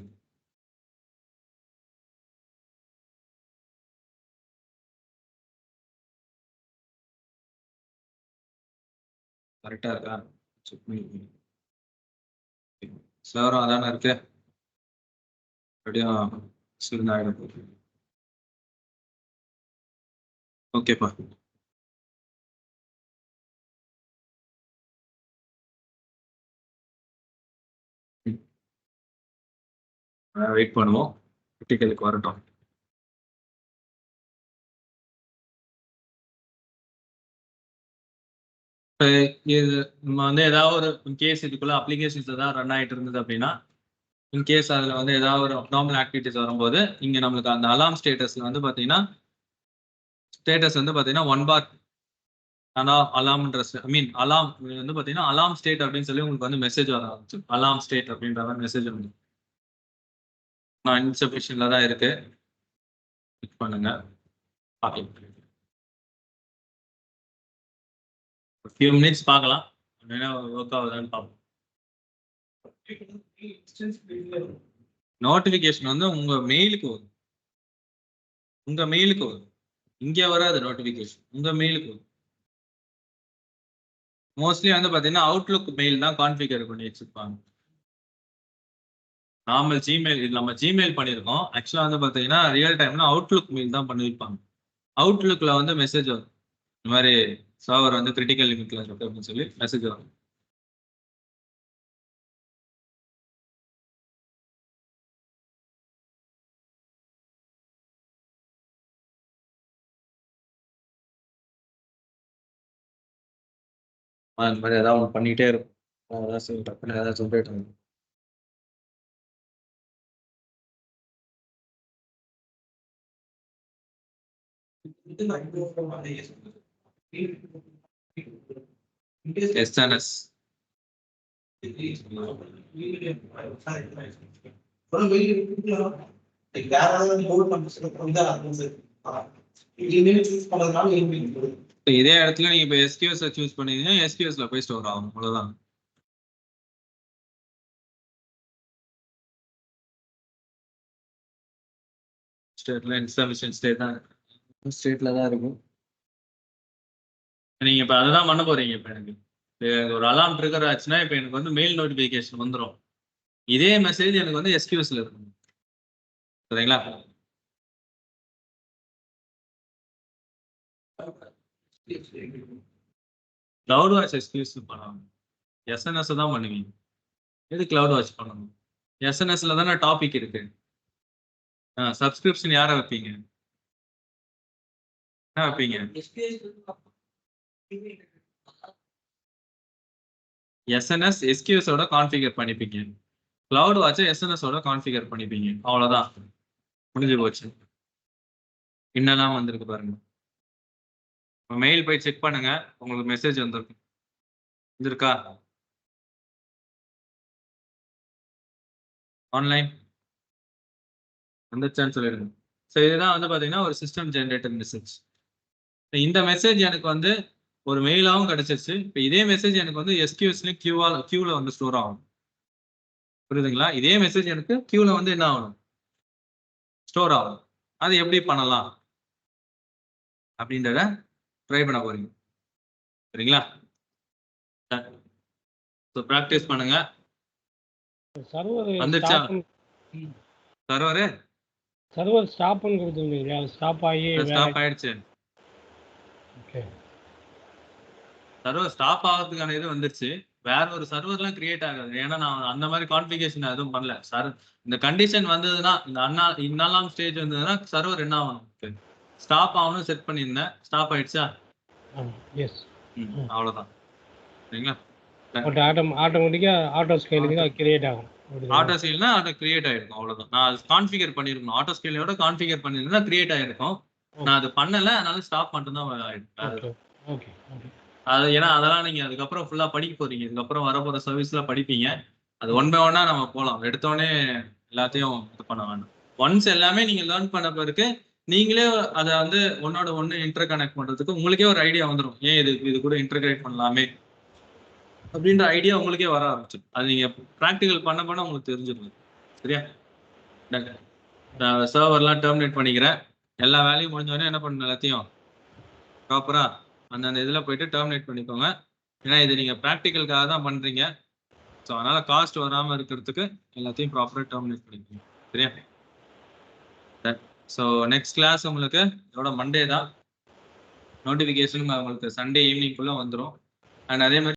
கரெக்டா இருக்கா? செக் பண்ணி சர்வரும் அதானே இருக்கு. அப்படியும் சிறிது ஆகிடும் போகுது. ஓகேப்பா. வெயிட் பண்ணுவோம், கிரிட்டிக்கலுக்கு வரட்டும். இது நம்ம வந்து ஏதாவது ஒரு இன்கேஸ் இதுக்குள்ள அப்ளிகேஷன்ஸ் ஏதாவது ரன் ஆகிட்டு இருந்தது அப்படின்னா, இன்கேஸ் அதில் வந்து ஏதாவது ஒரு அப்நார்மல் ஆக்டிவிட்டிஸ் வரும்போது இங்கே நம்மளுக்கு அந்த அலாம் ஸ்டேட்டஸ்ல வந்து பார்த்தீங்கன்னா ஸ்டேட்டஸ் வந்து பார்த்தீங்கன்னா 1 bar அலாம்ன்ற அலாம் வந்து பார்த்தீங்கன்னா அலாம் ஸ்டேட் அப்படின்னு சொல்லி உங்களுக்கு வந்து மெசேஜ் வர ஆரம்பிச்சு. அலாம் ஸ்டேட் அப்படின்ற மாதிரி மெசேஜ் வந்து நான் இன்சஃபிஷியன்ட்ல தான் இருக்கு. கிளிக் பண்ணுங்க. ஃபியூ மினிட்ஸ் பார்க்கலாம், ஒர்க் ஆகுதான்னு பார்ப்போம். நோட்டிஃபிகேஷன் வந்து உங்க மெயிலுக்கு வரும். உங்க மெயிலுக்கு வரும், இங்கே வராது நோட்டிஃபிகேஷன், உங்க மெயிலுக்கு வரும். மோஸ்ட்லி வந்து பார்த்தீங்கன்னா அவுட்லுக் மெயில் தான் கான்ஃபிகர் பண்ணி வச்சிருப்பாங்க. நார்மல் ஜிமெயில், இது நம்ம ஜிமெயில் பண்ணியிருக்கோம். ஆக்சுவலாக வந்து பார்த்தீங்கன்னா ரியல் டைம்ல அவுட்லுக் மெயில் தான் பண்ணியிருப்பாங்க. அவுட்லுக்ல வந்து மெசேஜ் வரும், இந்த மாதிரி சர்வர் வந்து கிரிட்டிக்கல் லிமிட்ல இருக்கு அப்படின்னு சொல்லி மெசேஜ் வரும். அந்த மாதிரி ஏதாவது ஒன்று பண்ணிட்டே இருக்கும். அதான் டக்குன்னு ஏதாவது சொல்லிட்டு இருக்கும். SNS இதே இடத்துல நீங்க இப்ப SQS சூஸ் பண்ணீங்கன்னா SQSல போய் ஸ்டோர் ஆகும், அவ்வளவுதான். ஸ்டேட்ல இன்ஸ்டாலேஷன் ஸ்டேட் தான், ஸ்டேட்ல தான் இருக்கும். நீங்க இப்ப அதுதான் பண்ண போறீங்க. இப்ப எனக்கு ஒரு அலாம் ட்ரிகர் ஆச்சுன்னா இப்ப எனக்கு வந்து மெயில் நோட்டிபிகேஷன் வந்துடும். இதே மெசேஜ் எனக்கு வந்து SQSல இருக்கும், சரிங்களா? கிளவுட் வாட்ச் எக்ஸ்கியூஸ் பண்ணணும். எஸ்என்எஸ் தான் பண்ணுவீங்க. எது கிளவுட் வாட்ச் பண்ணணும்? எஸ்என்எஸ்ல தானே டாபிக் இருக்கு. சப்ஸ்கிரிப்ஷன் யாரை வைப்பீங்க? என்ன வைப்பீங்க? எஸ்என்எஸ் எஸ்கியூஸோட கான்ஃபிகர் பண்ணிப்பீங்க. கிளவுட் வாட்சை எஸ்என்எஸோட கான்ஃபிகர் பண்ணிப்பீங்க. அவ்வளோதான், முடிஞ்சு போச்சு. என்னெல்லாம் வந்திருக்கு பாருங்க. மெயில் போய் செக் பண்ணுங்க, உங்களுக்கு மெசேஜ் வந்திருக்கு. வந்திருக்கா ஆன்லைன்? வந்துச்சான்னு சொல்லிடுங்க. ஸோ இதுதான் வந்து பார்த்தீங்கன்னா ஒரு சிஸ்டம் ஜென்ரேட்டட் மெசேஜ். இந்த மெசேஜ் எனக்கு வந்து ஒரு மெயிலாகவும் கிடைச்சிருச்சு. இப்போ இதே மெசேஜ் எனக்கு வந்து எஸ்கியூஎஸ்லையும் கியூவில் வந்து ஸ்டோர் ஆகும். புரியுதுங்களா? இதே மெசேஜ் எனக்கு கியூவில் வந்து என்ன ஆகணும், ஸ்டோர் ஆகும். அது எப்படி பண்ணலாம் அப்படின்றத ட்ரை பண்ண போறீங்க. சரிங்களா? ஸோ ப்ராக்டிஸ் பண்ணுங்க. வந்துச்சா சர்வர் ஸ்டாப்னு கொடுத்துருந்தீங்களா? ஸ்டாப் ஆகி ஸ்டாப் ஆயிடுச்சு. ஓகே, சர்வர் ஸ்டாப் ஆகிறதுக்கான இது வந்துருச்சு. வேற ஒரு சர்வர்லாம் கிரியேட் ஆகாது. ஏன்னா நான் அந்த மாதிரி கான்ஃபிகரேஷன் எதுவும் பண்ணல. இந்த கண்டிஷன் வந்ததுன்னா, இந்த இன்னலாம் ஸ்டேஜ் வந்ததுன்னா சர்வர் என்ன ஆகணும், ஸ்டாப் ஆகணும் செட் பண்ணியிருந்தேன். ஸ்டாப் ஆயிடுச்சா? எஸ். அவ்வளோதான். சரிங்களா? ஆட்டோமேட்டிக்கா ஆட்டோ ஸ்கேலிங் கிரியேட் ஆகும். ஆட்டோ ஸ்கேல்னா அது கிரியேட் ஆயிருக்கும். அவ்வளவுதான். நான் கான்ஃபிகர் பண்ணிருக்கணும். ஆட்டோ ஸ்கேலோட கான்ஃபிகர் பண்ணிருந்தா கிரியேட் ஆயிருக்கும். நான் அது பண்ணல, அதனால ஸ்டாப் மட்டும் தான் ஆயிருக்கு. அது ஏன்னா அதெல்லாம் நீங்க அதுக்கப்புறம் ஃபுல்லா படிக்க போறீங்க. இதுக்கப்புறம் வரப்போற சர்வீஸ்ல படிப்பீங்க. அது ஒன் பை ஒன்னா நம்ம போலாம். எடுத்தோடனே எல்லாத்தையும் இது பண்ண வேண்டாம். ஒன்ஸ் எல்லாமே நீங்க லேர்ன் பண்ண பிறகு நீங்களே அதை வந்து ஒன்னோட ஒன்று இன்டர் கனெக்ட் பண்றதுக்கு உங்களுக்கே ஒரு ஐடியா வந்துடும். ஏன் இது கூட இன்டர்கிரேட் பண்ணலாமே அப்படின்ற ஐடியா உங்களுக்கே வர ஆரம்பிச்சிடும். அது நீங்க ப்ராக்டிகல் பண்ண உங்களுக்கு தெரிஞ்சிடும். சரியா? நான் சர்வர்லாம் டெர்மினேட் பண்ணிக்கிறேன். எல்லா வேலையும் முடிஞ்சோடனே என்ன பண்ணணும், எல்லாத்தையும் ப்ராப்பரா அந்தந்த இதில் போயிட்டு டெர்மினேட் பண்ணிக்கோங்க. ஏன்னா இது நீங்க ப்ராக்டிக்கலுக்காக தான் பண்றீங்க. ஸோ அதனால காஸ்ட் வராமல் இருக்கிறதுக்கு எல்லாத்தையும் ப்ராப்பராக டெர்மினேட் பண்ணிக்கோங்க. சரியா? ஸோ நெக்ஸ்ட் கிளாஸ் உங்களுக்கு இதோட மண்டே தான். நோட்டிஃபிகேஷன் உங்களுக்கு சண்டே ஈவினிங்குள்ளே வந்துடும். அண்ட் அதே மாதிரி